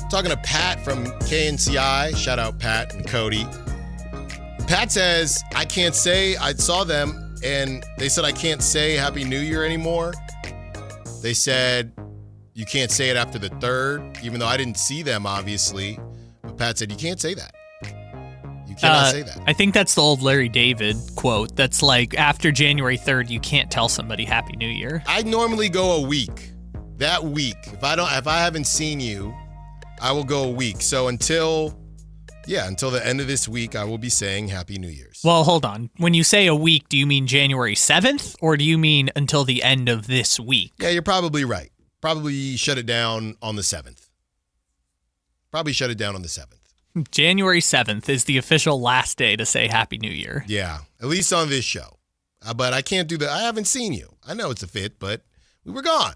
talking to Pat from KNCI. Shout out Pat and Cody. Pat says, I can't say, I saw them and they said I can't say Happy New Year anymore. They said you can't say it after the 3rd, even though I didn't see them, obviously. But Pat said, you can't say that. You cannot say that. I think that's the old Larry David quote. That's like, after January 3rd, you can't tell somebody Happy New Year. I normally go a week. That week. If I haven't seen you, I will go a week. So until the end of this week, I will be saying Happy New Year's. Well, hold on. When you say a week, do you mean January 7th or do you mean until the end of this week? Yeah, you're probably right. Probably shut it down on the 7th. January 7th is the official last day to say Happy New Year. Yeah, at least on this show. But I can't do that. I haven't seen you. I know it's a fit, but we were gone.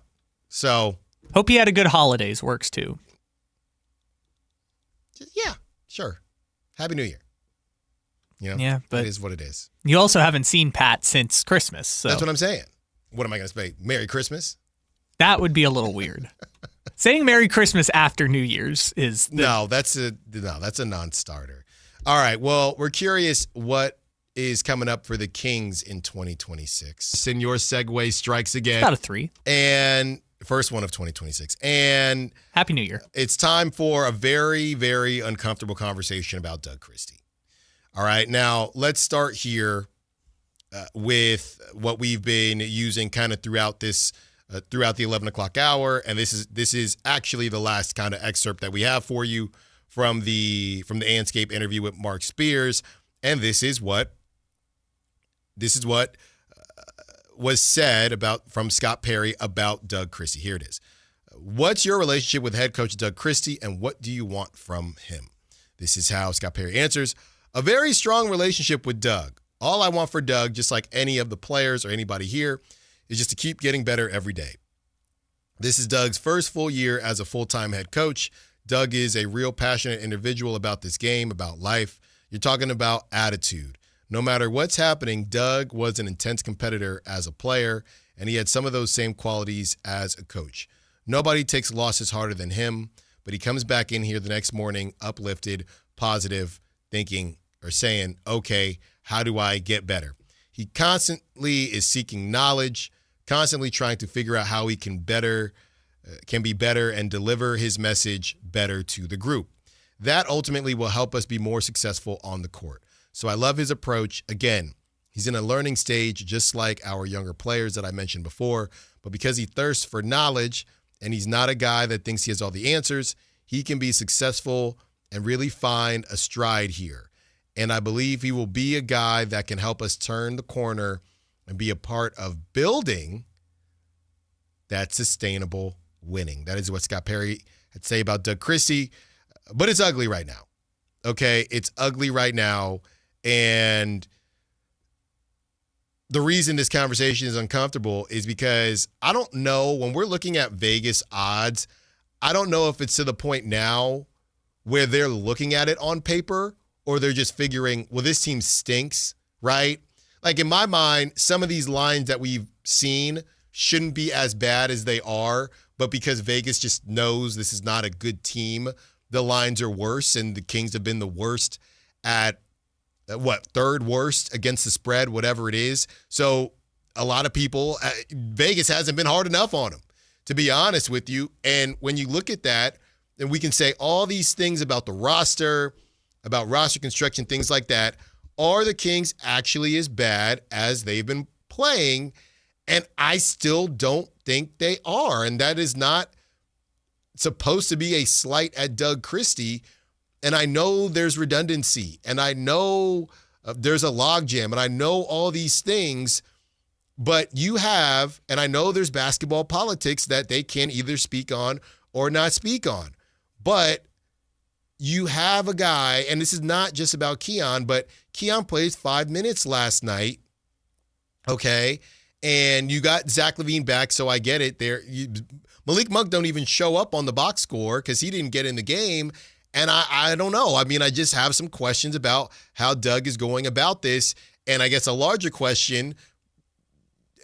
So. Hope you had a good holidays. Works too. Yeah, sure. Happy New Year. You know, yeah, but it is what it is. You also haven't seen Pat since Christmas. So. That's what I'm saying. What am I going to say? Merry Christmas? That would be a little weird. Saying Merry Christmas after New Year's is that's a non-starter. All right, well, we're curious what is coming up for the Kings in 2026. Senor Segway strikes again. It's about a 3. And first one of 2026. And Happy New Year. It's time for a very, very uncomfortable conversation about Doug Christie. All right, now let's start here with what we've been using kind of throughout this throughout the 11 o'clock hour, and this is actually the last kind of excerpt that we have for you from the Anscape interview with Mark Spears, and this is what was said from Scott Perry about Doug Christie. Here it is. What's your relationship with head coach Doug Christie, and what do you want from him? This is how Scott Perry answers. A very strong relationship with Doug. All I want for Doug, just like any of the players or anybody here, is just to keep getting better every day. This is Doug's first full year as a full-time head coach. Doug is a real passionate individual about this game, about life. You're talking about attitude. No matter what's happening, Doug was an intense competitor as a player, and he had some of those same qualities as a coach. Nobody takes losses harder than him, but he comes back in here the next morning uplifted, positive, thinking or saying, okay, how do I get better? He constantly is seeking knowledge, constantly trying to figure out how he can be better and deliver his message better to the group. That ultimately will help us be more successful on the court. So I love his approach. Again, he's in a learning stage just like our younger players that I mentioned before, but because he thirsts for knowledge and he's not a guy that thinks he has all the answers, he can be successful and really find a stride here. And I believe he will be a guy that can help us turn the corner and be a part of building that sustainable winning. That is what Scott Perry had to say about Doug Christie. But it's ugly right now. Okay? It's ugly right now. And the reason this conversation is uncomfortable is because I don't know, when we're looking at Vegas odds, I don't know if it's to the point now where they're looking at it on paper or they're just figuring, well, this team stinks, right? Like in my mind, some of these lines that we've seen shouldn't be as bad as they are, but because Vegas just knows this is not a good team, the lines are worse, and the Kings have been the worst at third worst against the spread, whatever it is. So a lot of people, Vegas hasn't been hard enough on them, to be honest with you. And when you look at that, and we can say all these things about the roster, about roster construction, things like that. Are the Kings actually as bad as they've been playing? And I still don't think they are. And that is not supposed to be a slight at Doug Christie. And I know there's redundancy, and I know there's a logjam, and I know all these things, but you have, and I know there's basketball politics that they can either speak on or not speak on. But you have a guy, and this is not just about Keon, but Keon played 5 minutes last night, okay? And you got Zach LaVine back, so I get it. Malik Monk don't even show up on the box score because he didn't get in the game. And I don't know. I mean, I just have some questions about how Doug is going about this. And I guess a larger question,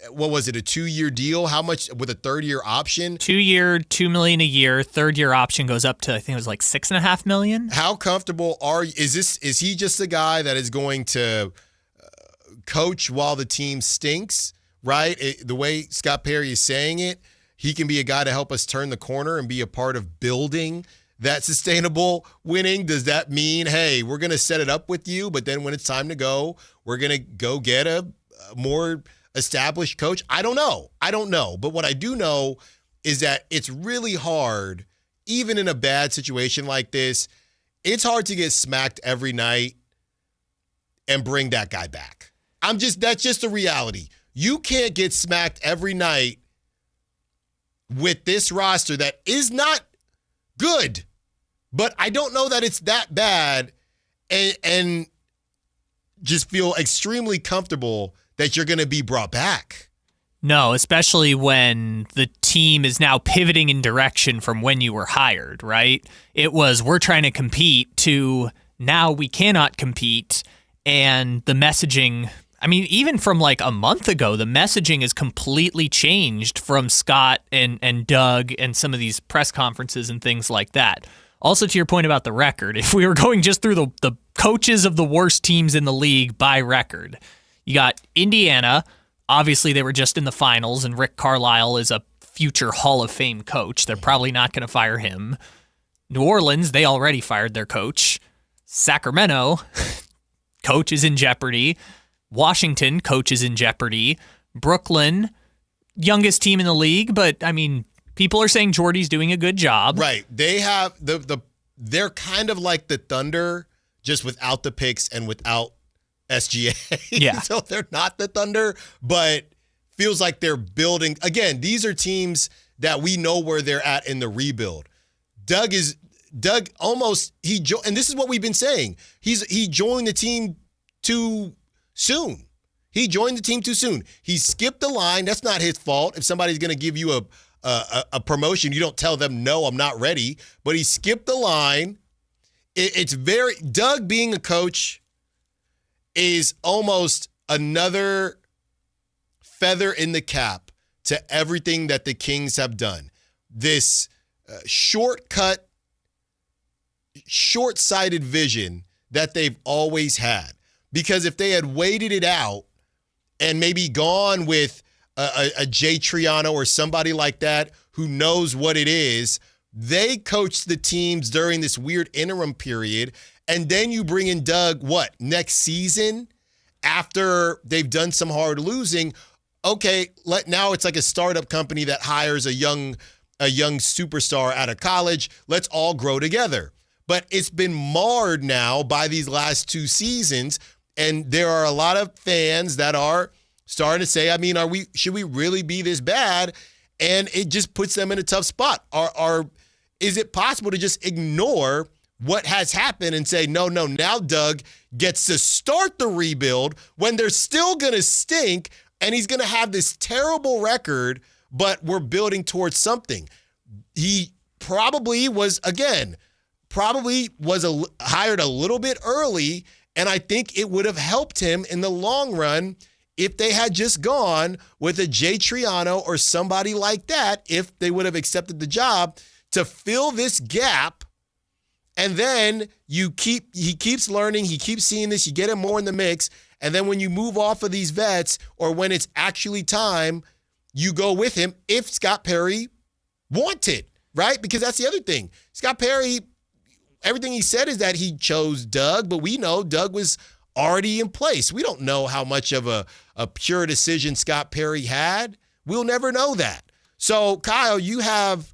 what was it, a 2-year deal? How much with a third-year option? 2-year, $2 million a year. Third-year option goes up to, I think it was like $6.5 million. How comfortable is he just a guy that is going to coach while the team stinks, right? The way Scott Perry is saying it, he can be a guy to help us turn the corner and be a part of building that sustainable winning. Does that mean, hey, we're going to set it up with you, but then when it's time to go, we're going to go get a more established coach? I don't know. But what I do know is that it's really hard, even in a bad situation like this, it's hard to get smacked every night and bring that guy back. That's just the reality. You can't get smacked every night with this roster that is not good, but I don't know that it's that bad, and just feel extremely comfortable that you're going to be brought back. No, especially when the team is now pivoting in direction from when you were hired, right? It was, we're trying to compete, to now we cannot compete, and the messaging, I mean, even from like a month ago, the messaging has completely changed from Scott and Doug and some of these press conferences and things like that. Also, to your point about the record, if we were going just through the coaches of the worst teams in the league by record, you got Indiana. Obviously, they were just in the finals, and Rick Carlisle is a future Hall of Fame coach. They're probably not going to fire him. New Orleans, they already fired their coach. Sacramento, coach is in jeopardy. Washington, coach is in jeopardy. Brooklyn, youngest team in the league, but I mean, people are saying Jordy's doing a good job. Right. They have they're kind of like the Thunder, just without the picks and without SGA. Yeah. So they're not the Thunder, but feels like they're building. Again, these are teams that we know where they're at in the rebuild. Doug almost, and this is what we've been saying. He joined the team too soon. He joined the team too soon. He skipped the line. That's not his fault. If somebody's going to give you a promotion, you don't tell them, no, I'm not ready. But he skipped the line. It's very, Doug being a coach, is almost another feather in the cap to everything that the Kings have done. This short-sighted vision that they've always had. Because if they had waited it out and maybe gone with a Jay Triano or somebody like that who knows what it is, they coached the teams during this weird interim period, and then you bring in Doug, next season after they've done some hard losing. Okay, now it's like a startup company that hires a young superstar out of college. Let's all grow together. But it's been marred now by these last 2 seasons, and there are a lot of fans that are starting to say, I mean, should we really be this bad? And it just puts them in a tough spot. Is it possible to just ignore what has happened and say, no, now Doug gets to start the rebuild when they're still going to stink and he's going to have this terrible record, but we're building towards something? He probably was hired a little bit early, and I think it would have helped him in the long run if they had just gone with a Jay Triano or somebody like that, if they would have accepted the job to fill this gap. And then he keeps learning, he keeps seeing this, you get him more in the mix, and then when you move off of these vets or when it's actually time, you go with him if Scott Perry wanted, right? Because that's the other thing. Scott Perry, everything he said is that he chose Doug, but we know Doug was already in place. We don't know how much of a pure decision Scott Perry had. We'll never know that. So, Kyle, you have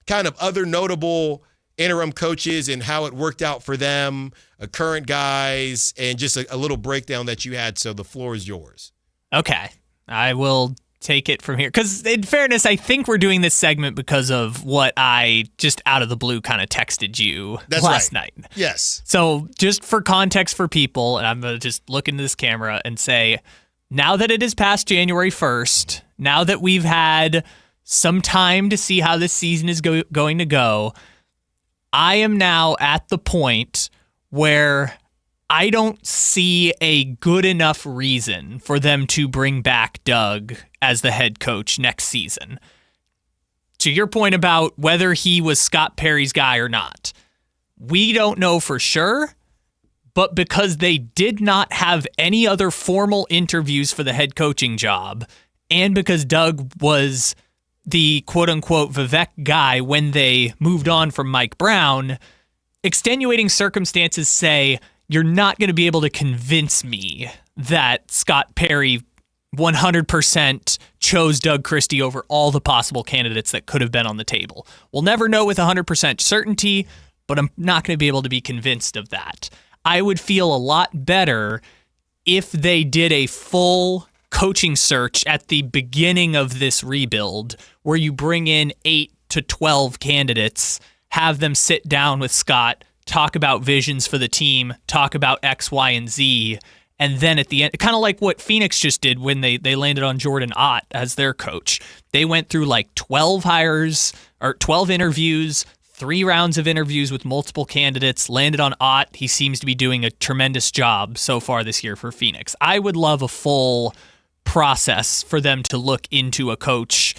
kind of other notable interim coaches and how it worked out for them, current guys, and just a little breakdown that you had. So the floor is yours. Okay. I will take it from here. Because in fairness, I think we're doing this segment because of what I just out of the blue kind of texted you last night. Yes. So just for context for people, and I'm going to just look into this camera and say, now that it is past January 1st, now that we've had some time to see how this season is going to go, I am now at the point where I don't see a good enough reason for them to bring back Doug as the head coach next season. To your point about whether he was Scott Perry's guy or not, we don't know for sure, but because they did not have any other formal interviews for the head coaching job, and because Doug was the quote-unquote Vivek guy when they moved on from Mike Brown, extenuating circumstances say you're not going to be able to convince me that Scott Perry 100% chose Doug Christie over all the possible candidates that could have been on the table. We'll never know with 100% certainty, but I'm not going to be able to be convinced of that. I would feel a lot better if they did a full coaching search at the beginning of this rebuild where you bring in 8 to 12 candidates, have them sit down with Scott, talk about visions for the team, talk about X, Y, and Z, and then at the end, kind of like what Phoenix just did when they landed on Jordan Ott as their coach. They went through like 12 hires or 12 interviews, 3 rounds of interviews with multiple candidates, landed on Ott. He seems to be doing a tremendous job so far this year for Phoenix. I would love a full process for them to look into a coach.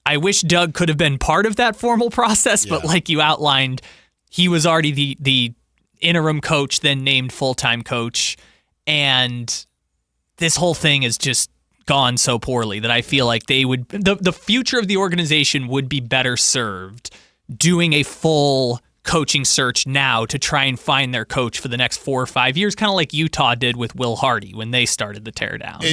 I wish Doug could have been part of that formal process, but like you outlined, he was already the interim coach, then named full-time coach, and this whole thing has just gone so poorly that I feel like they would the future of the organization would be better served doing a full coaching search now to try and find their coach for the next 4 or 5 years, kind of like Utah did with Will Hardy when they started the teardown.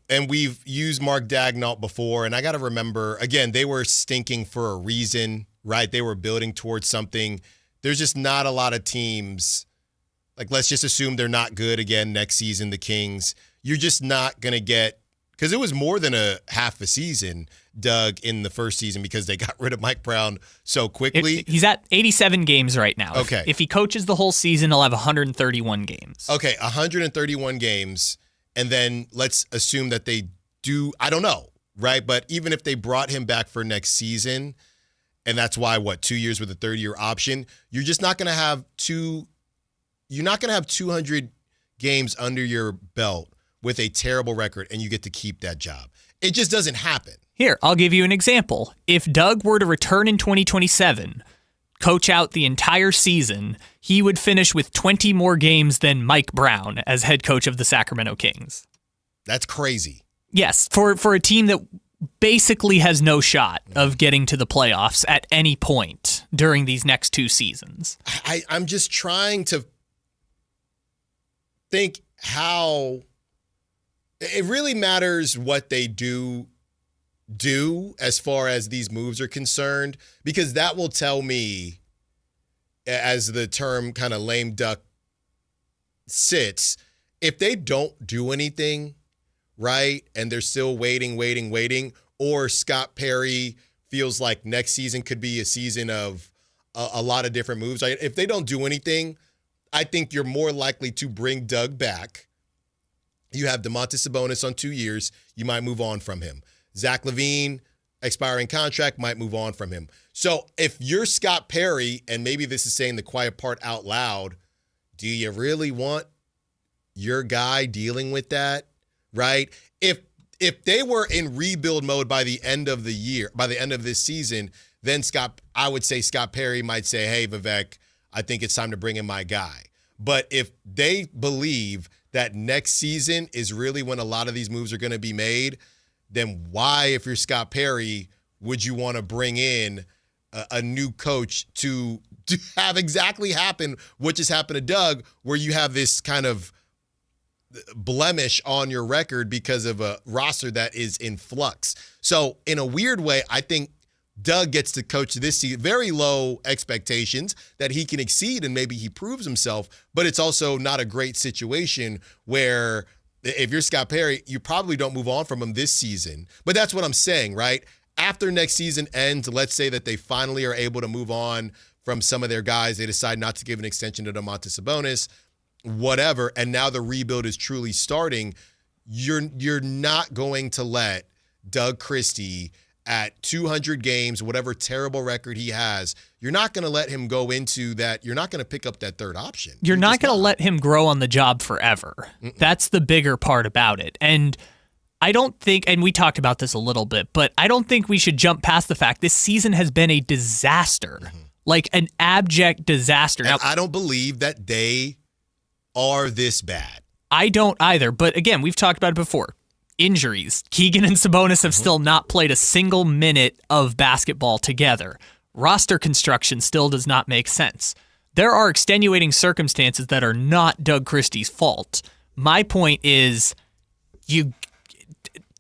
And we've used Mark Daigneault before, and I got to remember, again, they were stinking for a reason, right? They were building towards something. There's just not a lot of teams, like let's just assume they're not good again next season, the Kings. You're just not going to get, because it was more than a half a season, Doug, in the first season because they got rid of Mike Brown so quickly. He's at 87 games right now. Okay. If he coaches the whole season, he'll have 131 games. Okay, 131 games. And then let's assume that they do, I don't know, right? But even if they brought him back for next season, and that's why, 2 years with a 30-year option, you're just not going to have 200 games under your belt with a terrible record and you get to keep that job. It just doesn't happen. Here, I'll give you an example. If Doug were to return in 2027, coach out the entire season, he would finish with 20 more games than Mike Brown as head coach of the Sacramento Kings. That's crazy. Yes, for a team that basically has no shot of getting to the playoffs at any point during these next 2 seasons. I'm just trying to think how it really matters what they do as far as these moves are concerned, because that will tell me, as the term kind of lame duck sits, if they don't do anything, right, and they're still waiting, or Scott Perry feels like next season could be a season of a lot of different moves. If they don't do anything, I think you're more likely to bring Doug back. You have Domantas Sabonis on 2 years. You might move on from him. Zach LaVine, expiring contract, might move on from him. So if you're Scott Perry, and maybe this is saying the quiet part out loud, do you really want your guy dealing with that, right? If they were in rebuild mode by the end of the year, by the end of this season, then I would say Scott Perry might say, hey, Vivek, I think it's time to bring in my guy. But if they believe that next season is really when a lot of these moves are going to be made, then why, if you're Scott Perry, would you want to bring in a new coach to have exactly happen what just happened to Doug, where you have this kind of blemish on your record because of a roster that is in flux? So in a weird way, I think Doug gets to coach this season. Very low expectations that he can exceed, and maybe he proves himself, but it's also not a great situation where if you're Scott Perry, you probably don't move on from him this season. But that's what I'm saying, right? After next season ends, let's say that they finally are able to move on from some of their guys. They decide not to give an extension to Domantas Sabonis, whatever, and now the rebuild is truly starting. You're not going to let Doug Christie, at 200 games, whatever terrible record he has, you're not going to let him go into that. You're not going to pick up that third option. You're not going to let him grow on the job forever. That's the bigger part about it. And I don't think, and we talked about this a little bit, but I don't think we should jump past the fact this season has been a disaster, like an abject disaster. And I don't believe that they are this bad. I don't either. But again, we've talked about it before. Injuries. Keegan and Sabonis have still not played a single minute of basketball together. Roster construction still does not make sense. There are extenuating circumstances that are not Doug Christie's fault. My point is,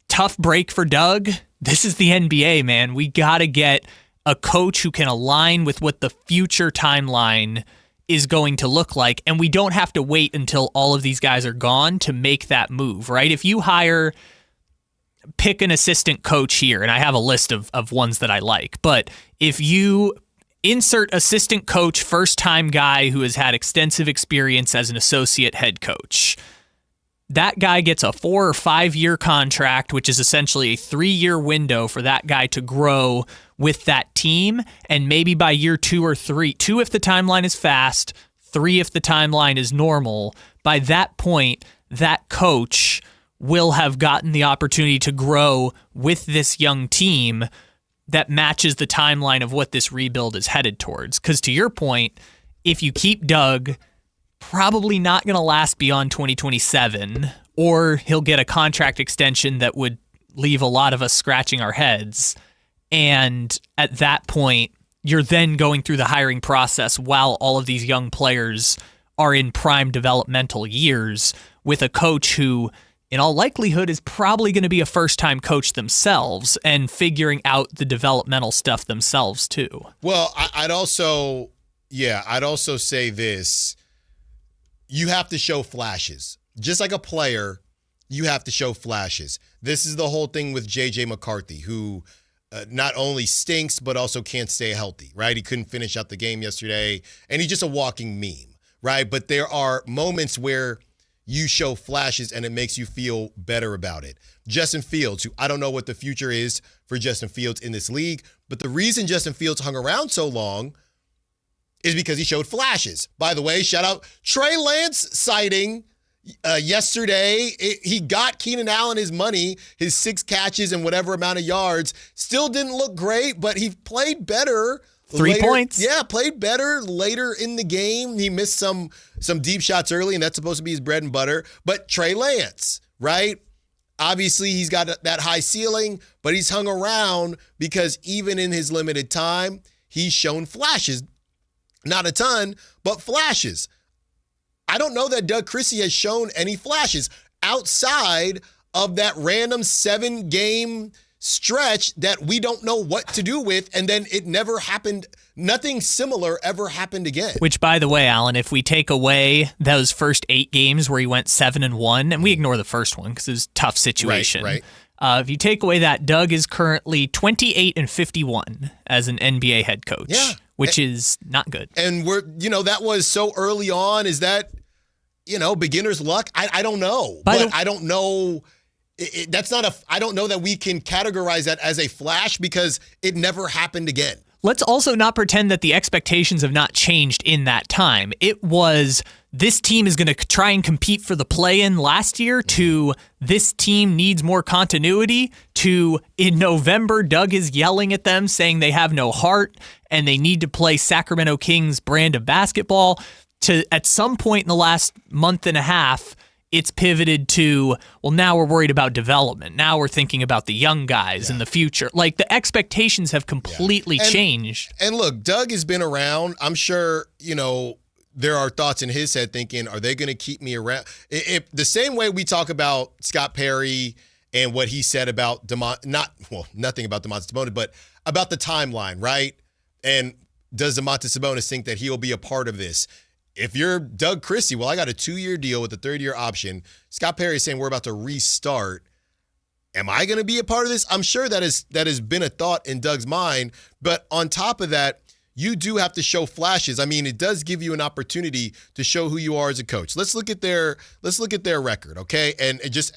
tough break for Doug. This is the NBA, man. We got to get a coach who can align with what the future timeline is going to look like, and we don't have to wait until all of these guys are gone to make that move, right? If you pick an assistant coach here, and I have a list of ones that I like, but if you insert assistant coach, first-time guy who has had extensive experience as an associate head coach, that guy gets a 4 or 5 year contract, which is essentially a 3-year window for that guy to grow with that team. And maybe by year 2 or 3, 2 if the timeline is fast, 3 if the timeline is normal, by that point, that coach will have gotten the opportunity to grow with this young team that matches the timeline of what this rebuild is headed towards. Because to your point, if you keep Doug, probably not going to last beyond 2027, or he'll get a contract extension that would leave a lot of us scratching our heads. And at that point, you're then going through the hiring process while all of these young players are in prime developmental years with a coach who, in all likelihood, is probably going to be a first-time coach themselves and figuring out the developmental stuff themselves too. Well, I'd also say this. You have to show flashes. Just like a player, you have to show flashes. This is the whole thing with J.J. McCarthy, who not only stinks, but also can't stay healthy, right? He couldn't finish out the game yesterday, and he's just a walking meme, right? But there are moments where you show flashes, and it makes you feel better about it. Justin Fields, who I don't know what the future is for Justin Fields in this league, but the reason Justin Fields hung around so long is because he showed flashes. By the way, shout out Trey Lance sighting yesterday. He got Keenan Allen his money, his 6 catches and whatever amount of yards. Still didn't look great, but he played better. 3 points. Yeah, played better later in the game. He missed some deep shots early, and that's supposed to be his bread and butter. But Trey Lance, right? Obviously, he's got that high ceiling, but he's hung around because even in his limited time, he's shown flashes. Not a ton, but flashes. I don't know that Doug Christie has shown any flashes outside of that random 7-game stretch that we don't know what to do with, and then it never happened. Nothing similar ever happened again. Which, by the way, Alan, if we take away those first 8 games where he went 7-1, and we ignore the first one because it was a tough situation. Right. If you take away that, Doug is currently 28-51 as an NBA head coach. Yeah. Which is not good. And that was so early on. Is that, beginner's luck? I don't know. I don't know. I don't know that we can categorize that as a flash because it never happened again. Let's also not pretend that the expectations have not changed in that time. It was this team is going to try and compete for the play-in last year to this team needs more continuity to in November, Doug is yelling at them saying they have no heart and they need to play Sacramento Kings brand of basketball. To at some point in the last month and a half, it's pivoted to, well, now we're worried about development. Now we're thinking about the young guys in the future. Like, the expectations have completely changed. And look, Doug has been around. I'm sure, there are thoughts in his head thinking, are they going to keep me around? The same way we talk about Scott Perry and what he said about nothing about Domantas Sabonis, but about the timeline, right? And does Domantas Sabonis think that he'll be a part of this? If you're Doug Christie, well, I got a 2-year deal with a 3rd-year option. Scott Perry is saying we're about to restart. Am I going to be a part of this? I'm sure that has been a thought in Doug's mind. But on top of that, you do have to show flashes. I mean, it does give you an opportunity to show who you are as a coach. Let's look at their record, okay? And just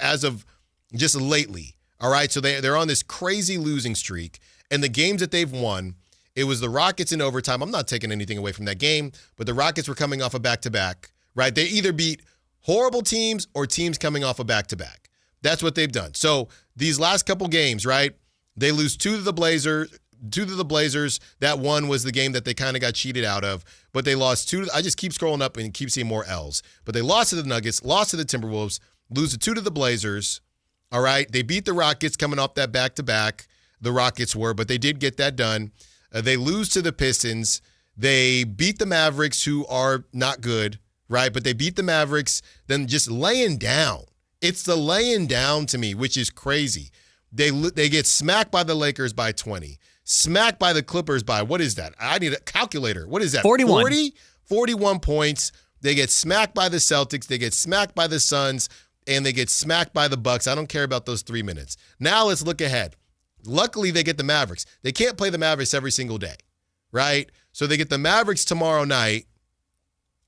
lately, all right? So they're on this crazy losing streak, and the games that they've won. It was the Rockets in overtime. I'm not taking anything away from that game, but the Rockets were coming off a back-to-back, right? They either beat horrible teams or teams coming off a back-to-back. That's what they've done. So these last couple games, right, they lose 2 to the Blazers. That one was the game that they kind of got cheated out of, but they lost 2. I just keep scrolling up and keep seeing more L's. But they lost to the Nuggets, lost to the Timberwolves, lose to 2 to the Blazers, all right? They beat the Rockets coming off that back-to-back, the Rockets were, but they did get that done. They lose to the Pistons. They beat the Mavericks, who are not good, right? But they beat the Mavericks, then just laying down. It's the laying down to me, which is crazy. They get smacked by the Lakers by 20. Smacked by the Clippers by, what is that? I need a calculator. What is that? 41. 41 points. They get smacked by the Celtics. They get smacked by the Suns. And they get smacked by the Bucks. I don't care about those 3 minutes. Now let's look ahead. Luckily, they get the Mavericks. They can't play the Mavericks every single day, right? So they get the Mavericks tomorrow night.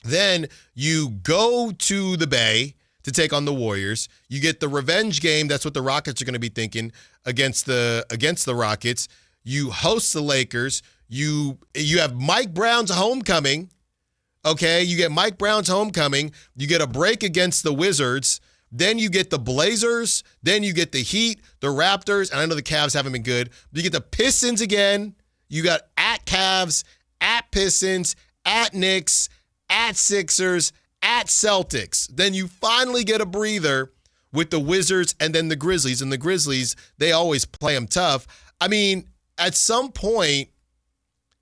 Then you go to the Bay to take on the Warriors. You get the revenge game. That's what the Rockets are going to be thinking against the Rockets. You host the Lakers. You have Mike Brown's homecoming. Okay, you get Mike Brown's homecoming. You get a break against the Wizards. Then you get the Blazers. Then you get the Heat, the Raptors, and I know the Cavs haven't been good. But you get the Pistons again. You got at Cavs, at Pistons, at Knicks, at Sixers, at Celtics. Then you finally get a breather with the Wizards and then the Grizzlies. And the Grizzlies, they always play them tough. I mean, at some point,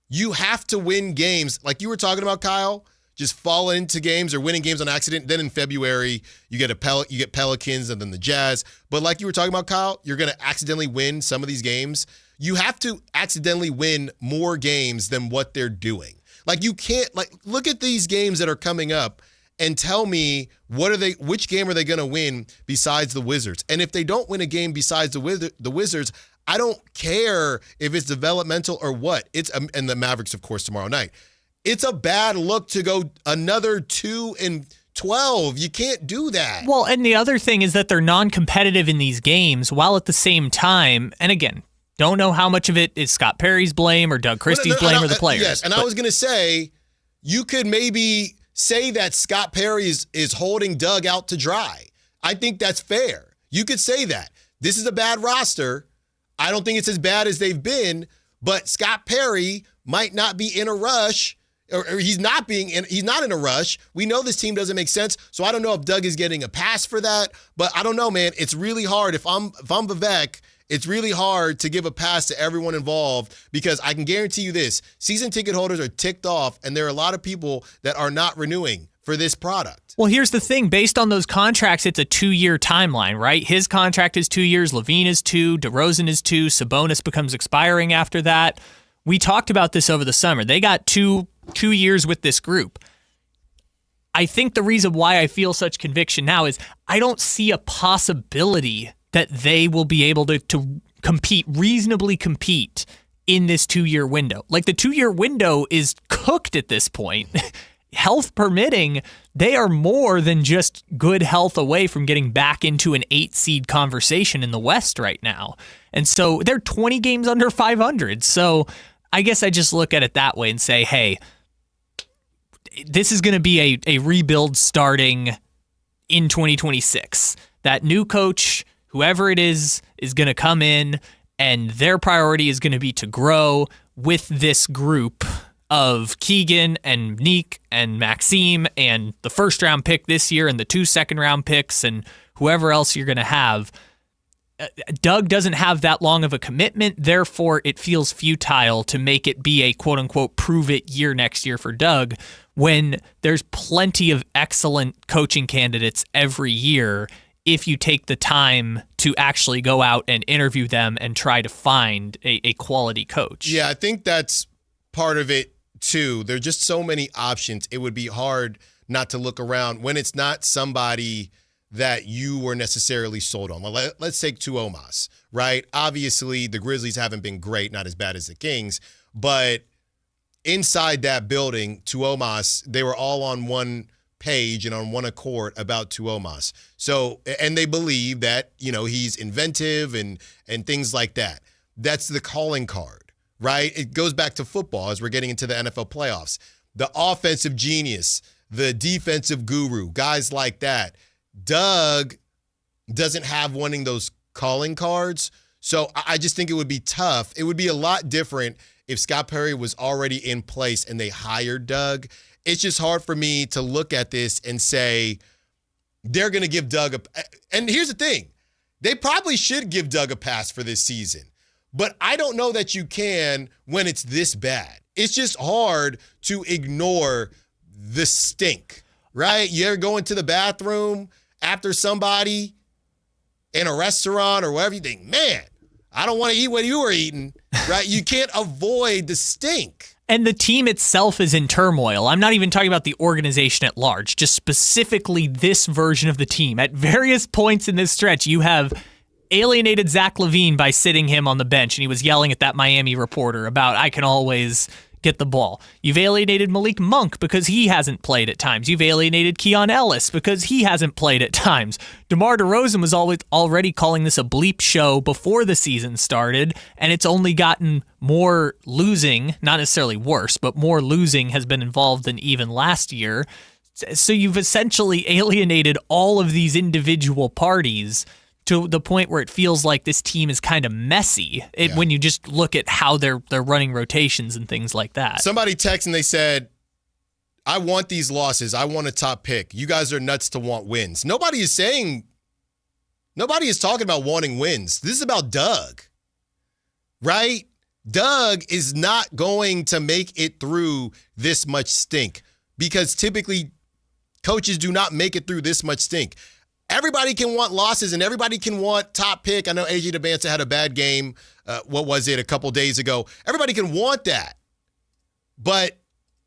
you have to win games. Like you were talking about, Kyle, just falling into games or winning games on accident. Then in February, you get Pelicans and then the Jazz. But like you were talking about, Kyle, you're going to accidentally win some of these games. You have to accidentally win more games than what they're doing. Like you can't, look at these games that are coming up and tell me which game are they going to win besides the Wizards? And if they don't win a game besides the Wizards, I don't care if it's developmental or what. And the Mavericks, of course, tomorrow night. It's a bad look to go another 2-12. You can't do that. Well, and the other thing is that they're non-competitive in these games, while at the same time, and again, don't know how much of it is Scott Perry's blame or Doug Christie's blame or the players. Yes, and I was going to say, you could maybe say that Scott Perry is holding Doug out to dry. I think that's fair. You could say that. This is a bad roster. I don't think it's as bad as they've been, but Scott Perry might not be in a rush, or he's not in a rush. We know this team doesn't make sense, so I don't know if Doug is getting a pass for that, but I don't know, man. It's really hard. If I'm Vivek, it's really hard to give a pass to everyone involved, because I can guarantee you this, season ticket holders are ticked off, and there are a lot of people that are not renewing for this product. Well, here's the thing. Based on those contracts, it's a 2-year timeline, right? His contract is 2 years. LaVine is 2. DeRozan is 2. Sabonis becomes expiring after that. We talked about this over the summer. They got two years with this group. I think the reason why I feel such conviction now is I don't see a possibility that they will be able to reasonably compete in this 2-year window. Like, the 2-year window is cooked at this point. Health permitting, they are more than just good health away from getting back into an 8-seed conversation in the West right now. And so they're 20 games under 500. So I guess I just look at it that way and say, hey, this is going to be a rebuild starting in 2026. That new coach, whoever it is going to come in, and their priority is going to be to grow with this group of Keegan and Neek and Maxime and the first-round pick this year and the 2 second-round picks and whoever else you're going to have. Doug doesn't have that long of a commitment, therefore it feels futile to make it be a quote-unquote prove-it year next year for Doug when there's plenty of excellent coaching candidates every year if you take the time to actually go out and interview them and try to find a quality coach. Yeah, I think that's part of it too. There are just so many options. It would be hard not to look around when it's not somebody that you were necessarily sold on. Well, let's take Tuomas, right? Obviously, the Grizzlies haven't been great, not as bad as the Kings, but inside that building, Tuomas, they were all on one page and on one accord about Tuomas. So, and they believe that, he's inventive and things like that. That's the calling card. Right? It goes back to football as we're getting into the NFL playoffs. The offensive genius, the defensive guru, guys like that. Doug doesn't have one of those calling cards. So I just think it would be tough. It would be a lot different if Scott Perry was already in place and they hired Doug. It's just hard for me to look at this and say they're going to give Doug and here's the thing. They probably should give Doug a pass for this season. But I don't know that you can when it's this bad. It's just hard to ignore the stink, right? You ever go into the bathroom after somebody in a restaurant or wherever, you think, man, I don't want to eat what you were eating, right? You can't avoid the stink. And the team itself is in turmoil. I'm not even talking about the organization at large, just specifically this version of the team. At various points in this stretch, you have alienated Zach LaVine by sitting him on the bench, and he was yelling at that Miami reporter about, I can always get the ball. You've alienated Malik Monk because he hasn't played at times. You've alienated Keon Ellis because he hasn't played at times. DeMar DeRozan was already calling this a bleep show before the season started, and it's only gotten more losing, not necessarily worse, but more losing has been involved than even last year. So you've essentially alienated all of these individual parties to the point where it feels like this team is kind of messy when you just look at how they're running rotations and things like that. Somebody texted and they said, I want these losses. I want a top pick. You guys are nuts to want wins. Nobody is talking about wanting wins. This is about Doug, right? Doug is not going to make it through this much stink because typically coaches do not make it through this much stink. Everybody can want losses and everybody can want top pick. I know AJ DeBanza had a bad game. A couple days ago? Everybody can want that. But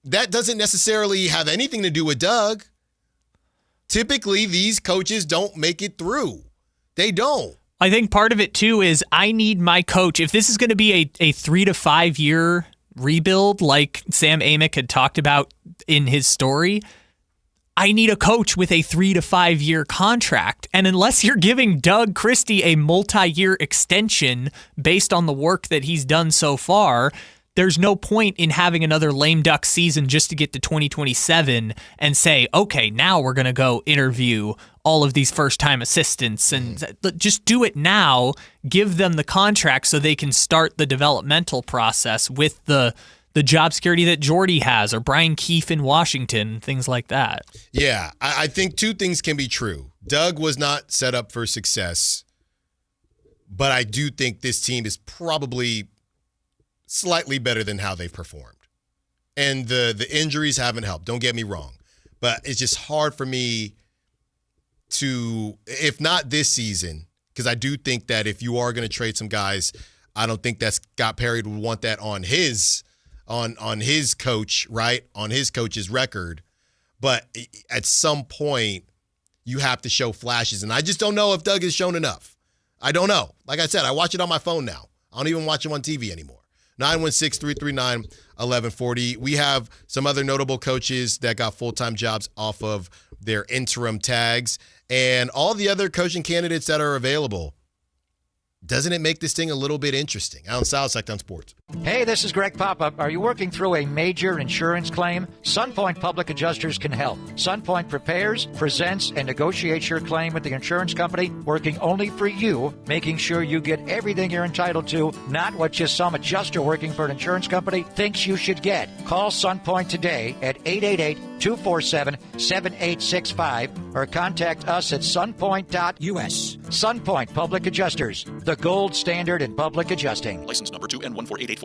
that doesn't necessarily have anything to do with Doug. Typically, these coaches don't make it through. They don't. I think part of it, too, is I need my coach. If this is going to be a 3 to 5 year rebuild like Sam Amick had talked about in his story, I need a coach with a 3 to 5 year contract. And unless you're giving Doug Christie a multi-year extension based on the work that he's done so far, there's no point in having another lame duck season just to get to 2027 and say, okay, now we're going to go interview all of these first-time assistants, and just do it now. Give them the contract so they can start the developmental process with the job security that Jordy has, or Brian Keefe in Washington, things like that. Yeah, I think two things can be true. Doug was not set up for success, but I do think this team is probably slightly better than how they've performed. And the injuries haven't helped, don't get me wrong. But it's just hard for me to, if not this season, because I do think that if you are going to trade some guys, I don't think that Scott Perry would want that on his coach, right? On his coach's record. But at some point, you have to show flashes. And I just don't know if Doug has shown enough. I don't know. Like I said, I watch it on my phone now. I don't even watch him on TV anymore. 916-339-1140. We have some other notable coaches that got full-time jobs off of their interim tags, and all the other coaching candidates that are available. Doesn't it make this thing a little bit interesting? Allen Stiles, Sactown Sports. Hey, this is Greg Papa. Are you working through a major insurance claim? SunPoint Public Adjusters can help. SunPoint prepares, presents, and negotiates your claim with the insurance company, working only for you, making sure you get everything you're entitled to, not what just some adjuster working for an insurance company thinks you should get. Call SunPoint today at 888-247-7865 or contact us at sunpoint.us. SunPoint Public Adjusters, the gold standard in public adjusting. License number 2N14884.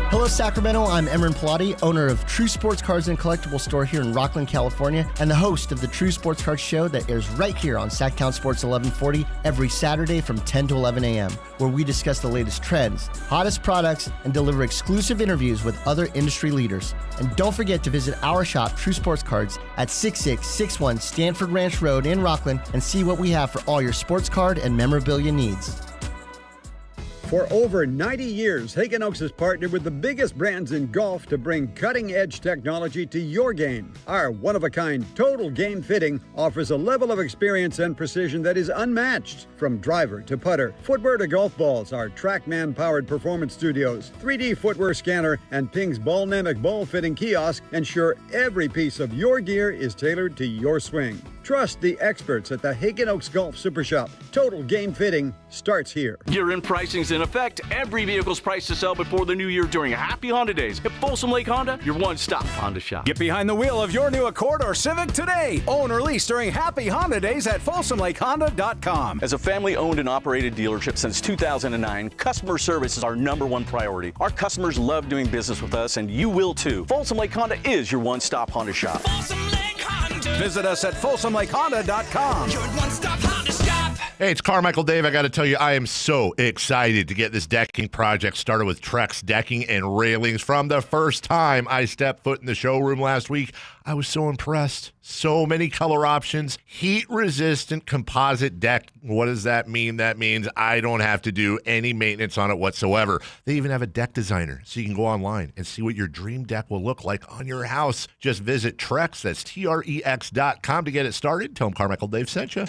Hello, Sacramento. I'm Emran Pilati, owner of True Sports Cards and Collectible Store here in Rockland, California, and the host of the True Sports Cards Show that airs right here on Sactown Sports 1140 every Saturday from 10 to 11 a.m., where we discuss the latest trends, hottest products, and deliver exclusive interviews with other industry leaders. And don't forget to visit our shop, True Sports Cards, at 6661 Stanford Ranch Road in Rockland, and see what we have for all your sports card and memorabilia needs. For over 90 years, Hagen Oaks has partnered with the biggest brands in golf to bring cutting-edge technology to your game. Our one-of-a-kind total game fitting offers a level of experience and precision that is unmatched. From driver to putter, footwear to golf balls, our TrackMan-powered performance studios, 3D footwear scanner, and Ping's Ballnamic ball fitting kiosk ensure every piece of your gear is tailored to your swing. Trust the experts at the Hagen Oaks Golf Super Shop. Total game fitting starts here. Year-end pricing's in effect. Every vehicle's priced to sell before the new year during Happy Honda Days. At Folsom Lake Honda, your one-stop Honda shop. Get behind the wheel of your new Accord or Civic today. Own or lease during Happy Honda Days at FolsomLakeHonda.com. As a family-owned and operated dealership since 2009, customer service is our #1 priority. Our customers love doing business with us, and you will too. Folsom Lake Honda is your one-stop Honda shop. Visit us at FolsomLakeHonda.com. Your one-stop Honda shop. Hey, it's Carmichael Dave. I got to tell you, I am so excited to get this decking project started with Trex Decking and Railings. From the first time I stepped foot in the showroom last week, I was so impressed. So many color options. Heat-resistant composite deck. What does that mean? That means I don't have to do any maintenance on it whatsoever. They even have a deck designer, so you can go online and see what your dream deck will look like on your house. Just visit Trex, that's TREX.com to get it started. Tell them Carmichael Dave sent you.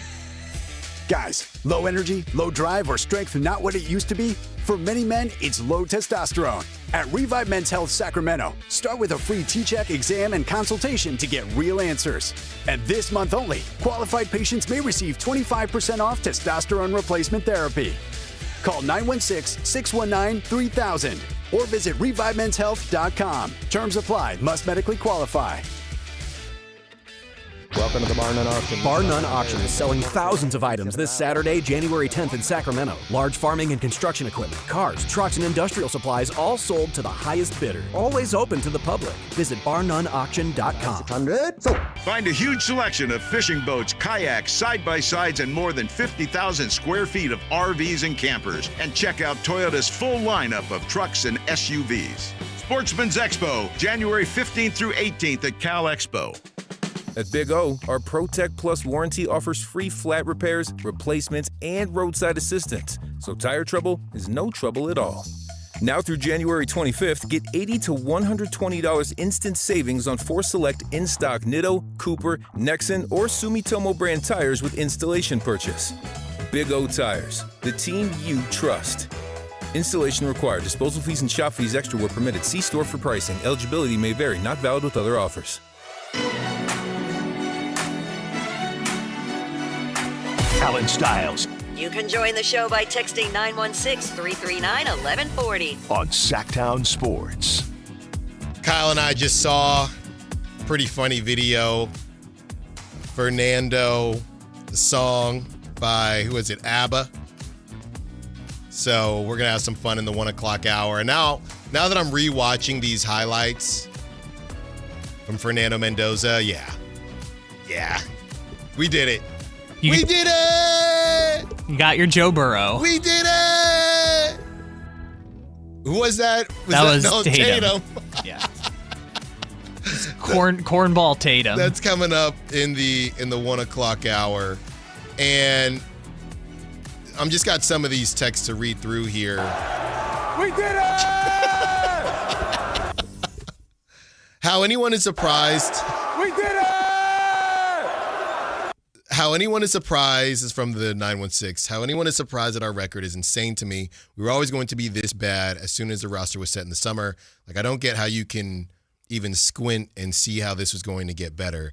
Guys, low energy, low drive, or strength not what it used to be? For many men, it's low testosterone. At Revive Men's Health Sacramento, start with a free T-check, exam, and consultation to get real answers. And this month only, qualified patients may receive 25% off testosterone replacement therapy. Call 916-619-3000 or visit ReviveMen'sHealth.com. Terms apply. Must medically qualify. Welcome to the Bar None Auction. Bar None Auction is selling thousands of items this Saturday, January 10th in Sacramento. Large farming and construction equipment, cars, trucks, and industrial supplies all sold to the highest bidder. Always open to the public. Visit barnoneauction.com. Find a huge selection of fishing boats, kayaks, side-by-sides, and more than 50,000 square feet of RVs and campers. And check out Toyota's full lineup of trucks and SUVs. Sportsman's Expo, January 15th through 18th at Cal Expo. At Big O, our ProTech Plus warranty offers free flat repairs, replacements, and roadside assistance, so tire trouble is no trouble at all. Now through January 25th, get $80 to $120 instant savings on 4 select in-stock Nitto, Cooper, Nexen, or Sumitomo brand tires with installation purchase. Big O Tires, the team you trust. Installation required. Disposal fees and shop fees extra were permitted. See store for pricing. Eligibility may vary. Not valid with other offers. Allen Stiles You can join the show by texting 916-339-1140 on Sactown Sports. Kyle and I just saw a pretty funny video. Fernando, the song by, who is it, ABBA. So we're going to have some fun in the 1 o'clock hour. And now that I'm rewatching these highlights from Fernando Mendoza, yeah, we did it. We did it! You got your Joe Burrow. We did it! Who was that? That was Tatum. Yeah. Cornball Tatum. That's coming up in the 1 o'clock hour. And I'm just got some of these texts to read through here. We did it! How anyone is surprised. We did it! How anyone is surprised is from the 916. How anyone is surprised at our record is insane to me. We were always going to be this bad as soon as the roster was set in the summer. Like, I don't get how you can even squint and see how this was going to get better.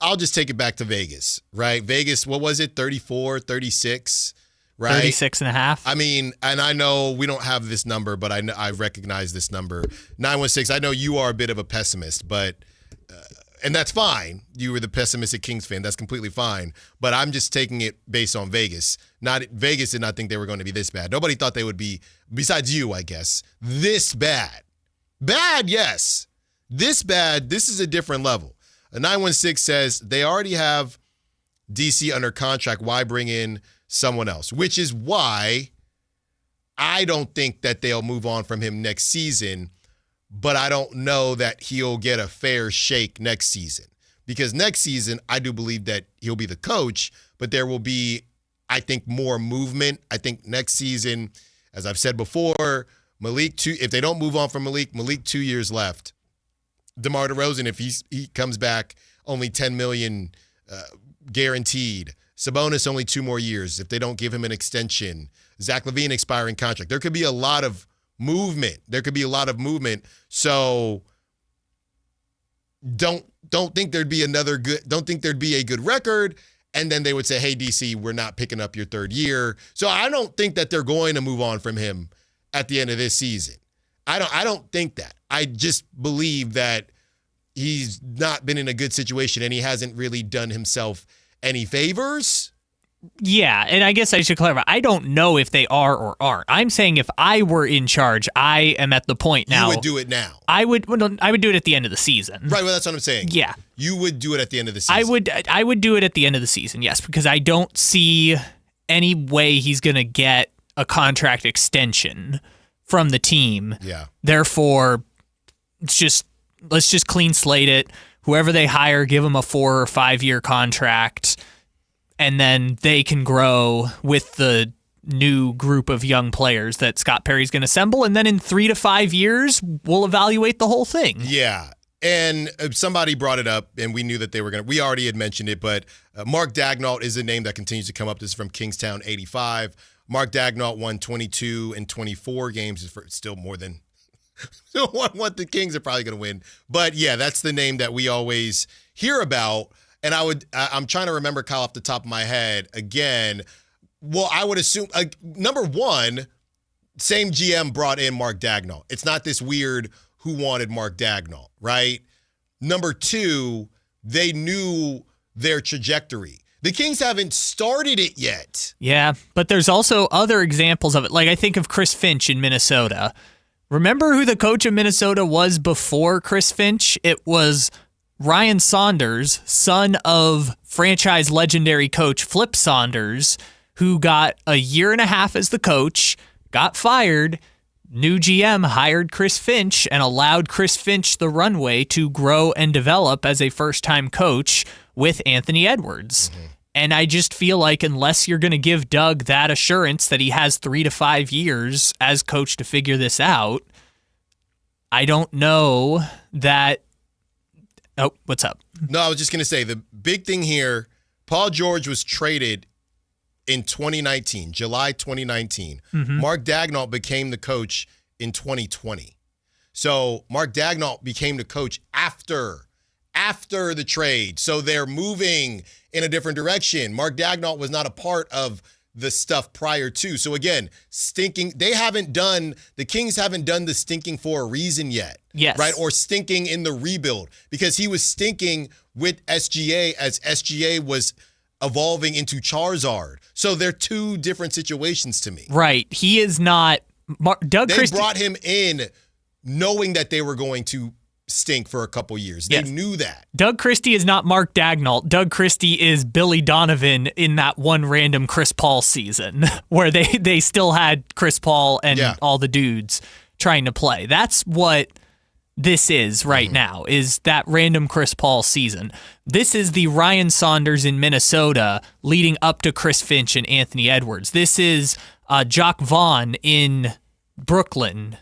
I'll just take it back to Vegas, right? Vegas, what was it? 34, 36, right? 36 and a half. I mean, and I know we don't have this number, but I recognize this number. 916, I know you are a bit of a pessimist, but and that's fine. You were the pessimistic Kings fan. That's completely fine. But I'm just taking it based on Vegas. Vegas did not think they were going to be this bad. Nobody thought they would be, besides you, I guess, this bad. Bad, yes. This bad, this is a different level. A 916 says they already have DC under contract. Why bring in someone else? Which is why I don't think that they'll move on from him next season. But I don't know that he'll get a fair shake next season. Because next season, I do believe that he'll be the coach, but there will be, I think, more movement. I think next season, as I've said before, if they don't move on from Malik 2 years left. DeMar DeRozan, if he comes back, only $10 million guaranteed. Sabonis, only 2 more years if they don't give him an extension. Zach LaVine expiring contract. There could be a lot of movement. So don't think there'd be a good record. And then they would say, hey, DC, we're not picking up your 3rd year. So I don't think that they're going to move on from him at the end of this season. I don't think that. I just believe that he's not been in a good situation and he hasn't really done himself any favors. Yeah, and I guess I should clarify. I don't know if they are or aren't. I'm saying if I were in charge, I am at the point now. You would do it now. I would do it at the end of the season. Right, well, that's what I'm saying. Yeah. You would do it at the end of the season. I would do it at the end of the season, yes, because I don't see any way he's going to get a contract extension from the team. Yeah. Therefore, let's just clean slate it. Whoever they hire, give them a 4 or 5 year contract. And then they can grow with the new group of young players that Scott Perry's going to assemble. And then in 3 to 5 years, we'll evaluate the whole thing. Yeah. And somebody brought it up, and we knew that they were going to. We already had mentioned it, but Mark Daigneault is a name that continues to come up. This is from Kingstown 85. Mark Daigneault won 22 and 24 games. It's still more than what the Kings are probably going to win. But, yeah, that's the name that we always hear about. And I'm trying to remember, Kyle, off the top of my head, again, well, I would assume, number one, same GM brought in Mark Daigneault. It's not this weird who wanted Mark Daigneault, right? Number two, they knew their trajectory. The Kings haven't started it yet. Yeah, but there's also other examples of it. Like, I think of Chris Finch in Minnesota. Remember who the coach of Minnesota was before Chris Finch? It was Ryan Saunders, son of franchise legendary coach Flip Saunders, who got a year and a half as the coach, got fired. New GM hired Chris Finch and allowed Chris Finch the runway to grow and develop as a first-time coach with Anthony Edwards. Mm-hmm. And I just feel like unless you're going to give Doug that assurance that he has 3 to 5 years as coach to figure this out, I don't know that. Oh, what's up? No, I was just going to say the big thing here, Paul George was traded in 2019, July 2019. Mhm. Mark Daigneault became the coach in 2020. So Mark Daigneault became the coach after the trade. So they're moving in a different direction. Mark Daigneault was not a part of the stuff prior to. So again, stinking. The Kings haven't done the stinking for a reason yet. Yes. Right? Or stinking in the rebuild, because he was stinking with SGA as SGA was evolving into Charizard. So they're two different situations to me. Right. He is not Doug They Christie. brought him in knowing that they were going to stink for a couple years. They Yes. knew that. Doug Christie is not Mark Daigneault. Doug Christie is Billy Donovan in that one random Chris Paul season where they still had Chris Paul and all the dudes trying to play. That's what this is right now, is that random Chris Paul season. This is the Ryan Saunders in Minnesota leading up to Chris Finch and Anthony Edwards. This is Jacques Vaughn in Brooklyn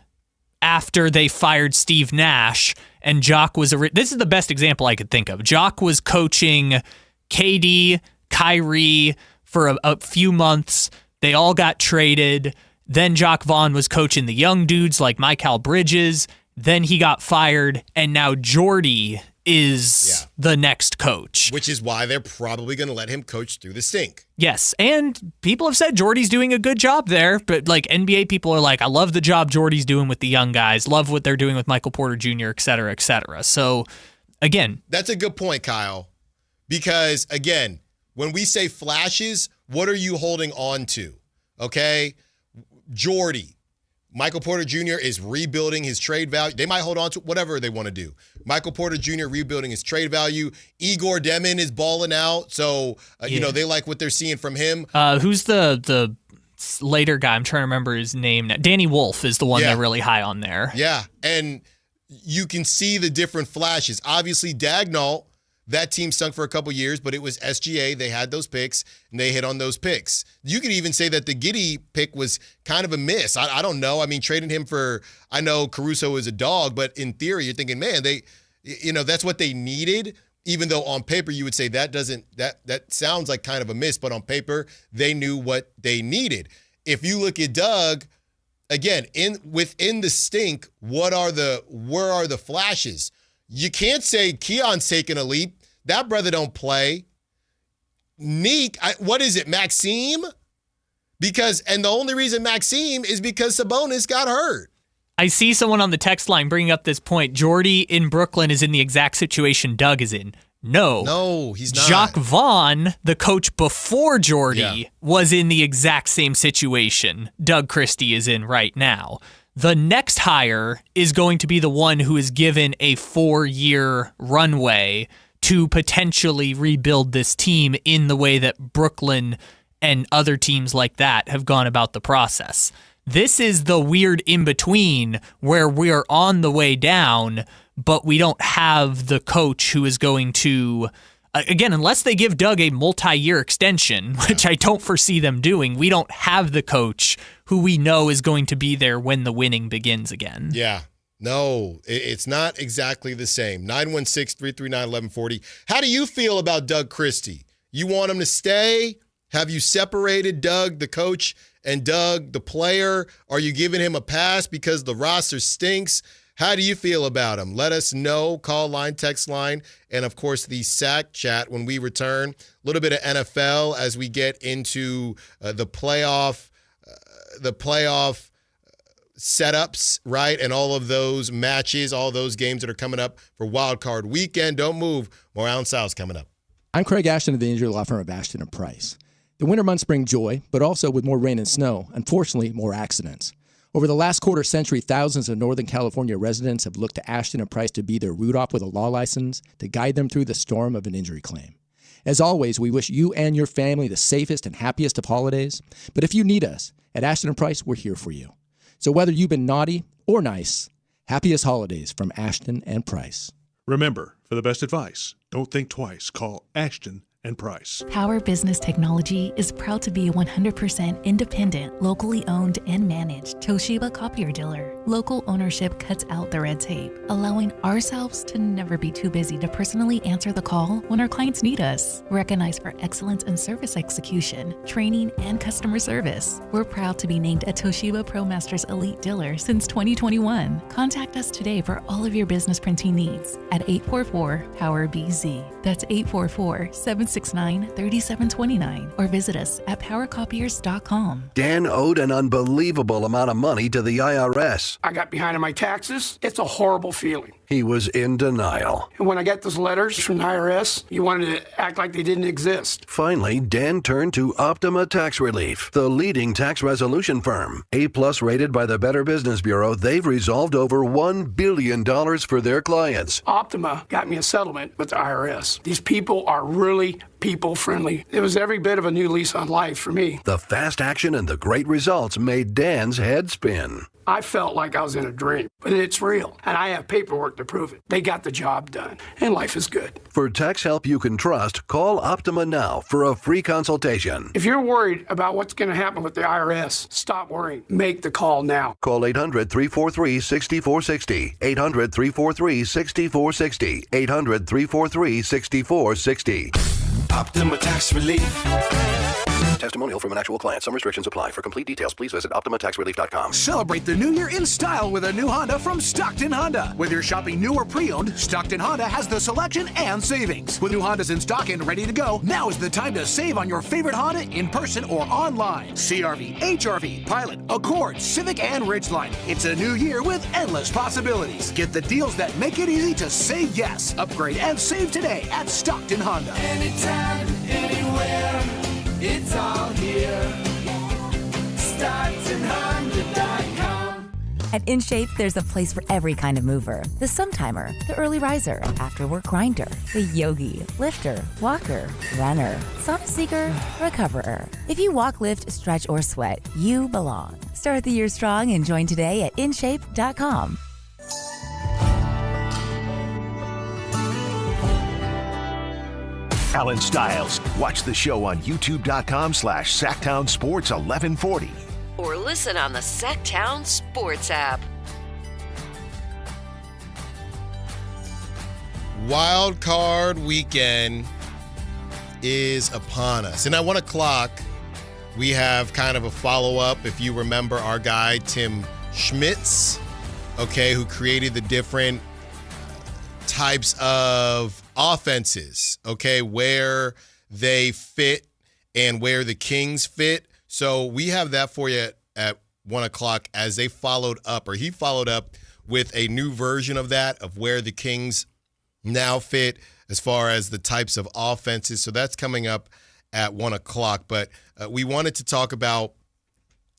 after they fired Steve Nash, and Jacques was this is the best example I could think of. Jacques was coaching KD, Kyrie for a few months. They all got traded. Then Jacques Vaughn was coaching the young dudes like Mikal Bridges. Then he got fired, and now Jordy is the next coach. Which is why they're probably going to let him coach through the stink. Yes, and people have said Jordy's doing a good job there, but like NBA people are like, I love the job Jordy's doing with the young guys, love what they're doing with Michael Porter Jr., et cetera, et cetera. So, again. That's a good point, Kyle, because, again, when we say flashes, what are you holding on to? Okay? Jordy. Michael Porter Jr. is rebuilding his trade value. They might hold on to whatever they want to do. Michael Porter Jr. rebuilding his trade value. Igor Demin is balling out. So, they like what they're seeing from him. Who's the later guy? I'm trying to remember his name now. Danny Wolf is the one they're really high on there. Yeah, and you can see the different flashes. Obviously, Daigneault, that team stunk for a couple years, but it was SGA. They had those picks, and they hit on those picks. You could even say that the Giddey pick was kind of a miss. I don't know. I mean, trading him I know Caruso is a dog, but in theory, you're thinking, man, that's what they needed, even though on paper you would say that sounds like kind of a miss, but on paper, they knew what they needed. If you look at Doug, again, within the stink, where are the flashes? You can't say Keon's taking a leap. That brother don't play. Neek, what is it, Maxime? And the only reason Maxime is because Sabonis got hurt. I see someone on the text line bringing up this point. Jordy in Brooklyn is in the exact situation Doug is in. No, he's not. Jacques Vaughn, the coach before Jordy, was in the exact same situation Doug Christie is in right now. The next hire is going to be the one who is given a 4-year runway to potentially rebuild this team in the way that Brooklyn and other teams like that have gone about the process. This is the weird in-between where we are on the way down, but we don't have the coach who is going to, again, unless they give Doug a multi-year extension, which I don't foresee them doing, we don't have the coach who we know is going to be there when the winning begins again. Yeah. No, it's not exactly the same. 916-339-1140. How do you feel about Doug Christie? You want him to stay? Have you separated Doug, the coach, and Doug, the player? Are you giving him a pass because the roster stinks? How do you feel about him? Let us know. Call line, text line, and, of course, the Sack Chat when we return. A little bit of NFL as we get into the playoff setups, right? And all of those matches, all those games that are coming up for Wild Card Weekend. Don't move. More Allen Stiles coming up. I'm Craig Ashton of the injury law firm of Ashton & Price. The winter months bring joy, but also with more rain and snow, unfortunately, more accidents. Over the last quarter century, thousands of Northern California residents have looked to Ashton & Price to be their Rudolph with a law license to guide them through the storm of an injury claim. As always, we wish you and your family the safest and happiest of holidays. But if you need us, at Ashton & Price, we're here for you. So whether you've been naughty or nice, happiest holidays from Ashton & Price. Remember, for the best advice, don't think twice. Call Ashton and price. Power Business Technology is proud to be a 100% independent, locally owned and managed Toshiba copier dealer. Local ownership cuts out the red tape, allowing ourselves to never be too busy to personally answer the call when our clients need us. Recognized for excellence in service execution, training, and customer service, we're proud to be named a Toshiba ProMasters Elite Dealer since 2021. Contact us today for all of your business printing needs at 844-POWER-BZ. That's 844-769-3729, or visit us at powercopiers.com. Dan owed an unbelievable amount of money to the IRS. I got behind on my taxes. It's a horrible feeling. He was in denial. And when I got those letters from the IRS, you wanted to act like they didn't exist. Finally, Dan turned to Optima Tax Relief, the leading tax resolution firm. A-plus rated by the Better Business Bureau, they've resolved over $1 billion for their clients. Optima got me a settlement with the IRS. These people are really people-friendly. It was every bit of a new lease on life for me. The fast action and the great results made Dan's head spin. I felt like I was in a dream, but it's real, and I have paperwork to prove it. They got the job done, and life is good. For tax help you can trust, call Optima now for a free consultation. If you're worried about what's going to happen with the IRS, stop worrying. Make the call now. Call 800-343-6460. 800-343-6460. 800-343-6460. Optima Tax Relief. Testimonial from an actual client. Some restrictions apply. For complete details, please visit OptimaTaxRelief.com. Celebrate the new year in style with a new Honda from Stockton Honda. Whether you're shopping new or pre-owned, Stockton Honda has the selection and savings. With new Hondas in stock and ready to go, now is the time to save on your favorite Honda in person or online. CR-V, HR-V, Pilot, Accord, Civic, and Ridgeline. It's a new year with endless possibilities. Get the deals that make it easy to say yes. Upgrade and save today at Stockton Honda. Anytime, anywhere, it's all here. StocktonHonda.com. At InShape, there's a place for every kind of mover. The Sometimer, the early riser, after work grinder, the yogi, lifter, walker, runner, sauna seeker, recoverer. If you walk, lift, stretch, or sweat, you belong. Start the year strong and join today at InShape.com. Allen Stiles. Watch the show on youtube.com/Sactown Sports 1140. Or listen on the Sactown Sports app. Wild card weekend is upon us. And at 1 o'clock, we have kind of a follow-up. If you remember our guy, Tim Schmitz, okay, who created the different types of offenses, okay, where they fit and where the Kings fit. So we have that for you at 1 o'clock as they followed up, or he followed up with a new version of that, of where the Kings now fit as far as the types of offenses. So that's coming up at 1 o'clock. But we wanted to talk about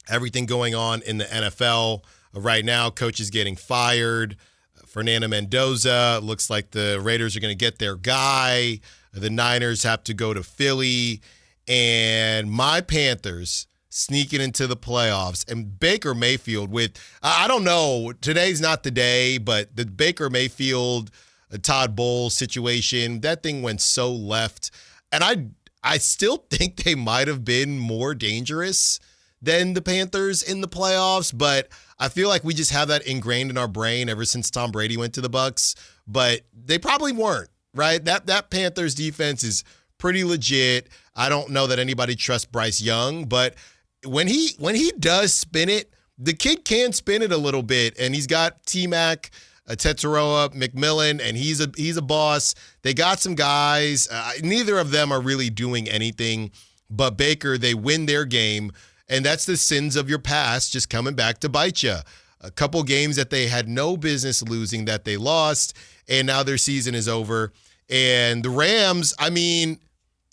everything going on in the NFL right now. Coaches getting fired. Fernando Mendoza, looks like the Raiders are going to get their guy. The Niners have to go to Philly. And my Panthers sneaking into the playoffs. And Baker Mayfield with, I don't know, today's not the day, but the Baker Mayfield, Todd Bowles situation, that thing went so left. And I still think they might have been more dangerous than the Panthers in the playoffs, but I feel like we just have that ingrained in our brain ever since Tom Brady went to the Bucs, but they probably weren't, right? That Panthers defense is pretty legit. I don't know that anybody trusts Bryce Young, but when he does spin it, the kid can spin it a little bit, and he's got T-Mac, Tetsuroa, McMillan, and he's a boss. They got some guys. Neither of them are really doing anything, but Baker, they win their game. And that's the sins of your past just coming back to bite you. A couple games that they had no business losing that they lost, and now their season is over. And the Rams, I mean,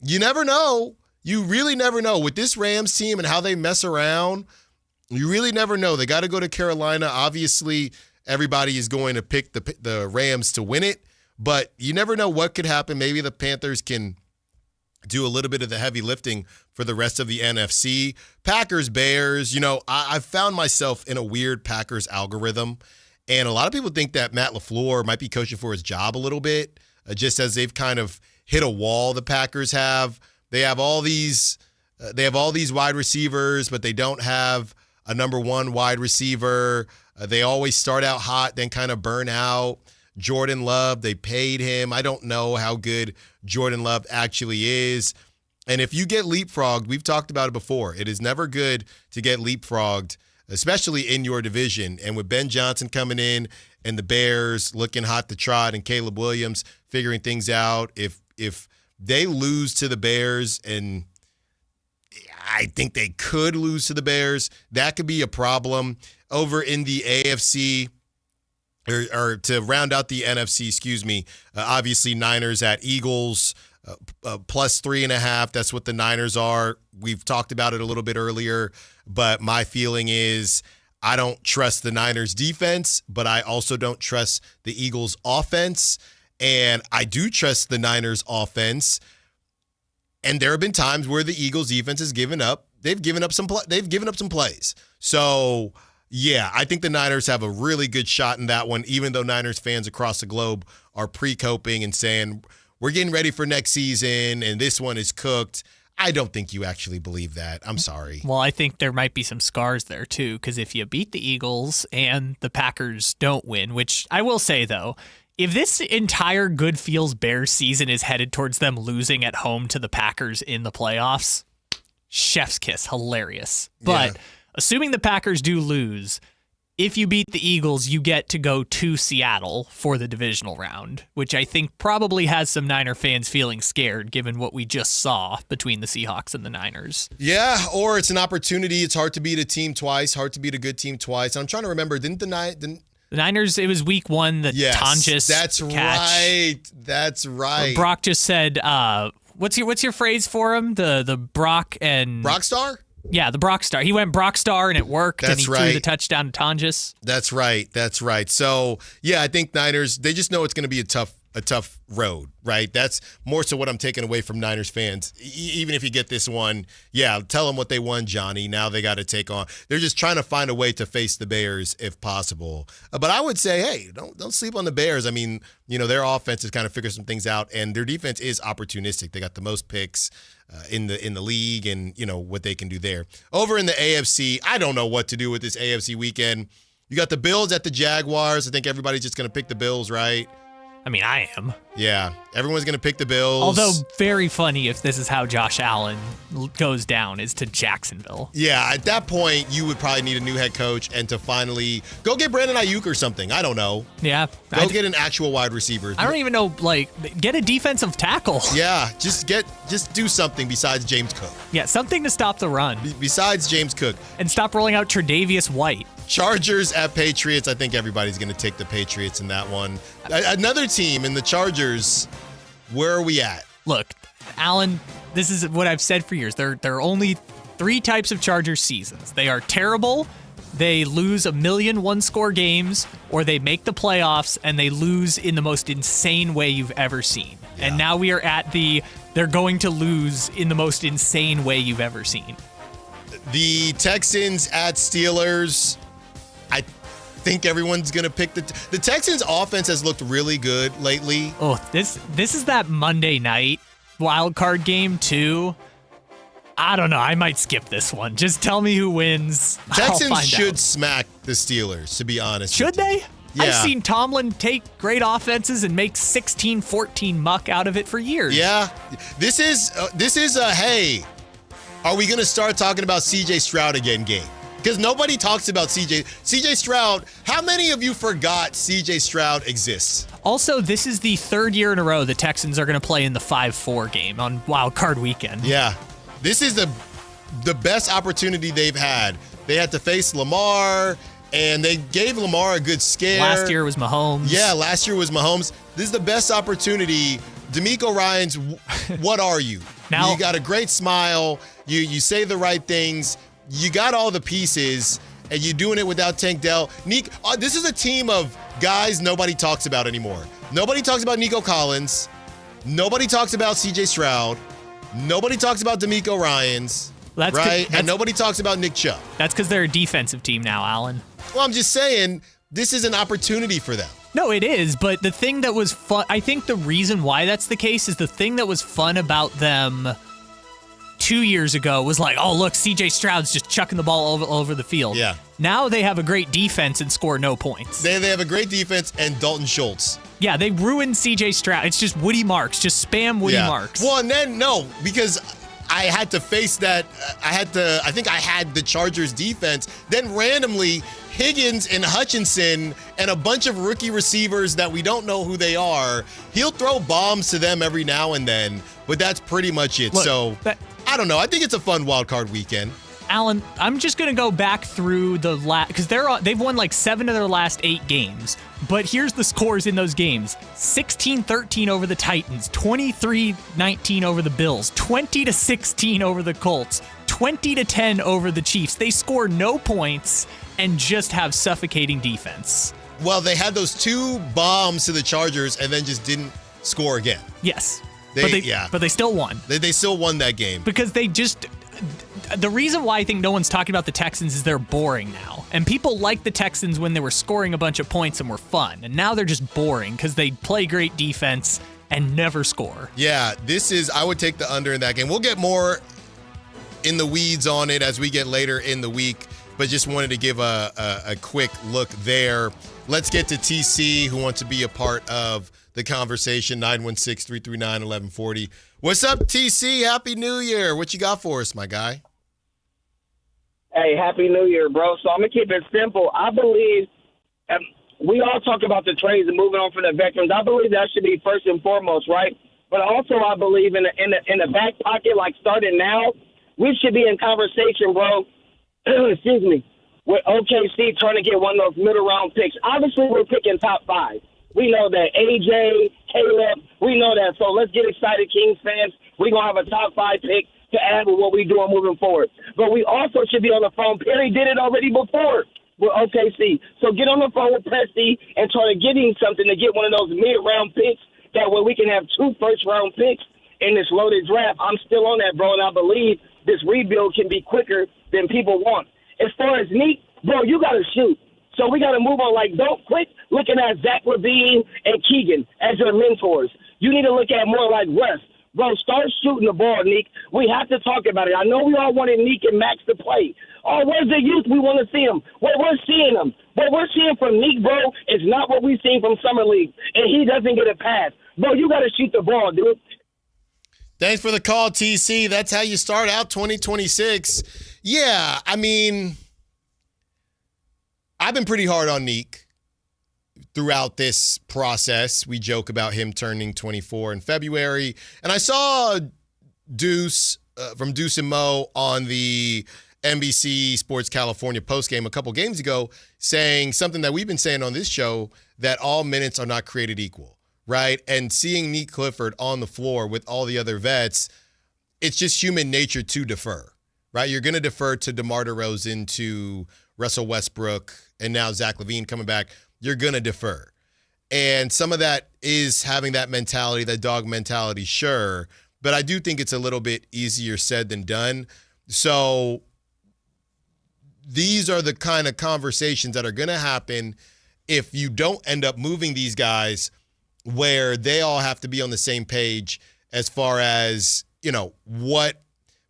you never know. You really never know. With this Rams team and how they mess around, you really never know. They got to go to Carolina. Obviously, everybody is going to pick the Rams to win it, but you never know what could happen. Maybe the Panthers can do a little bit of the heavy lifting for the rest of the NFC. Packers, Bears, I found myself in a weird Packers algorithm, and a lot of people think that Matt LaFleur might be coaching for his job a little bit, just as they've kind of hit a wall. The Packers have. They have all these wide receivers, but they don't have a number one wide receiver. They always start out hot, then kind of burn out. Jordan Love, they paid him. I don't know how good Jordan Love actually is. And if you get leapfrogged, we've talked about it before. It is never good to get leapfrogged, especially in your division. And with Ben Johnson coming in and the Bears looking hot to trot and Caleb Williams figuring things out, if they lose to the Bears, and I think they could lose to the Bears, that could be a problem. Over in the AFC, or to round out the NFC, obviously Niners at Eagles, plus 3.5. That's what the Niners are. We've talked about it a little bit earlier, but my feeling is I don't trust the Niners defense, but I also don't trust the Eagles offense. And I do trust the Niners offense. And there have been times where the Eagles defense has given up. They've given up some plays. So, yeah, I think the Niners have a really good shot in that one, even though Niners fans across the globe are pre-coping and saying, we're getting ready for next season and this one is cooked. I don't think you actually believe that. I'm sorry. Well, I think there might be some scars there, too, because if you beat the Eagles and the Packers don't win, which I will say, though, if this entire good feels Bears season is headed towards them losing at home to the Packers in the playoffs, chef's kiss, hilarious. But assuming the Packers do lose, if you beat the Eagles, you get to go to Seattle for the divisional round, which I think probably has some Niner fans feeling scared given what we just saw between the Seahawks and the Niners. Yeah, or it's an opportunity. It's hard to beat a team twice, hard to beat a good team twice. And I'm trying to remember, didn't the Niners, it was week one, the Tonjes catch. That's right. Brock just said, what's your phrase for him? The Brock and... Brock Star? Yeah, the Brock Star. He went Brock Star and it worked, and he threw the touchdown to Tonjes. That's right. So, yeah, I think Niners, they just know it's going to be a tough road, right? That's more so what I'm taking away from Niners fans. Even if you get this one, yeah, tell them what they won, Johnny. Now they got to take on. They're just trying to find a way to face the Bears if possible. But I would say, hey, don't sleep on the Bears. I mean, their offense has kind of figured some things out, and their defense is opportunistic. They got the most picks in the league, and what they can do there. Over in the AFC, I don't know what to do with this AFC weekend. You got the Bills at the Jaguars. I think everybody's just going to pick the Bills, right? I mean, I am. Yeah, everyone's going to pick the Bills. Although very funny if this is how Josh Allen goes down, is to Jacksonville. Yeah, at that point, you would probably need a new head coach and to finally go get Brandon Ayuk or something. I don't know. Yeah. Go get an actual wide receiver. I don't even know, get a defensive tackle. Yeah, just do something besides James Cook. Yeah, something to stop the run. Besides James Cook. And stop rolling out Tre'Davious White. Chargers at Patriots. I think everybody's going to take the Patriots in that one. Another team in the Chargers, where are we at? Look, Allen, this is what I've said for years. There are only 3 types of Chargers seasons. They are terrible, they lose 1 million one-score games, or they make the playoffs and they lose in the most insane way you've ever seen. Yeah. And now we are at they're going to lose in the most insane way you've ever seen. The Texans at Steelers. I think everyone's going to pick the Texans' offense has looked really good lately. Oh, this is that Monday night wild card game too. I don't know. I might skip this one. Just tell me who wins. Texans should smack the Steelers, to be honest. Should they? Yeah. I've seen Tomlin take great offenses and make 16-14 muck out of it for years. Yeah. This is a, hey, are we going to start talking about C.J. Stroud again game? Because nobody talks about C.J. Stroud. How many of you forgot C.J. Stroud exists? Also, this is the 3rd year in a row the Texans are going to play in the 5-4 game on Wild Card Weekend. Yeah. This is the best opportunity they've had. They had to face Lamar, and they gave Lamar a good scare. Last year was Mahomes. Yeah, last year was Mahomes. This is the best opportunity. DeMeco Ryans, what are you? Now, you got a great smile. You say the right things. You got all the pieces, and you're doing it without Tank Dell. This is a team of guys nobody talks about anymore. Nobody talks about Nico Collins. Nobody talks about C.J. Stroud. Nobody talks about DeMeco Ryans. Right? And nobody talks about Nick Chubb. That's because they're a defensive team now, Allen. Well, I'm just saying, this is an opportunity for them. No, it is, but the thing that was fun, I think the reason why that's the case is the thing that was fun about them 2 years ago was like, oh, look, CJ Stroud's just chucking the ball all over the field. Yeah. Now they have a great defense and score no points. They have a great defense and Dalton Schultz. Yeah, they ruined CJ Stroud. It's just Woody Marks. Just spam Woody Marks. Well, and then, no, because I had to face that. I think I had the Chargers defense. Then randomly, Higgins and Hutchinson and a bunch of rookie receivers that we don't know who they are, he'll throw bombs to them every now and then, but that's pretty much it. Look, I don't know. I think it's a fun wild card weekend. Allen, I'm just going to go back through the last, because they've won like 7 of their last 8 games. But here's the scores in those games. 16-13 over the Titans, 23-19 over the Bills, 20-16 over the Colts, 20-10 over the Chiefs. They score no points and just have suffocating defense. Well, they had those 2 bombs to the Chargers and then just didn't score again. Yes. But they still won. They still won that game. Because they just... The reason why I think no one's talking about the Texans is they're boring now. And people liked the Texans when they were scoring a bunch of points and were fun. And now they're just boring because they play great defense and never score. Yeah, I would take the under in that game. We'll get more in the weeds on it as we get later in the week, but just wanted to give a quick look there. Let's get to TC, who wants to be a part of the conversation, 916-339-1140. What's up, TC? Happy New Year. What you got for us, my guy? Hey, Happy New Year, bro. So I'm going to keep it simple. I believe we all talk about the trades and moving on from the veterans. I believe that should be first and foremost, right? But also I believe in the back pocket, like starting now, we should be in conversation, bro. Excuse me. With OKC trying to get one of those middle-round picks. Obviously, we're picking top 5. We know that AJ, Caleb, we know that. So let's get excited, Kings fans. We're going to have a top 5 pick to add with what we're doing moving forward. But we also should be on the phone. Perry did it already before with OKC. So get on the phone with Presti and try to get him something to get one of those mid-round picks. That way we can have 2 first-round picks in this loaded draft. I'm still on that, bro, and I believe this rebuild can be quicker than people want. As far as Neek, bro, you got to shoot. So we got to move on. Like, don't quit looking at Zach LaVine and Keegan as your mentors. You need to look at more like West. Bro, start shooting the ball, Neek. We have to talk about it. I know we all wanted Neek and Max to play. Oh, where's the youth? We want to see them. What we're seeing them. What we're seeing from Neek, bro, is not what we've seen from Summer League. And he doesn't get a pass. Bro, you got to shoot the ball, dude. Thanks for the call, TC. That's how you start out 2026. Yeah, I mean, I've been pretty hard on Neek throughout this process. We joke about him turning 24 in February. And I saw Deuce from Deuce and Mo on the NBC Sports California postgame a couple games ago saying something that we've been saying on this show, that all minutes are not created equal, right? And seeing Neek Clifford on the floor with all the other vets, it's just human nature to defer, right? You're going to defer to DeMar DeRozan, to Russell Westbrook, and now Zach LaVine coming back. You're going to defer. And some of that is having that mentality, that dog mentality, sure. But I do think it's a little bit easier said than done. So these are the kind of conversations that are going to happen if you don't end up moving these guys, where they all have to be on the same page as far as, you know, what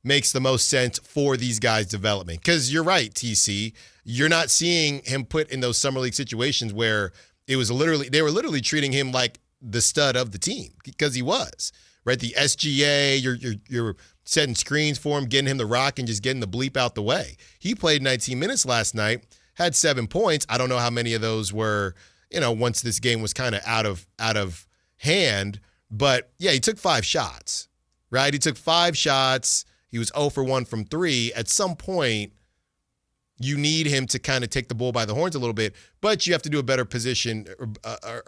makes the most sense for these guys' development. Because you're right, TC. You're not seeing him put in those summer league situations where they were literally treating him like the stud of the team, because he was, right? The SGA, you're setting screens for him, getting him the rock, and just getting the bleep out the way. He played 19 minutes last night, had 7 points. I don't know how many of those were, you know, once this game was kind of out of hand. But yeah, he took 5 shots, right? He took 5 shots. He was 0 for 1 from 3. At some point, you need him to kind of take the bull by the horns a little bit, but you have to do a better position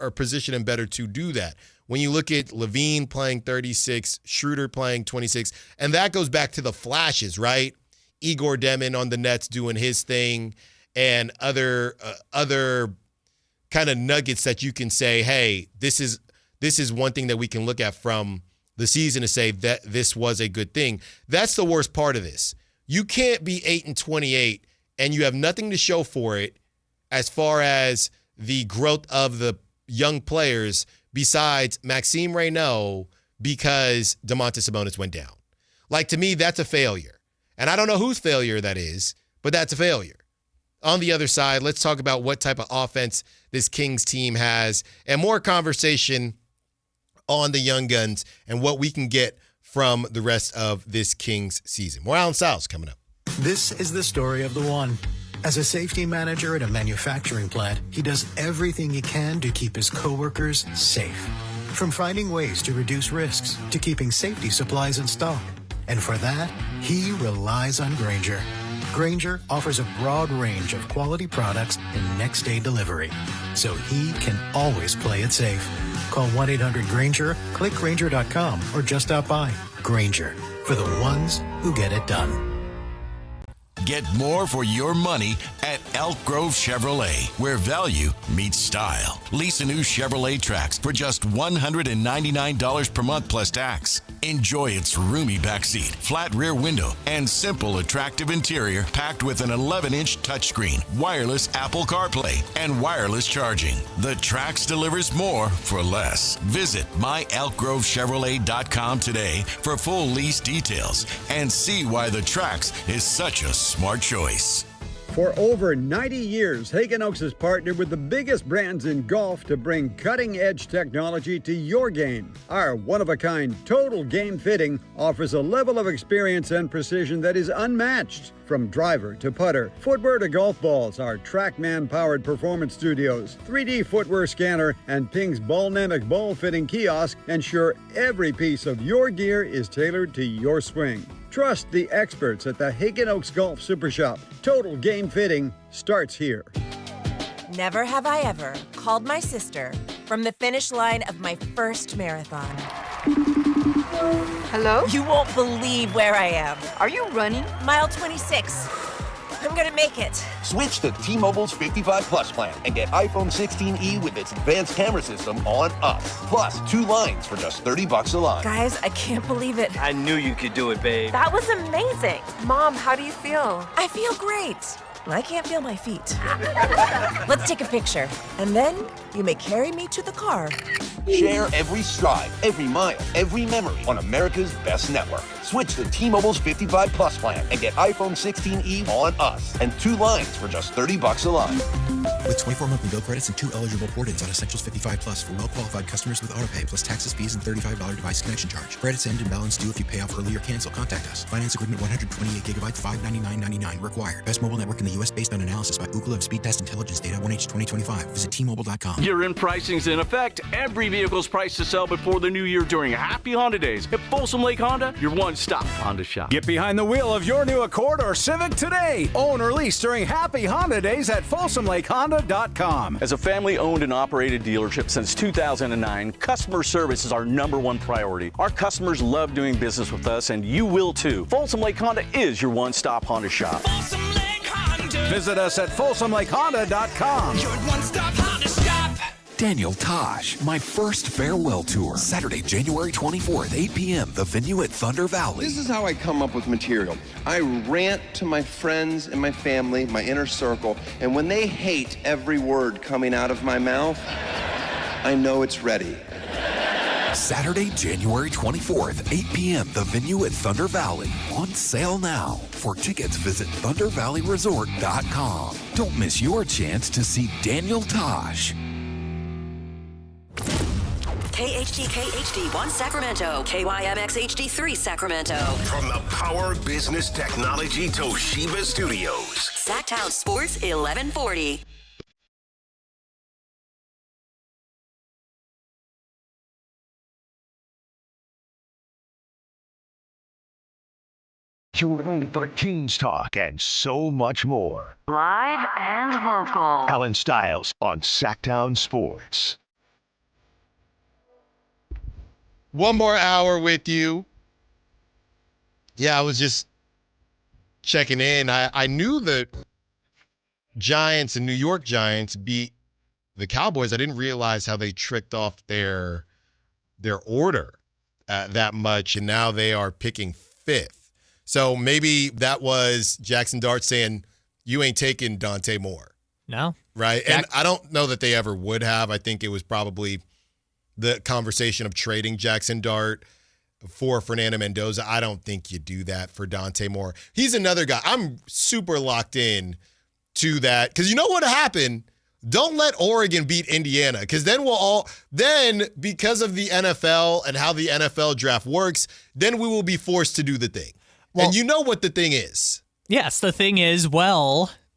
or position him better to do that. When you look at LaVine playing 36, Schroeder playing 26, and that goes back to the flashes, right? Igor Demin on the Nets doing his thing, and other kind of nuggets that you can say, hey, this is one thing that we can look at from the season to say that this was a good thing. That's the worst part of this. You can't be 8-28 and you have nothing to show for it as far as the growth of the young players besides Maxime Reynaud because Domantas Sabonis went down. Like, to me, that's a failure. And I don't know whose failure that is, but that's a failure. On the other side, let's talk about what type of offense this Kings team has and more conversation on the young guns and what we can get from the rest of this Kings season. More Allen Stiles coming up. This is the story of the one. As a safety manager at a manufacturing plant, he does everything he can to keep his coworkers safe. From finding ways to reduce risks to keeping safety supplies in stock. And for that, he relies on Grainger. Grainger offers a broad range of quality products and next-day delivery, so he can always play it safe. Call 1-800-GRAINGER, click Grainger.com, or just stop by. Grainger, for the ones who get it done. Get more for your money at Elk Grove Chevrolet, where value meets style. Lease a new Chevrolet Trax for just $199 per month plus tax. Enjoy its roomy backseat, flat rear window, and simple, attractive interior packed with an 11-inch touchscreen, wireless Apple CarPlay, and wireless charging. The Trax delivers more for less. Visit myelkgrovechevrolet.com today for full lease details and see why the Trax is such a smart choice. For over 90 years, Hagen Oaks has partnered with the biggest brands in golf to bring cutting-edge technology to your game. Our one-of-a-kind total game fitting offers a level of experience and precision that is unmatched. From driver to putter, footwear to golf balls, our TrackMan-powered performance studios, 3D footwear scanner, and Ping's Ballnamic ball fitting kiosk ensure every piece of your gear is tailored to your swing. Trust the experts at the Hagen Oaks Golf Super Shop. Total game fitting starts here. Never have I ever called my sister from the finish line of my first marathon. Hello? You won't believe where I am. Are you running? Mile 26. I'm gonna make it. Switch to T-Mobile's 55 Plus plan and get iPhone 16e with its advanced camera system on us. Plus, 2 lines for just $30 a line. Guys, I can't believe it. I knew you could do it, babe. That was amazing. Mom, how do you feel? I feel great. I can't feel my feet. Let's take a picture, and then you may carry me to the car. Share every stride, every mile, every memory on America's best network. Switch to T-Mobile's 55 Plus plan and get iPhone 16e on us and 2 lines for just $30 a line. With 24 monthly bill credits and 2 eligible port-ins on Essentials 55 Plus for well-qualified customers with autopay plus taxes, fees, and $35 device connection charge. Credits end and balance due if you pay off early or cancel. Contact us. Finance agreement 128 gigabytes, $599.99 required. Best mobile network in the U.S. based on analysis by Ookla of Speed Test Intelligence data 1H 2025. Visit T-Mobile.com. Year-end pricing's in effect. Every vehicle's priced to sell before the new year during Happy Honda Days. At Folsom Lake Honda, your one-stop Honda shop. Get behind the wheel of your new Accord or Civic today. Own or lease during Happy Honda Days at FolsomLakeHonda.com. As a family-owned and operated dealership since 2009, customer service is our #1 priority. Our customers love doing business with us, and you will too. Folsom Lake Honda is your one-stop Honda shop. Visit us at FolsomLakeHonda.com. Your one-stop Honda shop. Daniel Tosh, My First Farewell Tour. Saturday, January 24th, 8 p.m., the venue at Thunder Valley. This is how I come up with material. I rant to my friends and my family, my inner circle, and when they hate every word coming out of my mouth, I know it's ready. Saturday, January 24th, 8 p.m., the venue at Thunder Valley. On sale now. For tickets, visit ThunderValleyResort.com. Don't miss your chance to see Daniel Tosh. KHD 1 Sacramento, KYMX HD3 Sacramento. From the Power Business Technology Toshiba Studios. Sactown Sports 1140. The Kings Talk and so much more. Live and local. Allen Stiles on Sactown Sports. One more hour with you. Yeah, I was just checking in. I knew the Giants and New York Giants beat the Cowboys. I didn't realize how they tricked off their order that much, and now they are picking 5th. So maybe that was Jackson Dart saying, you ain't taking Dante Moore. No. Right? And I don't know that they ever would have. I think it was probably the conversation of trading Jackson Dart for Fernando Mendoza. I don't think you do that for Dante Moore. He's another guy. I'm super locked in to that because you know what happened? Don't let Oregon beat Indiana because then because of the NFL and how the NFL draft works, then we will be forced to do the thing. Well, and you know what the thing is. Yes, the thing is,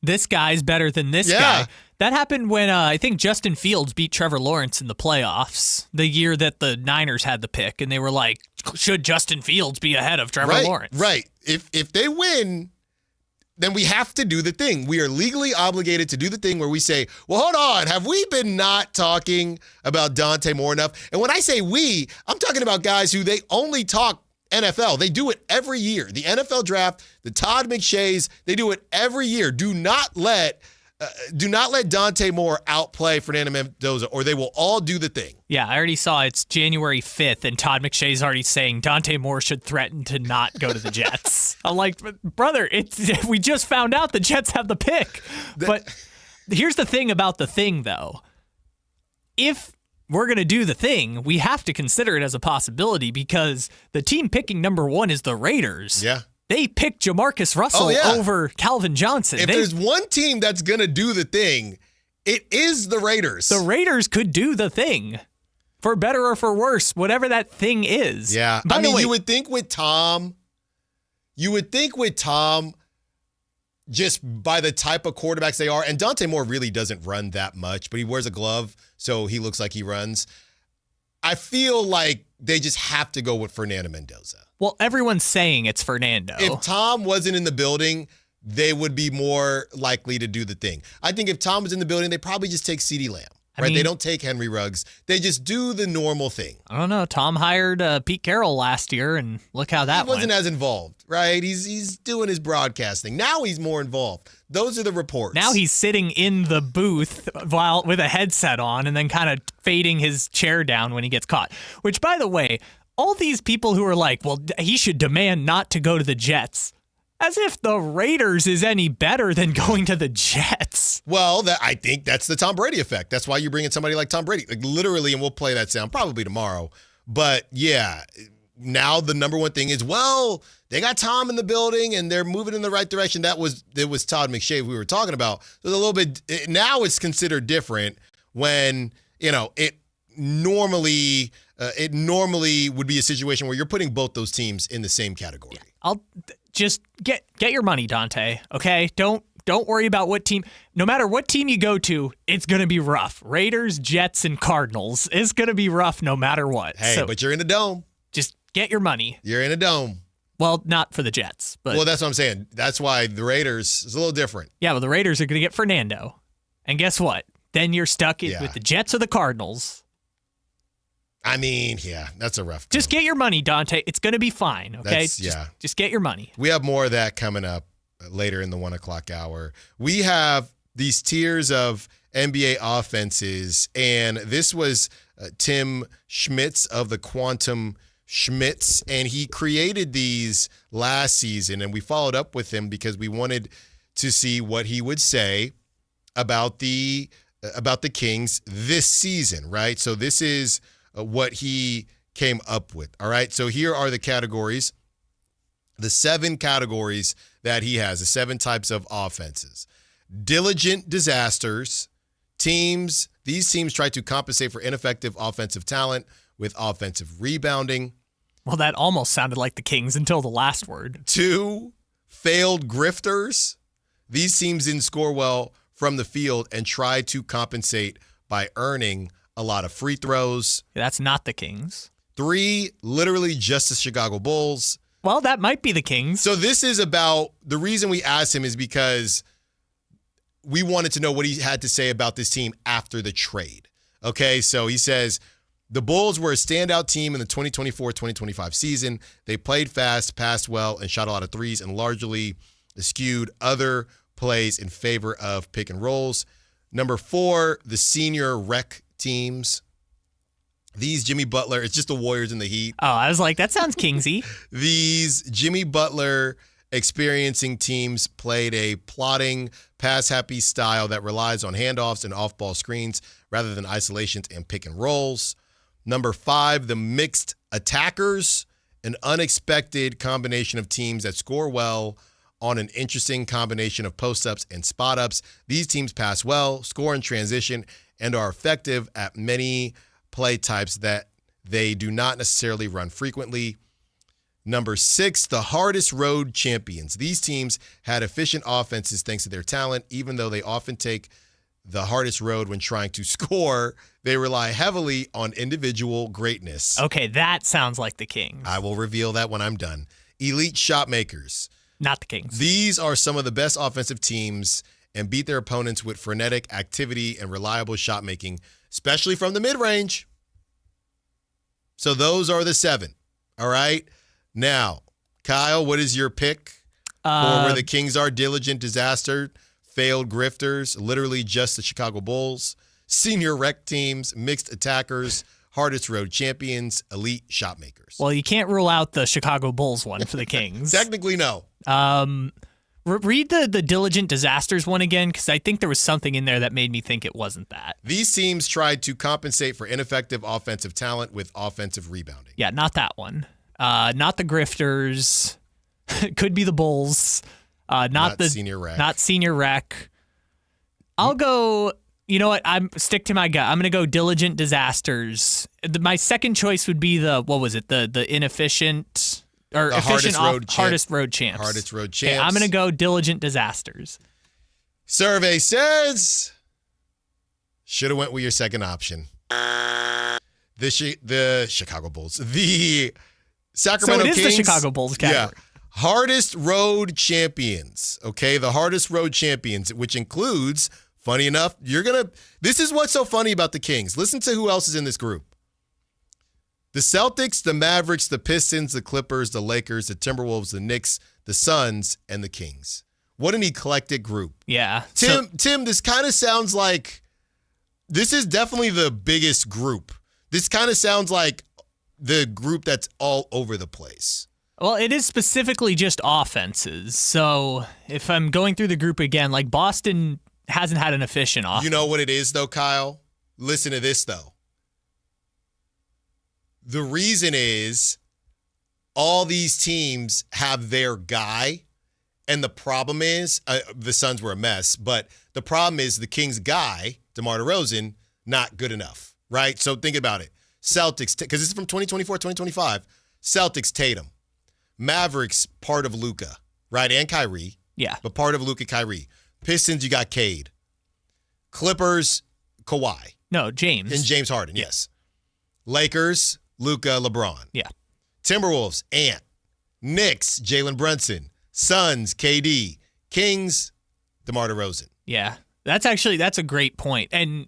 this guy's better than this guy. That happened when I think Justin Fields beat Trevor Lawrence in the playoffs the year that the Niners had the pick, and they were like, should Justin Fields be ahead of Trevor Lawrence? Right. If they win, then we have to do the thing. We are legally obligated to do the thing where we say, well, hold on, have we been not talking about Dante Moore enough? And when I say we, I'm talking about guys who they only talk NFL. They do it every year. The NFL draft, the Todd McShays, they do it every year. Do not let Dante Moore outplay Fernando Mendoza, or they will all do the thing. Yeah, I already saw it's January 5th, and Todd McShay's already saying Dante Moore should threaten to not go to the Jets. I'm like, brother, we just found out the Jets have the pick. But here's the thing about the thing, though. If we're going to do the thing, we have to consider it as a possibility because the team picking number 1 is the Raiders. Yeah. They picked Jamarcus Russell over Calvin Johnson. If there's one team that's going to do the thing, it is the Raiders. The Raiders could do the thing, for better or for worse, whatever that thing is. Yeah. By the way, you would think with Tom, just by the type of quarterbacks they are, and Dante Moore really doesn't run that much, but he wears a glove, so he looks like he runs. I feel like they just have to go with Fernando Mendoza. Well, everyone's saying it's Fernando. If Tom wasn't in the building, they would be more likely to do the thing. I think if Tom was in the building, they probably just take CeeDee Lamb. Right? They don't take Henry Ruggs. They just do the normal thing. I don't know. Tom hired Pete Carroll last year, and look how that went. He wasn't as involved, right? He's doing his broadcasting. Now he's more involved. Those are the reports. Now he's sitting in the booth with a headset on and then kind of fading his chair down when he gets caught. Which, by the way, all these people who are like, well, he should demand not to go to the Jets. As if the Raiders is any better than going to the Jets. Well, I think that's the Tom Brady effect. That's why you bring in somebody like Tom Brady. Like literally, and we'll play that sound probably tomorrow. But yeah, now the number one thing is, well, they got Tom in the building and they're moving in the right direction. It was Todd McShay we were talking about. So a little bit now it's considered different when, it normally would be a situation where you're putting both those teams in the same category. Yeah, I'll just get your money, Dante. Okay, don't worry about what team. No matter what team you go to, it's gonna be rough. Raiders, Jets, and Cardinals. It's gonna be rough no matter what. Hey, but you're in a dome. Just get your money. You're in a dome. Well, not for the Jets, but that's what I'm saying. That's why the Raiders is a little different. Yeah, well, the Raiders are gonna get Fernando, and guess what? Then you're stuck with the Jets or the Cardinals. I mean, yeah, that's a rough Just get your money, Dante. It's going to be fine, okay? Just get your money. We have more of that coming up later in the 1 o'clock hour. We have these tiers of NBA offenses, and this was Tim Schmitz of the Quantum Schmitz, and he created these last season, and we followed up with him because we wanted to see what he would say about the Kings this season, right? So this is what he came up with. All right. So here are the categories, the 7 categories that he has, the 7 types of offenses. Diligent disasters. These teams try to compensate for ineffective offensive talent with offensive rebounding. Well, that almost sounded like the Kings until the last word. 2, failed grifters. These teams didn't score well from the field and try to compensate by earning a lot of free throws. That's not the Kings. 3, literally just the Chicago Bulls. Well, that might be the Kings. So this is about, the reason we asked him is because we wanted to know what he had to say about this team after the trade. Okay, so he says, the Bulls were a standout team in the 2024-2025 season. They played fast, passed well, and shot a lot of threes and largely skewed other plays in favor of pick and rolls. Number 4, the senior rec teams. These Jimmy Butler, it's just the Warriors and the Heat. Oh, I was like, that sounds Kingsy. These Jimmy Butler experiencing teams played a plodding, pass-happy style that relies on handoffs and off-ball screens rather than isolations and pick and rolls. Number 5, the mixed attackers, an unexpected combination of teams that score well on an interesting combination of post-ups and spot-ups. These teams pass well, score in transition, and are effective at many play types that they do not necessarily run frequently. Number 6, the hardest road champions. These teams had efficient offenses thanks to their talent, even though they often take the hardest road when trying to score. They rely heavily on individual greatness. Okay, that sounds like the Kings. I will reveal that when I'm done. Elite shot makers. Not the Kings. These are some of the best offensive teams and beat their opponents with frenetic activity and reliable shot making, especially from the mid-range. So those are the 7. All right? Now, Kyle, what is your pick for where the Kings are? Diligent disaster, failed grifters, literally just the Chicago Bulls, senior rec teams, mixed attackers, hardest road champions, elite shot makers. Well, you can't rule out the Chicago Bulls one for the Kings. Technically, no. Read the diligent disasters one again, because I think there was something in there that made me think it wasn't that. These teams tried to compensate for ineffective offensive talent with offensive rebounding. Yeah, not that one. Not the grifters. Could be the Bulls. Not the senior rec. Not senior rec. I'll go. You know what? I'm stick to my gut. I'm gonna go diligent disasters. My second choice would be the inefficient or the efficient hardest road champs. Hardest road champs. Okay, I'm gonna go diligent disasters. Survey says should have went with your second option. The Chicago Bulls. The Sacramento Kings. So it is the Chicago Bulls category. Yeah. Hardest road champions. Okay, the hardest road champions, which includes, funny enough, this is what's so funny about the Kings. Listen to who else is in this group. The Celtics, the Mavericks, the Pistons, the Clippers, the Lakers, the Timberwolves, the Knicks, the Suns, and the Kings. What an eclectic group. Yeah. Tim, this kind of sounds like this is definitely the biggest group. This kind of sounds like the group that's all over the place. Well, it is specifically just offenses. So if I'm going through the group again, like Boston hasn't had an efficient offense. You know what it is, though, Kyle? Listen to this, though. The reason is all these teams have their guy, and the problem is the Suns were a mess, but the problem is the Kings' guy, DeMar DeRozan, not good enough, right? So think about it. Celtics, because this is from 2024, 2025. Celtics, Tatum. Mavericks, part of Luka, right? And Kyrie. Yeah. But part of Luka, Kyrie. Pistons, you got Cade. Clippers, Kawhi. No, James. And James Harden, yes. Lakers, Luka, LeBron. Yeah. Timberwolves, Ant. Knicks, Jalen Brunson. Suns, KD. Kings, DeMar DeRozan. Yeah. That's a great point. And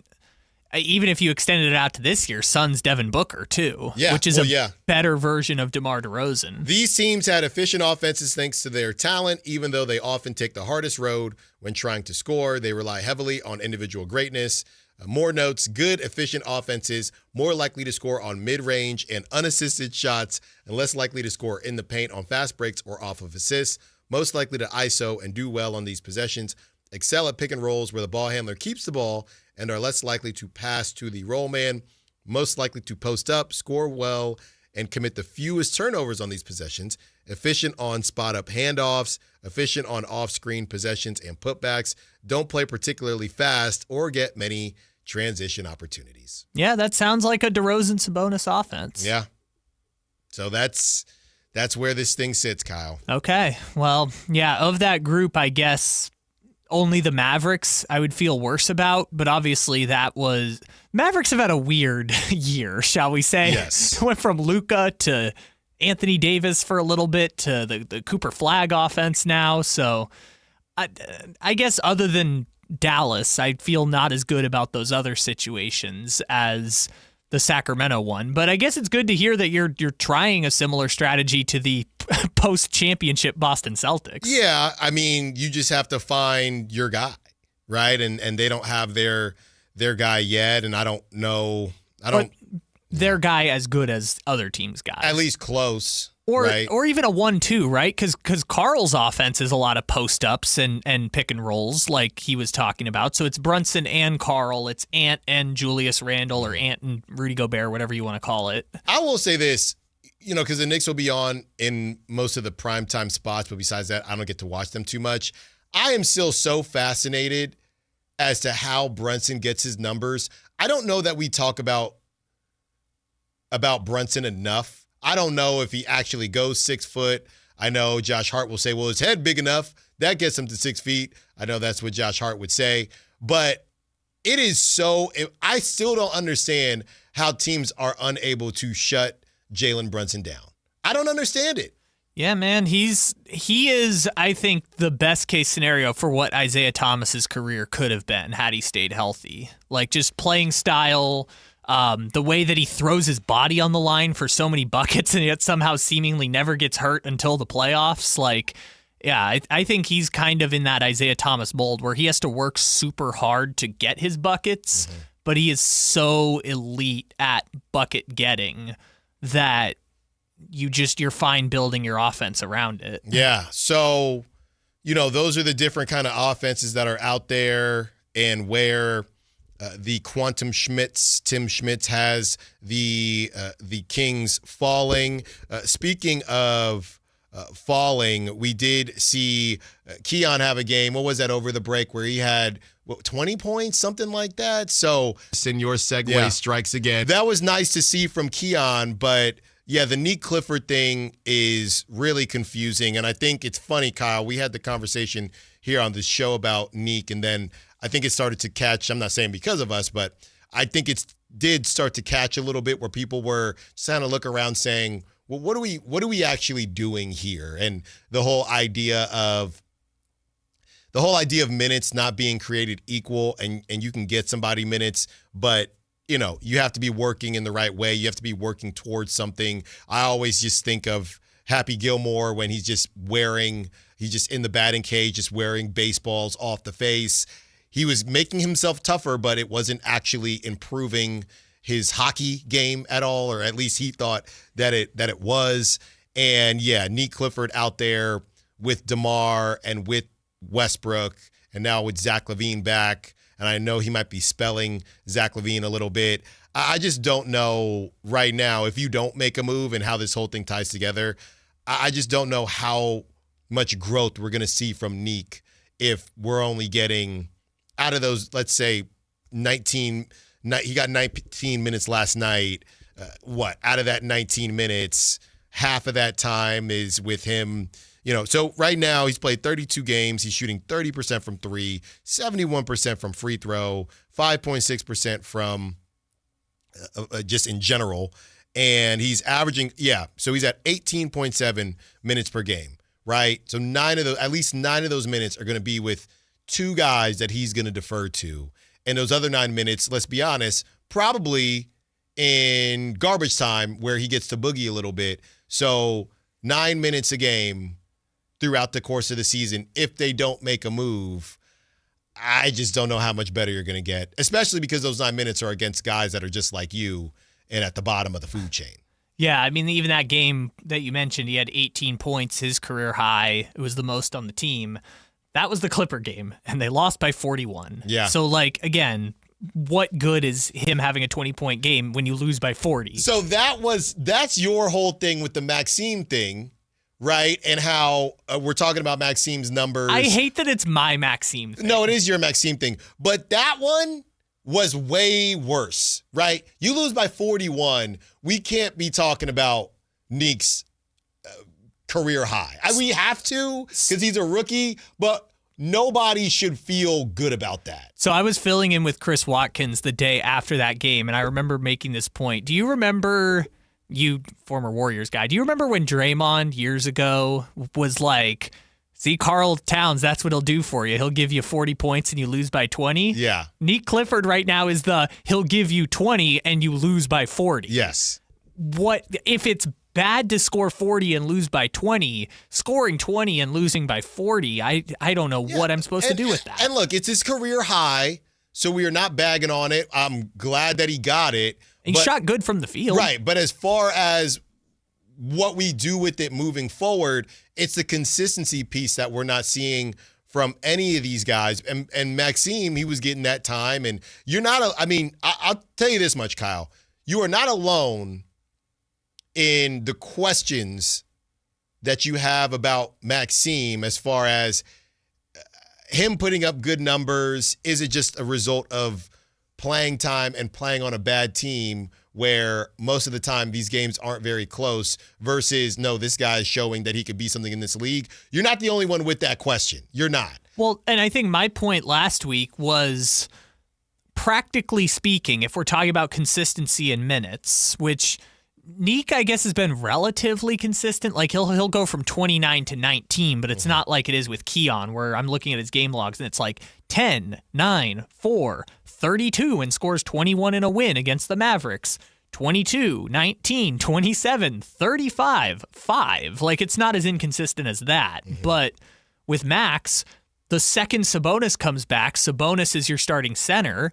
even if you extended it out to this year, Suns Devin Booker too, which is a better version of DeMar DeRozan. These teams had efficient offenses thanks to their talent, even though they often take the hardest road when trying to score. They rely heavily on individual greatness. More notes, good, efficient offenses, more likely to score on mid-range and unassisted shots, and less likely to score in the paint on fast breaks or off of assists. Most likely to ISO and do well on these possessions. Excel at pick and rolls where the ball handler keeps the ball and are less likely to pass to the roll man. Most likely to post up, score well, and commit the fewest turnovers on these possessions. Efficient on spot-up handoffs, efficient on off-screen possessions and putbacks. Don't play particularly fast or get many transition opportunities. Yeah, that sounds like a DeRozan-Sabonis offense. Yeah. So that's where this thing sits, Kyle. Okay. Well, yeah, of that group, I guess only the Mavericks I would feel worse about, but obviously Mavericks have had a weird year, shall we say? Yes. Went from Luka to Anthony Davis for a little bit to the Cooper Flag offense now. So I guess other than Dallas, I feel not as good about those other situations as the Sacramento one. But I guess it's good to hear that you're trying a similar strategy to the post-championship Boston Celtics. Yeah, I mean, you just have to find your guy, right? And they don't have their guy yet, and I don't know. Their guy as good as other teams' guys. At least close. Or even a 1-2, right? Because Carl's offense is a lot of post-ups and pick and rolls like he was talking about. So it's Brunson and Carl. It's Ant and Julius Randle or Ant and Rudy Gobert, whatever you want to call it. I will say this, because the Knicks will be on in most of the primetime spots, but besides that, I don't get to watch them too much. I am still so fascinated as to how Brunson gets his numbers. I don't know that we talk about Brunson enough. I don't know if he actually goes 6 foot. I know Josh Hart will say, well, his head big enough. That gets him to 6 feet. I know that's what Josh Hart would say. But it is I still don't understand how teams are unable to shut Jalen Brunson down. I don't understand it. Yeah, man, he is, I think, the best case scenario for what Isaiah Thomas's career could have been had he stayed healthy. Like, just playing style, the way that he throws his body on the line for so many buckets and yet somehow seemingly never gets hurt until the playoffs. Like, yeah, I think he's kind of in that Isaiah Thomas mold where he has to work super hard to get his buckets, but he is so elite at bucket getting that you're fine building your offense around it. Yeah. So, those are the different kind of offenses that are out there and where the Tim Schmitz has the Kings falling. Speaking of falling, we did see Keon have a game. What was that over the break where he had 20 points, something like that? So, Senor Segue strikes again. That was nice to see from Keon, but yeah, the Nick Clifford thing is really confusing. And I think it's funny, Kyle. We had the conversation here on the show about Nick, and then I think it started to catch, I'm not saying because of us, but I think it did start to catch a little bit where people were just kind of look around saying, well, what are we actually doing here? And the whole idea of minutes not being created equal, and you can get somebody minutes, but you have to be working in the right way. You have to be working towards something. I always just think of Happy Gilmore when he's just in the batting cage, just wearing baseballs off the face. He was making himself tougher, but it wasn't actually improving his hockey game at all, or at least he thought that it was. And yeah, Nick Clifford out there with DeMar and with Westbrook, and now with Zach LaVine back. And I know he might be spelling Zach LaVine a little bit. I just don't know right now if you don't make a move and how this whole thing ties together. I just don't know how much growth we're going to see from Nick if we're only getting out of those, let's say, 19. He got 19 minutes last night. Out of that 19 minutes, half of that time is with him. So right now he's played 32 games. He's shooting 30% from three, 71% from free throw, 5.6% from just in general. And he's averaging, so he's at 18.7 minutes per game, right? So at least nine of those minutes are going to be with two guys that he's going to defer to. And those other 9 minutes, let's be honest, probably in garbage time where he gets to boogie a little bit. So 9 minutes a game throughout the course of the season, if they don't make a move, I just don't know how much better you're going to get, especially because those 9 minutes are against guys that are just like you and at the bottom of the food chain. Yeah, I mean, even that game that you mentioned, he had 18 points, his career high. It was the most on the team. That was the Clipper game, and they lost by 41. Yeah. So, again, what good is him having a 20-point game when you lose by 40? So that's your whole thing with the Maxime thing, right? And how we're talking about Maxime's numbers. I hate that it's my Maxime thing. No, it is your Maxime thing. But that one was way worse, right? You lose by 41. We can't be talking about Nick's career high. We have to because he's a rookie, but nobody should feel good about that. So I was filling in with Chris Watkins the day after that game, and I remember making this point. Do you remember, you former Warriors guy, do you remember when Draymond years ago was like, see, Karl Towns, that's what he'll do for you. He'll give you 40 points and you lose by 20. Yeah. Nick Clifford right now is he'll give you 20 and you lose by 40. Yes. What if it's bad to score 40 and lose by 20, scoring 20 and losing by 40? I don't know what I'm supposed to do with that. And look, it's his career high, so we are not bagging on it. I'm glad that he got it. He shot good from the field. Right, but as far as what we do with it moving forward, it's the consistency piece that we're not seeing from any of these guys. And Maxime, he was getting that time. And you're not, I'll tell you this much, Kyle. You are not alone in the questions that you have about Maxime as far as him putting up good numbers. Is it just a result of playing time and playing on a bad team where most of the time these games aren't very close versus, no, this guy is showing that he could be something in this league? You're not the only one with that question. You're not. Well, and I think my point last week was, practically speaking, if we're talking about consistency in minutes, which Neek, I guess, has been relatively consistent. Like he'll go from 29 to 19, but it's not like it is with Keon, where I'm looking at his game logs and it's like 10, 9, 4, 32, and scores 21 in a win against the Mavericks. 22, 19, 27, 35, 5. Like, it's not as inconsistent as that. But with Max, the second Sabonis comes back, Sabonis is your starting center.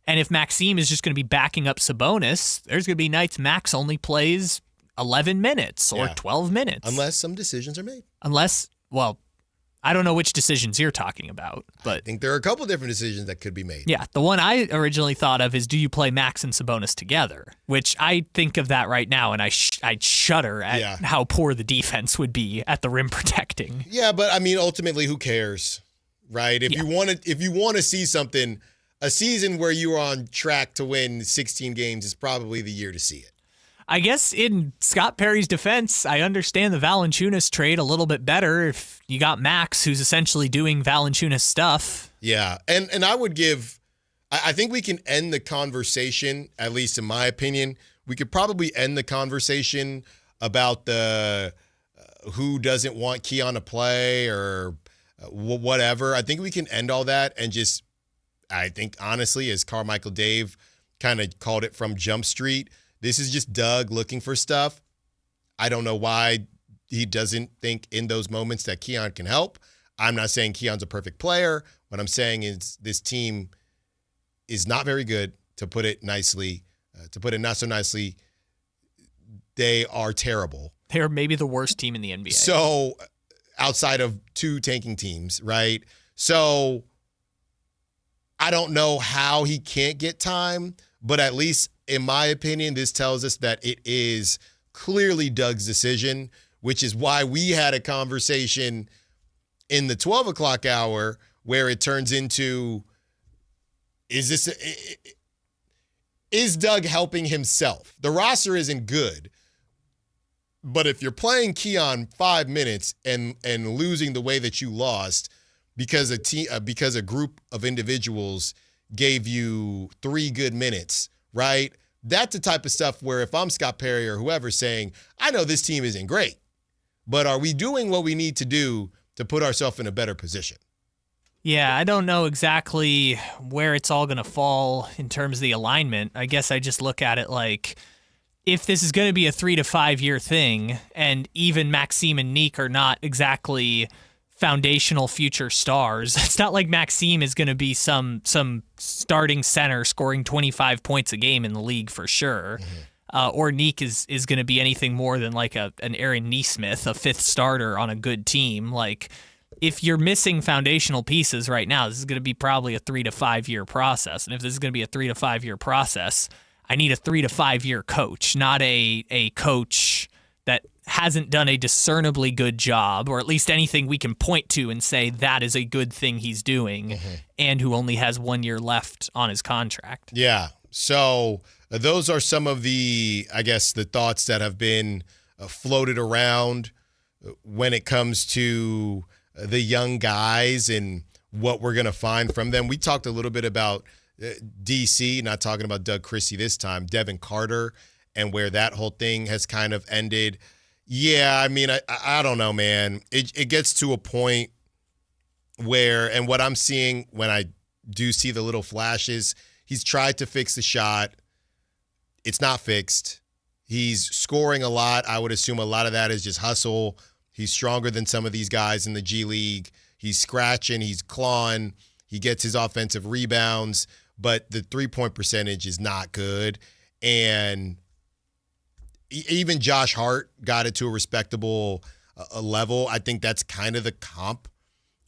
And if Maxime is just going to be backing up Sabonis, there's going to be nights Max only plays 11 minutes or 12 minutes. Unless some decisions are made. Well, I don't know which decisions you're talking about, but I think there are a couple different decisions that could be made. Yeah, the one I originally thought of is, do you play Max and Sabonis together? Which I think of that right now, and I'd shudder at how poor the defense would be at the rim protecting. Yeah, but I mean, ultimately, who cares, right? If you want to see something, a season where you are on track to win 16 games is probably the year to see it. I guess in Scott Perry's defense, I understand the Valanciunas trade a little bit better if you got Max, who's essentially doing Valanciunas stuff. Yeah, and I would I think we can end the conversation, at least in my opinion. We could probably end the conversation about the who doesn't want Keon to play or whatever. I think we can end all that and just, I think, honestly, as Carmichael Dave kind of called it from Jump Street, this is just Doug looking for stuff. I don't know why he doesn't think in those moments that Keon can help. I'm not saying Keon's a perfect player. What I'm saying is this team is not very good, to put it nicely. To put it not so nicely, they are terrible. They're maybe the worst team in the NBA. So, outside of two tanking teams, right? So, I don't know how he can't get time, but at least in my opinion, this tells us that it is clearly Doug's decision, which is why we had a conversation in the 12 o'clock hour where it turns into, is Doug helping himself? The roster isn't good, but if you're playing Keon 5 minutes and losing the way that you lost because a group of individuals gave you 3 good minutes, right? That's the type of stuff where if I'm Scott Perry or whoever saying, I know this team isn't great, but are we doing what we need to do to put ourselves in a better position? Yeah, I don't know exactly where it's all going to fall in terms of the alignment. I guess I just look at it like, if this is going to be a 3 to 5 year thing, and even Maxime and Neek are not exactly foundational future stars. It's not like Maxime is going to be some starting center scoring 25 points a game in the league for sure. Or Neek is going to be anything more than like an Aaron Nesmith, a fifth starter on a good team. Like, if you're missing foundational pieces right now, this is going to be probably a 3 to 5 year process. And if this is going to be a 3 to 5 year process, I need a 3 to 5 year coach, not a coach that hasn't done a discernibly good job, or at least anything we can point to and say that is a good thing he's doing, and who only has 1 year left on his contract. Yeah. So those are some of the, I guess, the thoughts that have been floated around when it comes to the young guys and what we're going to find from them. We talked a little bit about DC, not talking about Doug Christie this time, Devin Carter, and where that whole thing has kind of ended. Yeah, I mean, I don't know, man. It gets to a point where, and what I'm seeing when I do see the little flashes, he's tried to fix the shot. It's not fixed. He's scoring a lot. I would assume a lot of that is just hustle. He's stronger than some of these guys in the G League. He's scratching. He's clawing. He gets his offensive rebounds, but the three-point percentage is not good. And even Josh Hart got it to a respectable level. I think that's kind of the comp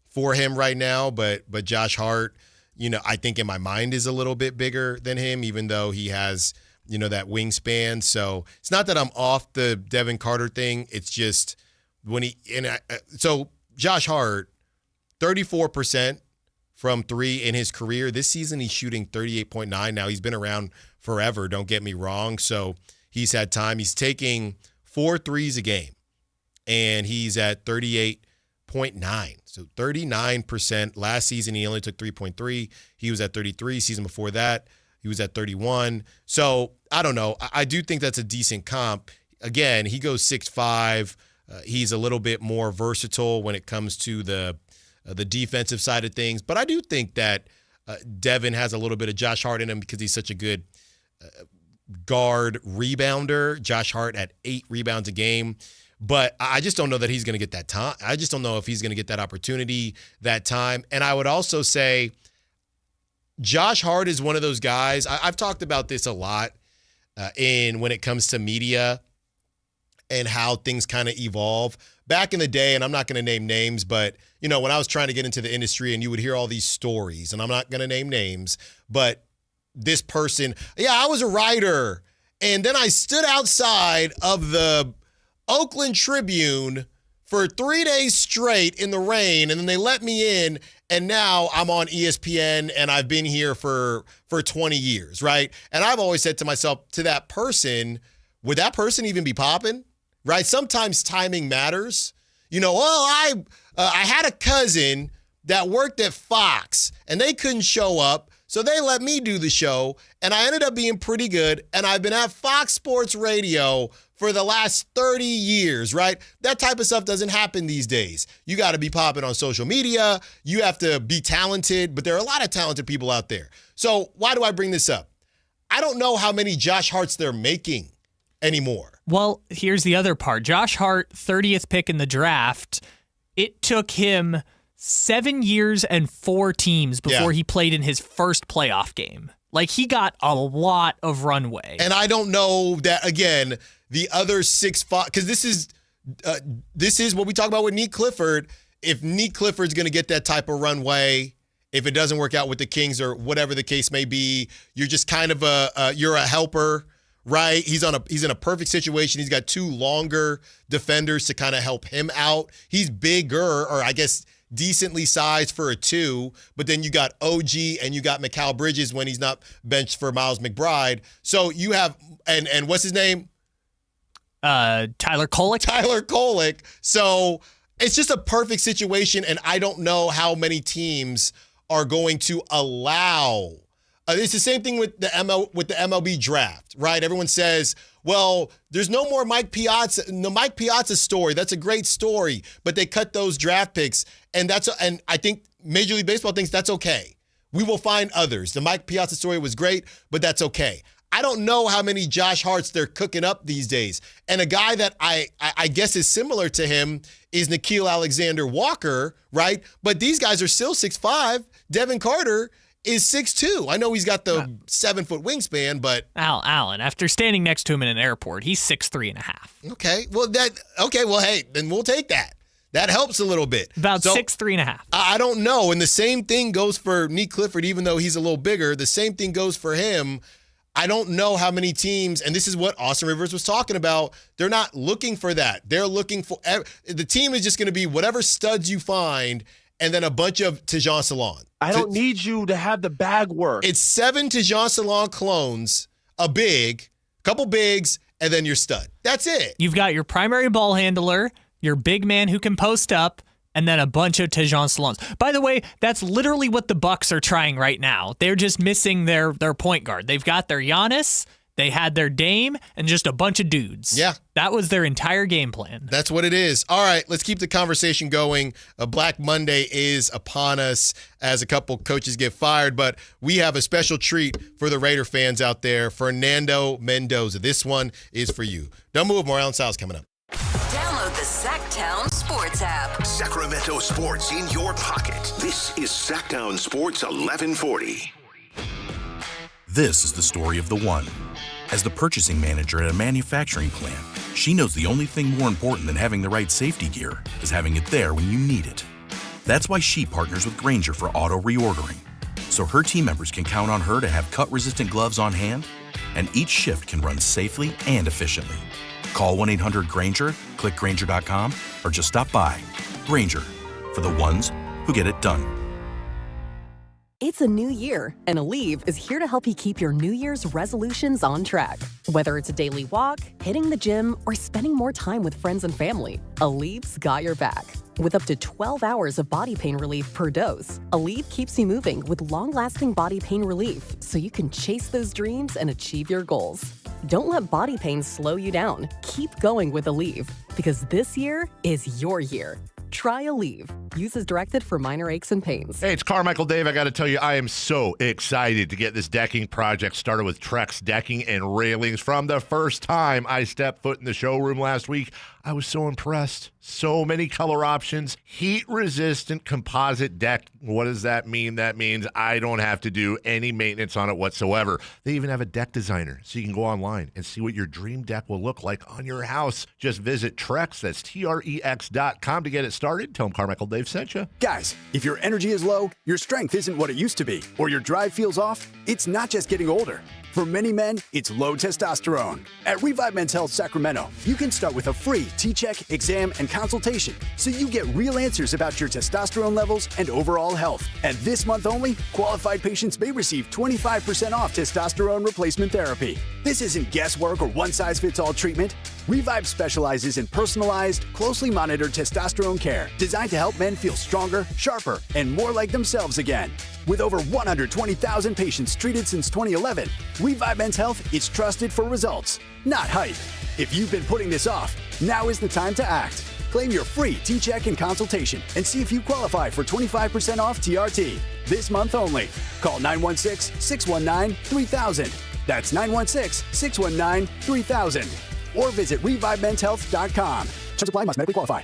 for him right now. But Josh Hart, I think in my mind is a little bit bigger than him, even though he has, that wingspan. So it's not that I'm off the Devin Carter thing. It's just so Josh Hart, 34% from three in his career. This season, he's shooting 38.9. Now, he's been around forever, don't get me wrong. So he's had time. He's taking 4 threes a game, and he's at 38.9. So 39%. Last season, he only took 3.3. He was at 33. Season before that, he was at 31. So I don't know. I do think that's a decent comp. Again, he goes 6'5". He's a little bit more versatile when it comes to the defensive side of things. But I do think that Devin has a little bit of Josh Hart in him because he's such a good guard rebounder. Josh Hart at 8 rebounds a game. But I just don't know that he's going to get that time. I just don't know if he's going to get that opportunity, that time. And I would also say Josh Hart is one of those guys. I've talked about this a lot when it comes to media and how things kind of evolve. Back in the day, and I'm not going to name names, but, when I was trying to get into the industry and you would hear all these stories, and I'm not going to name names, but this person, I was a writer, and then I stood outside of the Oakland Tribune for 3 days straight in the rain, and then they let me in, and now I'm on ESPN, and I've been here for 20 years, right? And I've always said to myself, to that person, would that person even be popping? Right? Sometimes timing matters. I had a cousin that worked at Fox, and they couldn't show up, so they let me do the show, and I ended up being pretty good, and I've been at Fox Sports Radio for the last 30 years, right? That type of stuff doesn't happen these days. You got to be popping on social media. You have to be talented, but there are a lot of talented people out there. So why do I bring this up? I don't know how many Josh Harts they're making anymore. Well, here's the other part. Josh Hart, 30th pick in the draft. It took him 7 years and 4 teams before he played in his first playoff game. Like, he got a lot of runway. And I don't know that, again, the other 6'5", because this is what we talk about with Nick Clifford. If Nick Clifford's going to get that type of runway, if it doesn't work out with the Kings or whatever the case may be, you're just kind of you're a helper, right? He's in a perfect situation. He's got 2 longer defenders to kind of help him out. He's bigger, or I guess decently sized for a 2, but then you got OG and you got Mikal Bridges when he's not benched for Miles McBride. So you have, and what's his name? Tyler Kolek. Tyler Kolek. So it's just a perfect situation, and I don't know how many teams are going to allow. It's the same thing with the MLB draft, right? Everyone says, well, there's no more Mike Piazza. The Mike Piazza story, that's a great story, but they cut those draft picks, and I think Major League Baseball thinks that's okay. We will find others. The Mike Piazza story was great, but that's okay. I don't know how many Josh Harts they're cooking up these days. And a guy that I guess is similar to him is Nickeil Alexander-Walker, right? But these guys are still 6'5". Devin Carter is 6'2". I know he's got the 7-foot wingspan, but Allen, after standing next to him in an airport, he's 6'3.5". Okay. Well, hey, then we'll take that. That helps a little bit. About 6'3.5". I don't know. And the same thing goes for Nick Clifford, even though he's a little bigger. The same thing goes for him. I don't know how many teams, and this is what Austin Rivers was talking about, they're not looking for that. They're looking for, the team is just going to be whatever studs you find, and then a bunch of Tejan Salon. I don't need you to have the bag work. It's 7 Tejan Salon clones, a couple bigs, and then your stud. That's it. You've got your primary ball handler, your big man who can post up, and then a bunch of Tejan Salons. By the way, that's literally what the Bucks are trying right now. They're just missing their point guard. They've got their Giannis, they had their Dame, and just a bunch of dudes. Yeah. That was their entire game plan. That's what it is. All right, let's keep the conversation going. Black Monday is upon us as a couple coaches get fired, but we have a special treat for the Raider fans out there. Fernando Mendoza. This one is for you. Don't move. More Allen Stiles coming up. Download the Sactown Sports app. Sacramento sports in your pocket. This is Sactown Sports 1140. This is the story of the one. As the purchasing manager at a manufacturing plant, she knows the only thing more important than having the right safety gear is having it there when you need it. That's why she partners with Grainger for auto reordering, so her team members can count on her to have cut-resistant gloves on hand, and each shift can run safely and efficiently. Call 1-800-GRAINGER, click Grainger.com, or just stop by. Grainger, for the ones who get it done. It's a new year, and Aleve is here to help you keep your New Year's resolutions on track. Whether it's a daily walk, hitting the gym, or spending more time with friends and family, Aleve's got your back. With up to 12 hours of body pain relief per dose, Aleve keeps you moving with long-lasting body pain relief so you can chase those dreams and achieve your goals. Don't let body pain slow you down. Keep going with Aleve, because this year is your year. Try Aleve. Use as directed for minor aches and pains. Hey, it's Carmichael Dave. I got to tell you, I am so excited to get this decking project started with Trex Decking and Railings. From the first time I stepped foot in the showroom last week, I was so impressed. So many color options, heat-resistant composite deck. What does that mean? That means I don't have to do any maintenance on it whatsoever. They even have a deck designer, so you can go online and see what your dream deck will look like on your house. Just visit Trex, that's Trex.com to get it started. Tell them Carmichael Dave sent you. Guys, if your energy is low, your strength isn't what it used to be, or your drive feels off, it's not just getting older. For many men, it's low testosterone. At Revive Men's Health Sacramento, you can start with a free T-check, exam, and consultation so you get real answers about your testosterone levels and overall health. And this month only, qualified patients may receive 25% off testosterone replacement therapy. This isn't guesswork or one-size-fits-all treatment. Revive specializes in personalized, closely monitored testosterone care designed to help men feel stronger, sharper, and more like themselves again. With over 120,000 patients treated since 2011, Revive Men's Health is trusted for results, not hype. If you've been putting this off, now is the time to act. Claim your free T-check and consultation and see if you qualify for 25% off TRT. This month only. Call 916-619-3000. That's 916-619-3000. Or visit ReviveMen'sHealth.com. Terms apply, must medically qualify.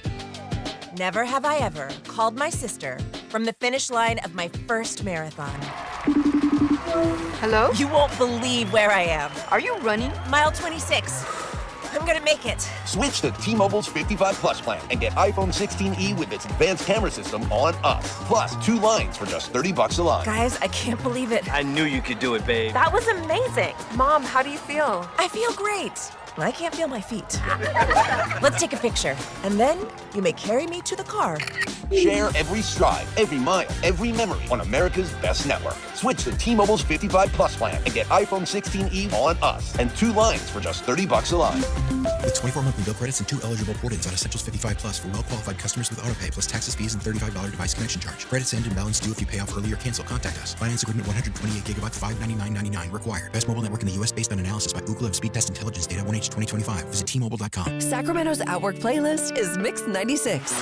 Never have I ever called my sister from the finish line of my first marathon. Hello? You won't believe where I am. Are you running? Mile 26. I'm gonna make it. Switch to T-Mobile's 55 Plus plan and get iPhone 16e with its advanced camera system on us. Plus, 2 lines for just $30 a line. Guys, I can't believe it. I knew you could do it, babe. That was amazing. Mom, how do you feel? I feel great. I can't feel my feet. Let's take a picture, and then you may carry me to the car. Share every stride, every mile, every memory on America's best network. Switch to T-Mobile's 55 Plus plan and get iPhone 16e on us and 2 lines for just $30 a line. With 24 monthly bill credits and 2 eligible port-ins on Essentials 55 Plus for well-qualified customers with autopay plus taxes, fees, and $35 device connection charge. Credits end and balance due if you pay off early or cancel. Contact us. Finance agreement 128 gigabytes, $599.99 required. Best mobile network in the U.S. based on analysis by Ookla of Speed Test Intelligence Data 1H 2025. Visit T-Mobile.com. Sacramento's Outwork playlist is Mix 96.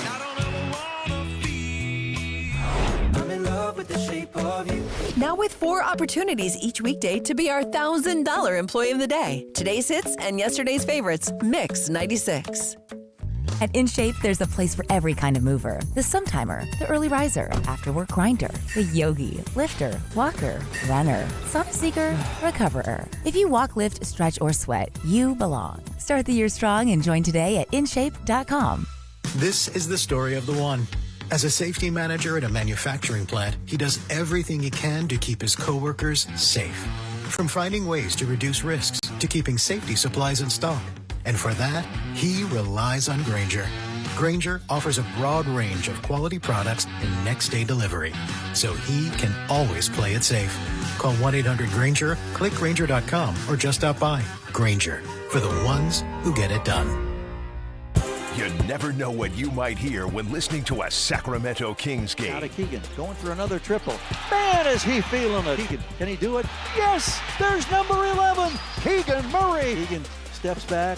Now with 4 opportunities each weekday to be our $1,000 employee of the day. Today's hits and yesterday's favorites. Mix 96. At InShape, there's a place for every kind of mover. The Sometimer, the early riser, after-work grinder, the yogi, lifter, walker, runner, sun seeker, recoverer. If you walk, lift, stretch, or sweat, you belong. Start the year strong and join today at InShape.com. This is the story of the one. As a safety manager at a manufacturing plant, he does everything he can to keep his coworkers safe. From finding ways to reduce risks to keeping safety supplies in stock. And for that, he relies on Grainger. Grainger offers a broad range of quality products and next-day delivery, so he can always play it safe. Call 1-800-GRAINGER, click Grainger.com, or just stop by. Grainger, for the ones who get it done. You never know what you might hear when listening to a Sacramento Kings game. Out of Keegan, going for another triple. Man, is he feeling it. Keegan, can he do it? Yes, there's number 11, Keegan Murray. Keegan steps back.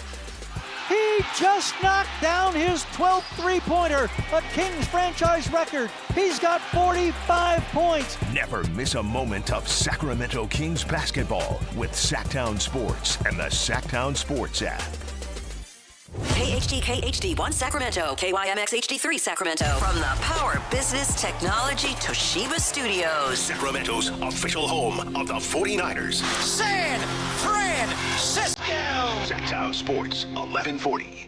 He just knocked down his 12th three-pointer, a Kings franchise record. He's got 45 points. Never miss a moment of Sacramento Kings basketball with Sactown Sports and the Sactown Sports app. KHD HD1 Sacramento, KYMX HD3 Sacramento. From the Power Business Technology Toshiba Studios. Sacramento's official home of the 49ers. San Francisco. Sactown Sports, 1140.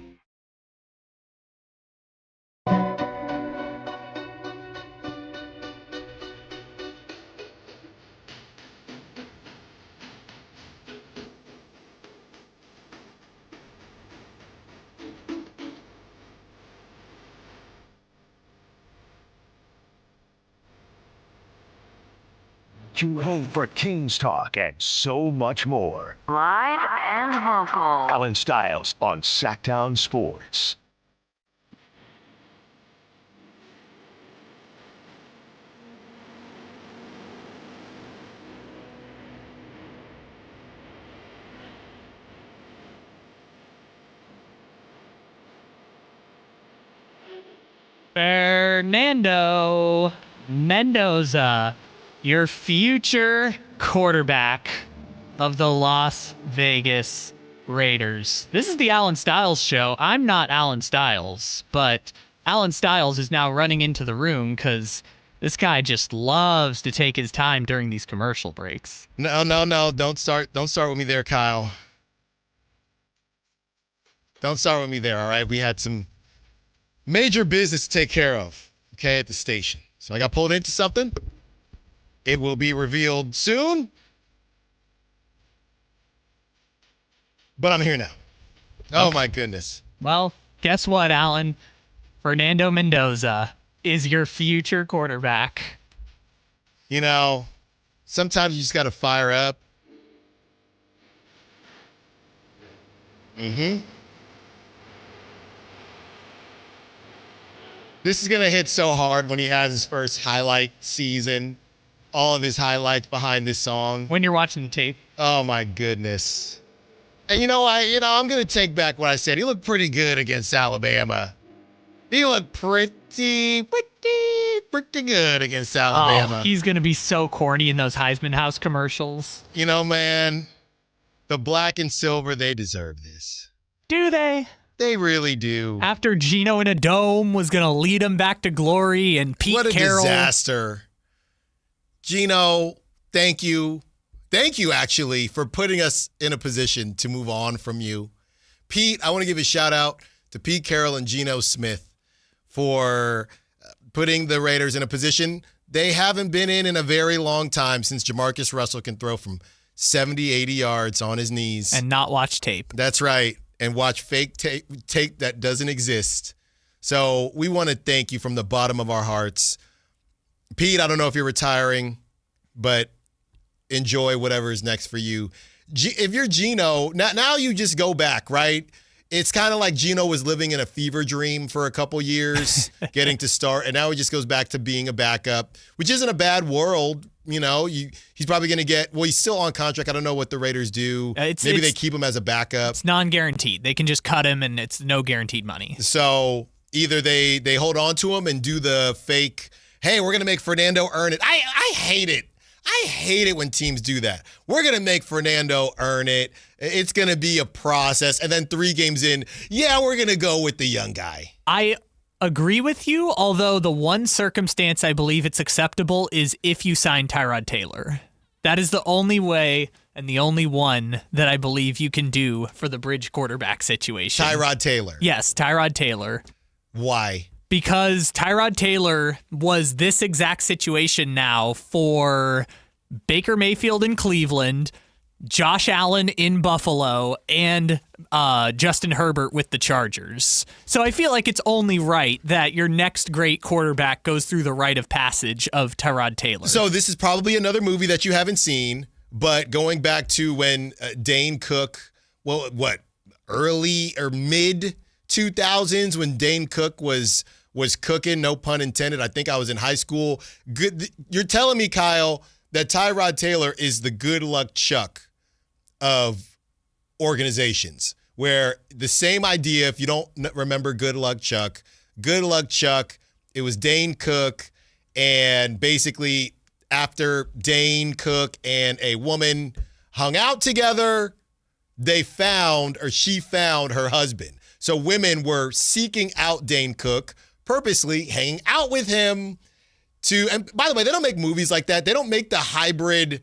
You home for Kings talk and so much more. Live and vocal. Allen Stiles on Sactown Sports. Fernando Mendoza, your future quarterback of the Las Vegas Raiders. This is the Allen Stiles Show. I'm not Allen Stiles, but Allen Stiles is now running into the room because this guy just loves to take his time during these commercial breaks. No. Don't start with me there, Kyle. Don't start with me there, all right? We had some major business to take care of, okay, at the station. So I got pulled into something. It will be revealed soon. But I'm here now. Oh, my goodness. Well, guess what, Alan? Fernando Mendoza is your future quarterback. You know, sometimes you just got to fire up. This is going to hit so hard when he has his first highlight season. All of his highlights behind this song. When you're watching the tape. Oh, my goodness. And I'm going to take back what I said. He looked pretty good against Alabama. He looked pretty good against Alabama. Oh, he's going to be so corny in those Heisman House commercials. You know, man, the black and silver, they deserve this. Do they? They really do. After Geno in a dome was going to lead him back to glory and Pete Carroll. What a Carroll. disaster. Geno, thank you. Thank you, actually, for putting us in a position to move on from you. Pete, I want to give a shout out to Pete Carroll and Geno Smith for putting the Raiders in a position they haven't been in a very long time, since Jamarcus Russell can throw from 70, 80 yards on his knees. And not watch tape. That's right. And watch fake tape that doesn't exist. So we want to thank you from the bottom of our hearts. Pete, I don't know if you're retiring, but enjoy whatever is next for you. If you're Geno, now you just go back, right? It's kind of like Geno was living in a fever dream for a couple years, getting to start, and now he just goes back to being a backup, which isn't a bad world. You know, he's probably going to get, well, he's still on contract. I don't know what the Raiders do. Maybe they keep him as a backup. It's non-guaranteed. They can just cut him, and it's no guaranteed money. So either they hold on to him and do the fake, hey, we're going to make Fernando earn it. I hate it. I hate it when teams do that. We're going to make Fernando earn it. It's going to be a process. And then 3 games in, yeah, we're going to go with the young guy. I agree with you, although the one circumstance I believe it's acceptable is if you sign Tyrod Taylor. That is the only way and the only one that I believe you can do for the bridge quarterback situation. Tyrod Taylor. Yes, Tyrod Taylor. Why? Because Tyrod Taylor was this exact situation now for Baker Mayfield in Cleveland, Josh Allen in Buffalo, and Justin Herbert with the Chargers. So I feel like it's only right that your next great quarterback goes through the rite of passage of Tyrod Taylor. So this is probably another movie that you haven't seen, but going back to when Dane Cook, early or mid 2000s when Dane Cook was cooking, no pun intended. I think I was in high school. Good. You're telling me, Kyle, that Tyrod Taylor is the good luck Chuck of organizations, where the same idea, if you don't remember Good Luck Chuck, it was Dane Cook, and basically after Dane Cook and a woman hung out together, she found her husband. So women were seeking out Dane Cook, purposely hanging out with him and by the way, they don't make movies like that. They don't make the hybrid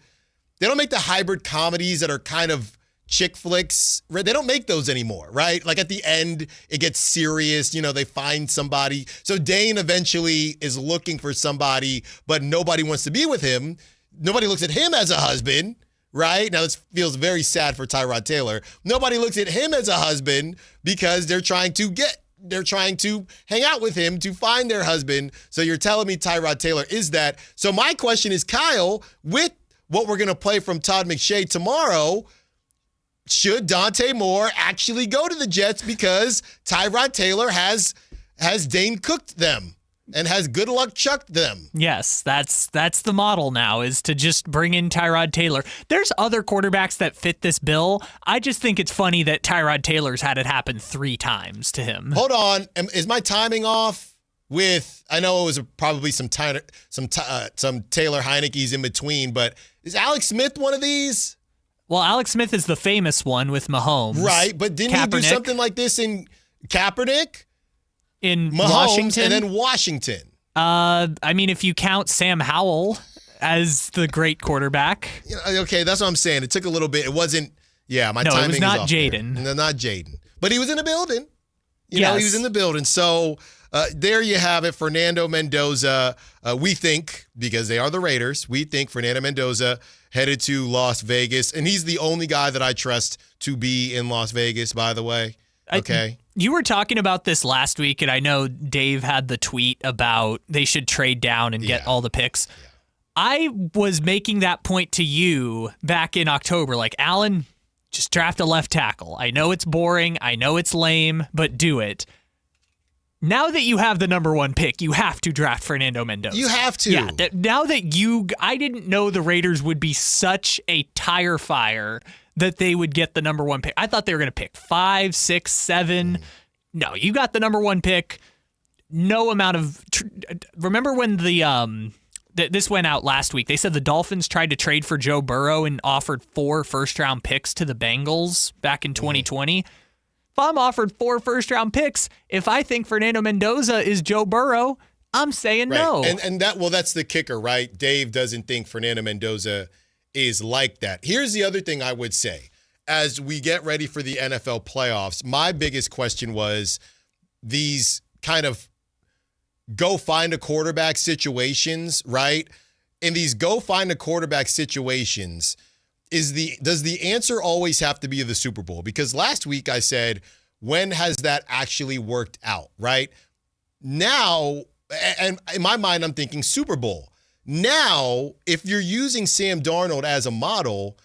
comedies that are kind of chick flicks. They don't make those anymore, right? Like at the end, it gets serious. They find somebody. So Dane eventually is looking for somebody, but nobody wants to be with him. Nobody looks at him as a husband, right? Now, this feels very sad for Tyrod Taylor. Nobody looks at him as a husband because they're trying to hang out with him to find their husband. So you're telling me Tyrod Taylor is that. So my question is, Kyle, with what we're going to play from Todd McShay tomorrow, should Dante Moore actually go to the Jets because Tyrod Taylor has Dane cooked them and has good luck chucked them? Yes, that's the model now, is to just bring in Tyrod Taylor. There's other quarterbacks that fit this bill. I just think it's funny that Tyrod Taylor's had it happen 3 times to him. Hold on. Is my timing off with, I know it was probably some Taylor Heineke's in between, but is Alex Smith one of these? Well, Alex Smith is the famous one with Mahomes. Right, but didn't he do something like this in Kaepernick? In Mahomes Washington? And then Washington. I mean, if you count Sam Howell as the great quarterback. Okay, that's what I'm saying. It took a little bit. It wasn't, my timing is off. No, it was not Jaden. No, not Jaden. But he was in the building. He was in the building. So there you have it. Fernando Mendoza, we think, because they are the Raiders, we think Fernando Mendoza headed to Las Vegas. And he's the only guy that I trust to be in Las Vegas, by the way. Okay. You were talking about this last week, and I know Dave had the tweet about they should trade down and get all the picks. Yeah. I was making that point to you back in October, like, Allen, just draft a left tackle. I know it's boring. I know it's lame, but do it. Now that you have the number 1 pick, you have to draft Fernando Mendoza. You have to. Yeah. Now that I didn't know the Raiders would be such a tire fire that they would get the number 1 pick. I thought they were going to pick 5, 6, 7. No, you got the number 1 pick. No amount of. Remember when this went out last week? They said the Dolphins tried to trade for Joe Burrow and offered 4 first-round picks to the Bengals back in 2020. If I'm offered 4 first-round picks, if I think Fernando Mendoza is Joe Burrow, I'm saying no. And that's the kicker, right? Dave doesn't think Fernando Mendoza is like that. Here's the other thing I would say. As we get ready for the NFL playoffs, my biggest question was these kind of go find a quarterback situations, right? In these go find a quarterback situations, does the answer always have to be the Super Bowl? Because last week I said, when has that actually worked out, right? Now, and in my mind, I'm thinking Super Bowl. Now, if you're using Sam Darnold as a model,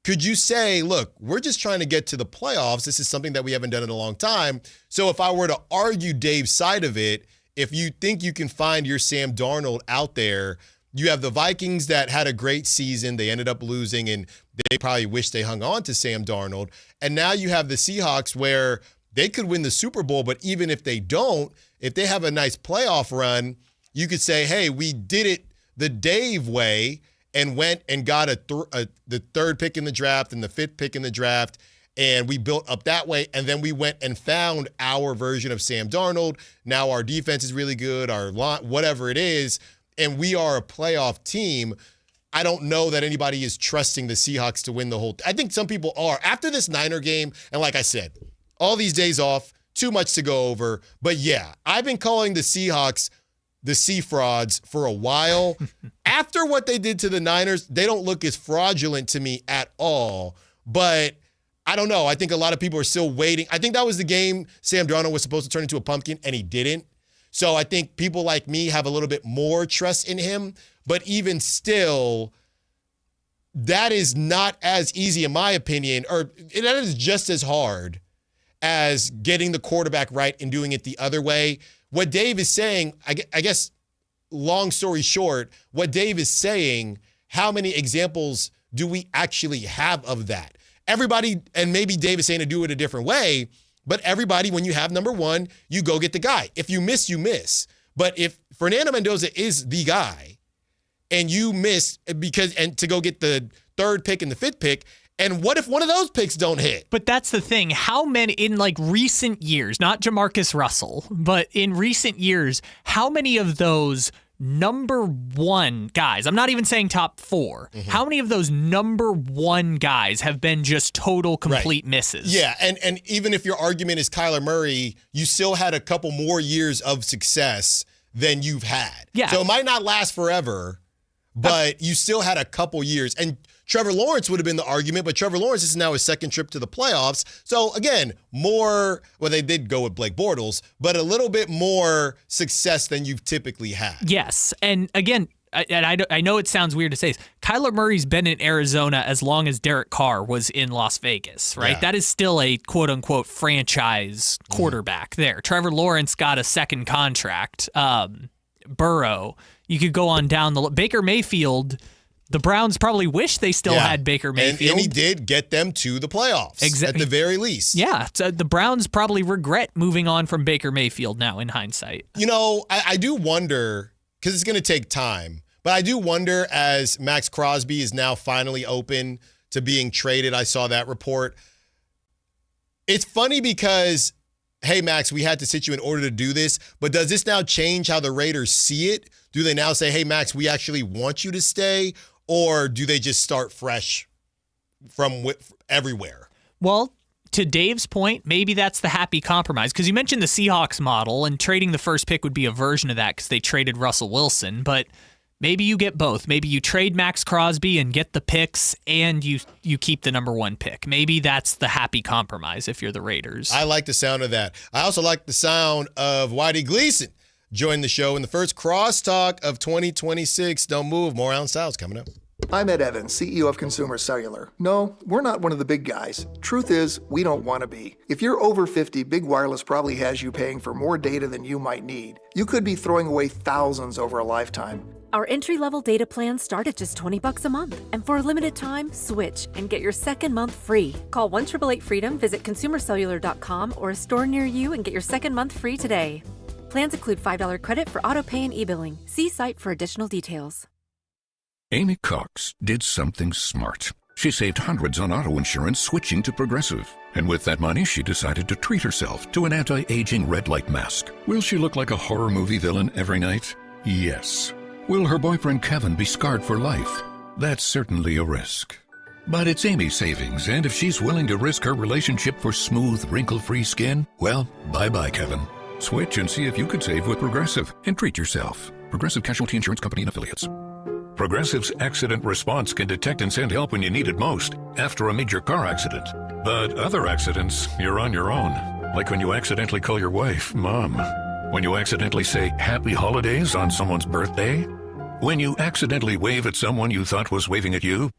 could you say, look, we're just trying to get to the playoffs. This is something that we haven't done in a long time. So if I were to argue Dave's side of it, if you think you can find your Sam Darnold out there, you have the Vikings that had a great season. They ended up losing, and they probably wish they hung on to Sam Darnold. And now you have the Seahawks where they could win the Super Bowl, but even if they don't, if they have a nice playoff run, you could say, hey, we did it the Dave way and went and got the 3rd pick in the draft and the 5th pick in the draft, and we built up that way, and then we went and found our version of Sam Darnold. Now our defense is really good, our line, whatever it is, and we are a playoff team. I don't know that anybody is trusting the Seahawks to win the whole. I think some people are. After this Niner game, and like I said, all these days off, too much to go over. But yeah, I've been calling the Seahawks the Sea Frauds for a while. After what they did to the Niners, they don't look as fraudulent to me at all. But I don't know. I think a lot of people are still waiting. I think that was the game Sam Darnold was supposed to turn into a pumpkin, and he didn't. So I think people like me have a little bit more trust in him. But even still, that is not as easy, in my opinion, or that is just as hard as getting the quarterback right and doing it the other way. What Dave is saying, I guess, long story short, what Dave is saying, how many examples do we actually have of that? Everybody, and maybe Dave is saying to do it a different way, but everybody, when you have number 1, you go get the guy. If you miss, you miss. But if Fernando Mendoza is the guy and you miss and to go get the 3rd pick and the 5th pick, And what if one of those picks don't hit? But that's the thing. How many, in like recent years, not Jamarcus Russell, but in recent years, how many of those number one guys, I'm not even saying top 4, how many of those number one guys have been just total complete misses? Yeah, and even if your argument is Kyler Murray, you still had a couple more years of success than you've had. Yeah. So it might not last forever, but you still had a couple years. And Trevor Lawrence would have been the argument, but Trevor Lawrence is now his second trip to the playoffs. So, again, they did go with Blake Bortles, but a little bit more success than you've typically had. Yes. And, again, I know it sounds weird to say this, Kyler Murray's been in Arizona as long as Derek Carr was in Las Vegas, right? Yeah. That is still a quote-unquote franchise quarterback there. Trevor Lawrence got a second contract. Burrow, you could go on down the Baker Mayfield. The Browns probably wish they still had Baker Mayfield. And he did get them to the playoffs, at the very least. Yeah, so the Browns probably regret moving on from Baker Mayfield now in hindsight. You know, I do wonder, because it's going to take time, but I do wonder as Max Crosby is now finally open to being traded. I saw that report. It's funny because, hey, Max, we had to sit you in order to do this, but does this now change how the Raiders see it? Do they now say, hey, Max, we actually want you to stay? Or do they just start fresh from everywhere? Well, to Dave's point, maybe that's the happy compromise. Because you mentioned the Seahawks model, and trading the first pick would be a version of that because they traded Russell Wilson. But maybe you get both. Maybe you trade Max Crosby and get the picks, and you keep the number one pick. Maybe that's the happy compromise if you're the Raiders. I like the sound of that. I also like the sound of Whitey Gleason join the show in the first crosstalk of 2026. Don't move. More Allen Stiles coming up. I'm Ed Evans, CEO of Consumer Cellular. No, we're not one of the big guys. Truth is, we don't want to be. If you're over 50, Big Wireless probably has you paying for more data than you might need. You could be throwing away thousands over a lifetime. Our entry-level data plans start at just $20 a month. And for a limited time, switch and get your second month free. Call 1-888-FREEDOM, visit consumercellular.com or a store near you and get your second month free today. Plans include $5 credit for auto pay and e-billing. See site for additional details. Amy Cox did something smart. She saved hundreds on auto insurance switching to Progressive. And with that money, she decided to treat herself to an anti-aging red light mask. Will she look like a horror movie villain every night? Yes. Will her boyfriend Kevin be scarred for life? That's certainly a risk. But it's Amy's savings, and if she's willing to risk her relationship for smooth, wrinkle-free skin, well, bye-bye, Kevin. Switch and see if you could save with Progressive and treat yourself. Progressive Casualty Insurance Company and Affiliates. Progressive's accident response can detect and send help when you need it most, after a major car accident. But other accidents, you're on your own. Like when you accidentally call your wife Mom. When you accidentally say Happy Holidays on someone's birthday. When you accidentally wave at someone you thought was waving at you.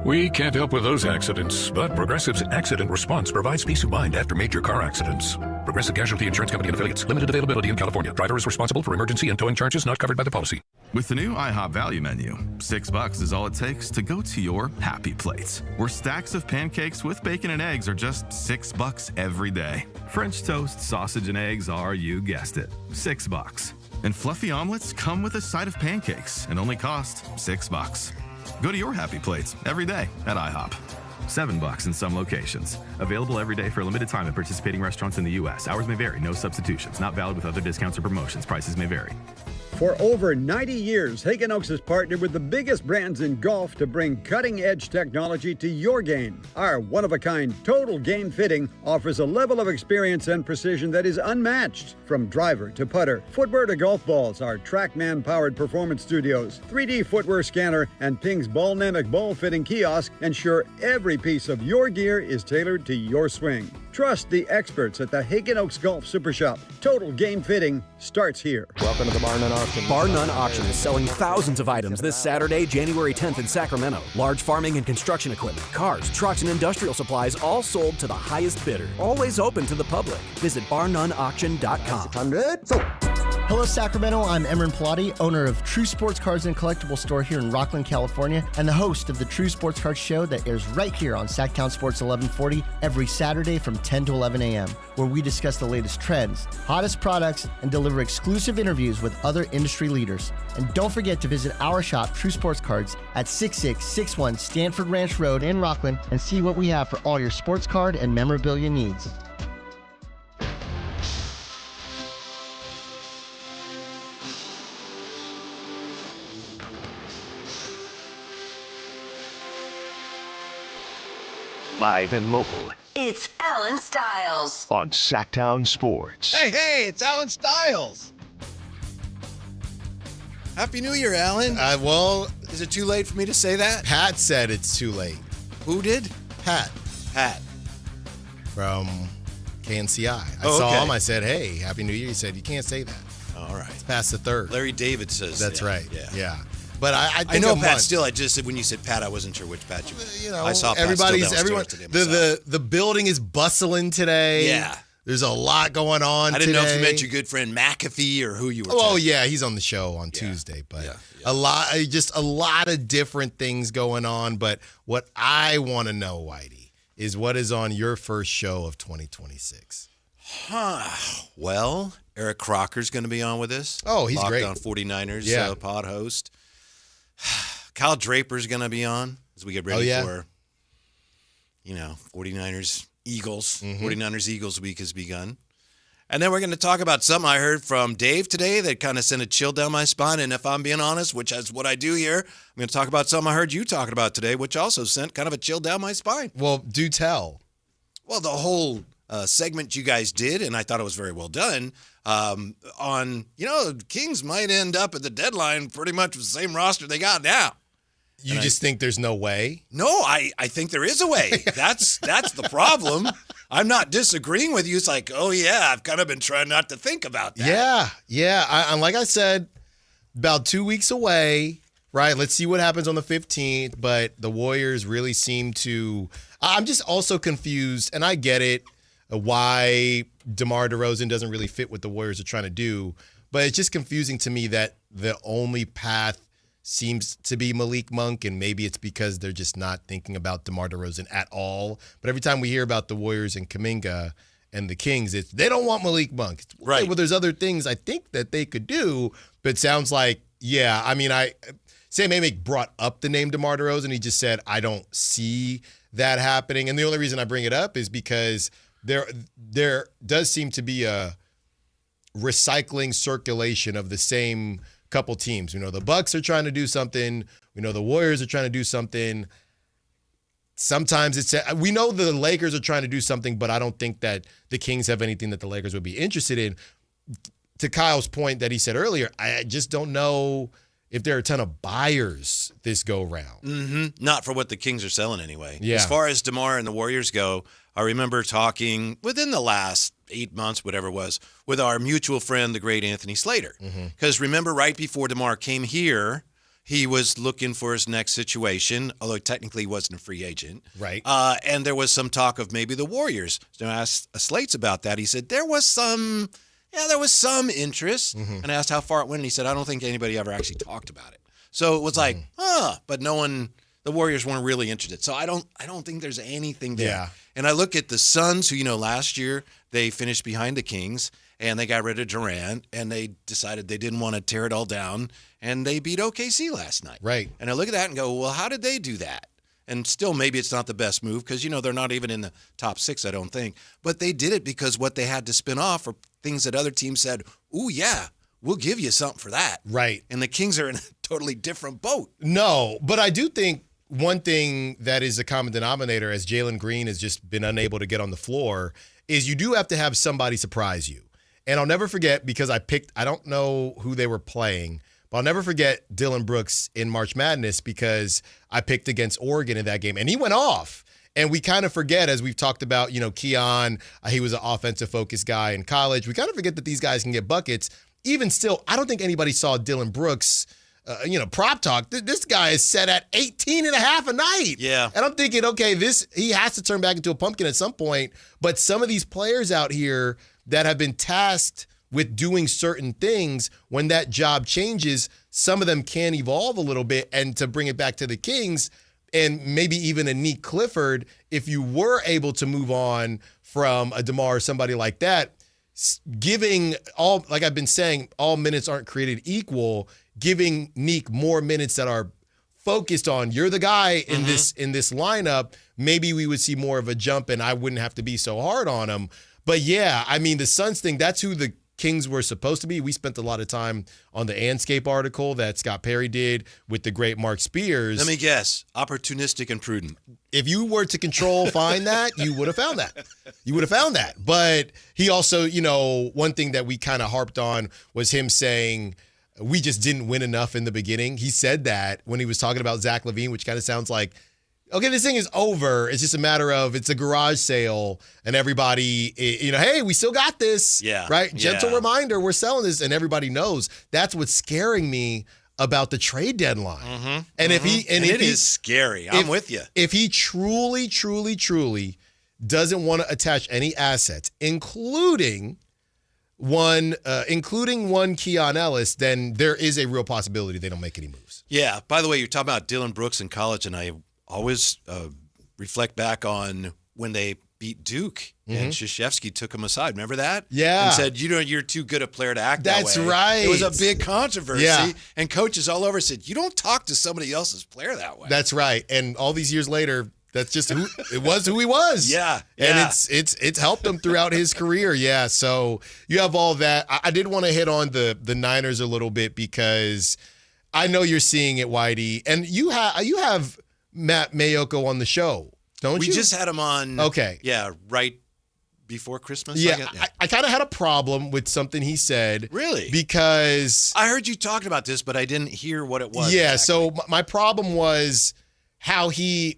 We can't help with those accidents, but Progressive's accident response provides peace of mind after major car accidents. Progressive Casualty Insurance Company and Affiliates. Limited availability in California. Driver is responsible for emergency and towing charges not covered by the policy. With the new IHOP value menu, $6 is all it takes to go to your happy place, where stacks of pancakes with bacon and eggs are just $6 every day. French toast, sausage, and eggs are, you guessed it, $6. And fluffy omelets come with a side of pancakes and only cost $6. Go to your happy plates every day at IHOP. $7 in some locations. Available every day for a limited time at participating restaurants in the U.S. Hours may vary. No substitutions. Not valid with other discounts or promotions. Prices may vary. For over 90 years, Hagen Oaks has partnered with the biggest brands in golf to bring cutting-edge technology to your game. Our one-of-a-kind total game fitting offers a level of experience and precision that is unmatched. From driver to putter, footwear to golf balls, our TrackMan-powered performance studios, 3D footwear scanner, and Ping's Ballnamic ball fitting kiosk ensure every piece of your gear is tailored to your swing. Trust the experts at the Hagen Oaks Golf Super Shop. Total game fitting starts here. Welcome to the Bar None Auction. Bar None Auction is selling thousands of items this Saturday, January 10th in Sacramento. Large farming and construction equipment, cars, trucks, and industrial supplies all sold to the highest bidder. Always open to the public. Visit barnoneauction.com. Hello, Sacramento. I'm Emran Pilati, owner of True Sports Cards and Collectible Store here in Rockland, California, and the host of the True Sports Cards Show that airs right here on Sactown Sports 1140 every Saturday from 10 to 11 a.m., where we discuss the latest trends, hottest products, and deliver exclusive interviews with other industry leaders. And don't forget to visit our shop, True Sports Cards, at 6661 Stanford Ranch Road in Rockland, and see what we have for all your sports card and memorabilia needs. Live and local It's Allen Stiles on Sactown Sports. Hey, it's Allen Stiles. Happy New Year, Allen. Well, is it too late for me to say that? Pat said it's too late. Who did? Pat from KNCI. I saw him. I said, hey, Happy New Year. He said, you can't say that. All right. It's past the third. Larry David says that's right. Yeah. But I think know Pat still. I just, when you said Pat, I wasn't sure which Pat you know, I saw Pat everyone. The building is bustling today. Yeah. There's a lot going on. I didn't know if you meant your good friend McAfee or who you were. Oh yeah, he's on the show on Tuesday. But a lot of different things going on. But what I want to know, Whitey, is what is on your first show of 2026. Well, Eric Crocker's going to be on with us. Oh, he's great. Locked On 49ers pod host. Kyle Draper's going to be on as we get ready for, 49ers Eagles. 49ers Eagles week has begun. And then we're going to talk about something I heard from Dave today that kind of sent a chill down my spine. And if I'm being honest, which is what I do here, I'm going to talk about something I heard you talking about today, which also sent kind of a chill down my spine. Well, do tell. Well, the whole segment you guys did, and I thought it was very well done, on, Kings might end up at the deadline pretty much with the same roster they got now. You just think there's no way? No, I think there is a way. That's the problem. I'm not disagreeing with you. It's like, oh, yeah, I've kind of been trying not to think about that. Yeah. I'm like I said, about 2 weeks away, right? Let's see what happens on the 15th. But the Warriors really seem to – I'm just also confused, and I get it, why DeMar DeRozan doesn't really fit what the Warriors are trying to do. But it's just confusing to me that the only path seems to be Malik Monk, and maybe it's because they're just not thinking about DeMar DeRozan at all. But every time we hear about the Warriors and Kuminga and the Kings, they don't want Malik Monk. Right. Well, there's other things I think that they could do, but it sounds like, Sam Amick brought up the name DeMar DeRozan. He just said, I don't see that happening. And the only reason I bring it up is because there does seem to be a recycling circulation of the same couple teams. The Bucks are trying to do something. We know the Warriors are trying to do something. Sometimes we know the Lakers are trying to do something, but I don't think that the Kings have anything that the Lakers would be interested in. To Kyle's point that he said earlier, I just don't know if there are a ton of buyers this go round. Mm-hmm. Not for what the Kings are selling anyway. Yeah. As far as DeMar and the Warriors go, I remember talking within the last 8 months, whatever it was, with our mutual friend, the great Anthony Slater. Because remember, right before DeMar came here, he was looking for his next situation, although technically he wasn't a free agent. Right. And there was some talk of maybe the Warriors. So I asked Slates about that. He said there was some interest. And I asked how far it went, and he said, I don't think anybody ever actually talked about it. So it was like, but no one, the Warriors weren't really interested. So I don't think there's anything there. Yeah. And I look at the Suns, who, last year they finished behind the Kings, and they got rid of Durant, and they decided they didn't want to tear it all down, and they beat OKC last night. Right. And I look at that and go, well, how did they do that? And still, maybe it's not the best move because, they're not even in the top 6, I don't think. But they did it because what they had to spin off are things that other teams said, ooh, yeah, we'll give you something for that. Right. And the Kings are in a totally different boat. No, but I do think one thing that is a common denominator, as Jalen Green has just been unable to get on the floor, is you do have to have somebody surprise you. And I'll never forget, because I don't know who they were playing, but I'll never forget Dylan Brooks in March Madness because I picked against Oregon in that game. And he went off. And we kind of forget, as we've talked about, Keon, he was an offensive-focused guy in college. We kind of forget that these guys can get buckets. Even still, I don't think anybody saw Dylan Brooks prop talk. This guy is set at 18 and a half a night. Yeah. And I'm thinking, okay, he has to turn back into a pumpkin at some point. But some of these players out here that have been tasked with doing certain things, when that job changes, some of them can evolve a little bit. And to bring it back to the Kings, and maybe even a Nick Clifford, if you were able to move on from a DeMar or somebody like that, giving all, like I've been saying, all minutes aren't created equal, giving Nick more minutes that are focused on, you're the guy in this lineup, maybe we would see more of a jump and I wouldn't have to be so hard on him. But yeah, I mean, the Suns thing, that's who the Kings were supposed to be. We spent a lot of time on the Anscape article that Scott Perry did with the great Mark Spears. Let me guess, opportunistic and prudent. If you were to find that, you would have found that. You would have found that. But he also, one thing that we kind of harped on was him saying, we just didn't win enough in the beginning. He said that when he was talking about Zach LaVine, which kind of sounds like, okay, this thing is over. It's just a matter of it's a garage sale and everybody, hey, we still got this. Yeah. Right? Gentle reminder, we're selling this and everybody knows. That's what's scaring me about the trade deadline. And if he it is scary. I'm with you. If he truly, truly, truly doesn't want to attach any assets, including one Keon Ellis, then there is a real possibility they don't make any moves. Yeah. By the way, you're talking about Dylan Brooks in college, and I always reflect back on when they beat Duke and Krzyzewski took him aside. Remember that? Yeah. And said, you're too good a player to act that way. That's right. It was a big controversy. Yeah. And coaches all over said, you don't talk to somebody else's player that way. That's right. And all these years later, that's just who he was. Yeah. And it's helped him throughout his career. Yeah. So you have all that. I did want to hit on the Niners a little bit because I know you're seeing it, Whitey. And you have Matt Mayoko on the show, don't you? We just had him on. Okay. Yeah, right before Christmas. Yeah, I kind of had a problem with something he said. Really? Because I heard you talking about this, but I didn't hear what it was. Yeah, exactly. So my problem was how he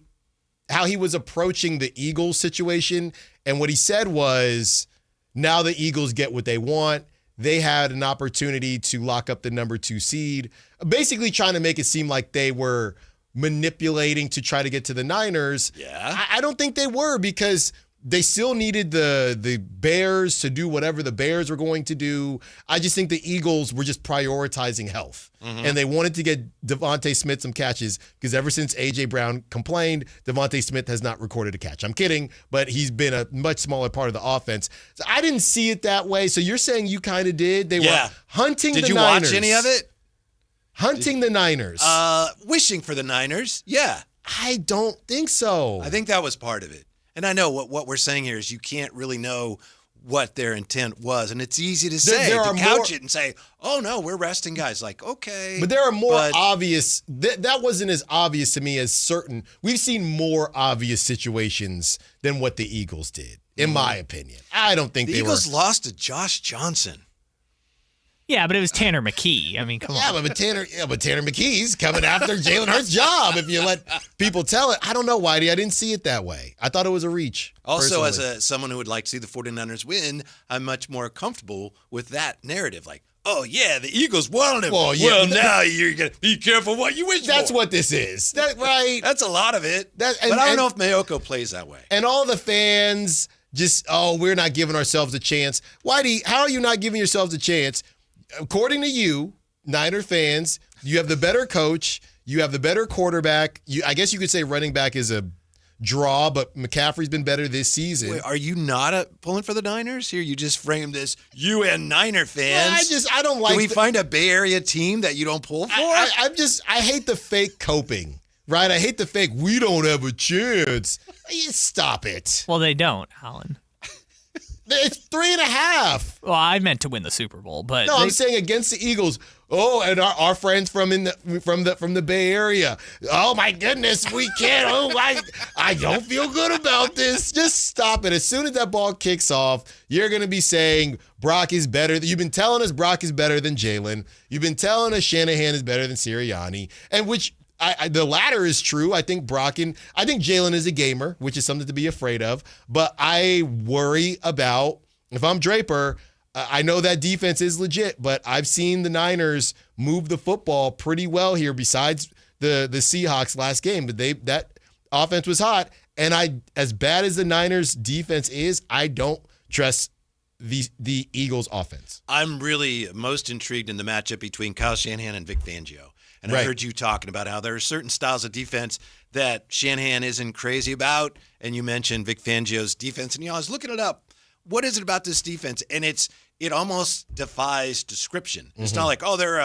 was approaching the Eagles situation. And what he said was, now the Eagles get what they want. They had an opportunity to lock up the number 2 seed, basically trying to make it seem like they were manipulating to try to get to the Niners. Yeah. I don't think they were, because they still needed the Bears to do whatever the Bears were going to do. I just think the Eagles were just prioritizing health. And they wanted to get Devontae Smith some catches, because ever since A.J. Brown complained, Devontae Smith has not recorded a catch. I'm kidding, but he's been a much smaller part of the offense. So I didn't see it that way. So you're saying you kind of did? They were hunting the Niners. Did you watch any of it? Hunting the Niners. Wishing for the Niners. Yeah. I don't think so. I think that was part of it. And I know what we're saying here is you can't really know what their intent was. And it's easy to say, to couch it and say, oh, no, we're resting guys. Like, okay. But there are more obvious. That wasn't as obvious to me as certain. We've seen more obvious situations than what the Eagles did, in my opinion. I don't think the Eagles lost to Josh Johnson. Yeah, but it was Tanner McKee. I mean, come on. But Tanner McKee's coming after Jalen Hurts' job, if you let people tell it. I don't know, Whitey. I didn't see it that way. I thought it was a reach. Also, personally. as someone who would like to see the 49ers win, I'm much more comfortable with that narrative. Like, oh, yeah, the Eagles wanted him. Well, now you're going to be careful what you wish for. That's what this is. Right? That's a lot of it. But I don't know if Mayoko plays that way. And all the fans just, we're not giving ourselves a chance. Whitey, how are you not giving yourselves a chance? According to you, Niner fans, you have the better coach, you have the better quarterback. I guess you could say running back is a draw, but McCaffrey's been better this season. Wait, are you not pulling for the Niners here? You just framed this, you and Niner fans. Yeah, I don't like. Can we find a Bay Area team that you don't pull for? I hate the fake coping, right? I hate the fake, we don't have a chance. Stop it. Well, they don't, Allen. It's 3.5. Well, I meant to win the Super Bowl, but no, I'm saying against the Eagles. Oh, and our friends from the Bay Area. Oh my goodness, we can't. Oh, I don't feel good about this. Just stop it. As soon as that ball kicks off, you're gonna be saying Brock is better. You've been telling us Brock is better than Jalen. You've been telling us Shanahan is better than Sirianni, and which. The latter is true. I think Jalen is a gamer, which is something to be afraid of. But I worry about, if I'm Draper, I know that defense is legit, but I've seen the Niners move the football pretty well here besides the Seahawks last game. But that offense was hot. And as bad as the Niners defense is, I don't trust the Eagles offense. I'm really most intrigued in the matchup between Kyle Shanahan and Vic Fangio. And I Right. heard you talking about how there are certain styles of defense that Shanahan isn't crazy about. And you mentioned Vic Fangio's defense. And I was looking it up. What is it about this defense? And it almost defies description. It's not like, oh, they're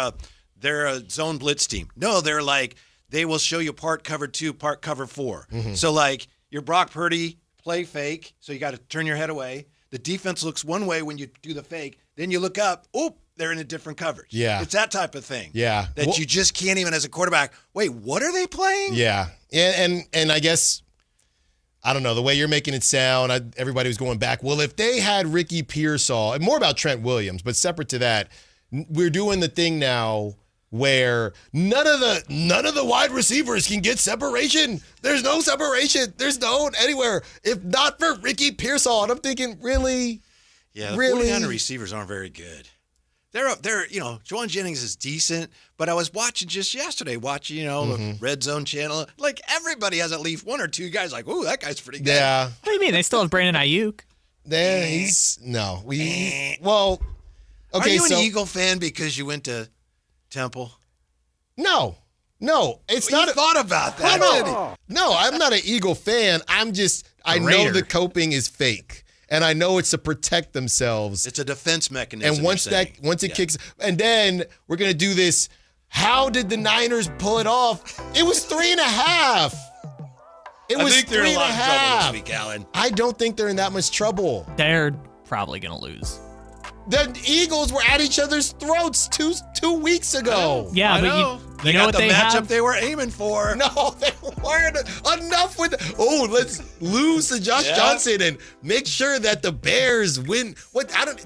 a zone blitz team. No, they're like, they will show you part cover 2, part cover 4. So like your Brock Purdy play fake, so you got to turn your head away. The defense looks one way when you do the fake. Then you look up, they're in a different coverage. Yeah. It's that type of thing. Yeah. That you just can't even as a quarterback, wait, what are they playing? Yeah. And I guess, I don't know, the way you're making it sound, everybody was going back. Well, if they had Ricky Pearsall, and more about Trent Williams, but separate to that, we're doing the thing now where none of the wide receivers can get separation. There's no separation. There's no anywhere. If not for Ricky Pearsall. And I'm thinking, really? Yeah, the really? 49er receivers aren't very good. They're Juwan Jennings is decent, but I was watching just yesterday, the Red Zone channel. Like, everybody has at least one or two guys like, ooh, that guy's pretty good. Yeah. What do you mean? They still have Brandon Ayuk. Okay, Are you an Eagle fan because you went to Temple? No, it's Well, not. you thought about that. No, I'm not an Eagle fan. I know Raider. the coping is fake, and I know it's to protect themselves. It's a defense mechanism. And once it kicks, and then we're gonna do this. How did the Niners pull it off? It was 3.5. It was I think they're in a lot of trouble 3.5. this week, Allen. I don't think they're in that much trouble. They're probably going to lose. The Eagles were at each other's throats two weeks ago. Yeah, I but know. you know got what the they matchup have? they were aiming for. No, they weren't enough with. Let's lose to Josh Johnson and make sure that the Bears win.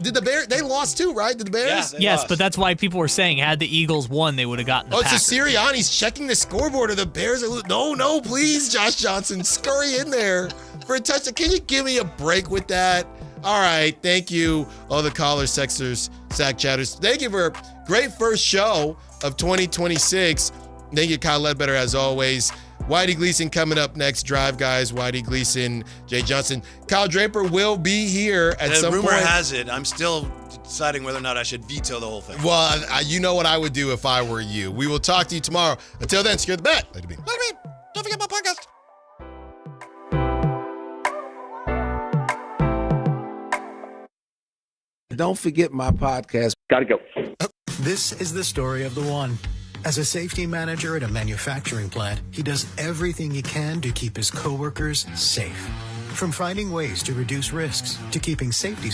Did the Bears? They lost too, right? Did the Bears? Yeah, Yes, but that's why people were saying had the Eagles won, they would have gotten the Packers. So Sirianni's checking the scoreboard of the Bears. No, please, Josh Johnson, scurry in there for a touchdown. Can you give me a break with that? All right, thank you, all the callers, texters, Sack Chatters. Thank you for a great first show of 2026. Thank you, Kyle Ledbetter, as always. Whitey Gleason coming up next. Drive Guys, Whitey Gleason, Jay Johnson. Kyle Draper will be here at some point. The rumor has it, I'm still deciding whether or not I should veto the whole thing. Well, you know what I would do if I were you. We will talk to you tomorrow. Until then, secure the bet. Later, be. Don't forget my podcast. Don't forget my podcast. Gotta go. This is the story of the one. As a safety manager at a manufacturing plant, he does everything he can to keep his coworkers safe. From finding ways to reduce risks to keeping safety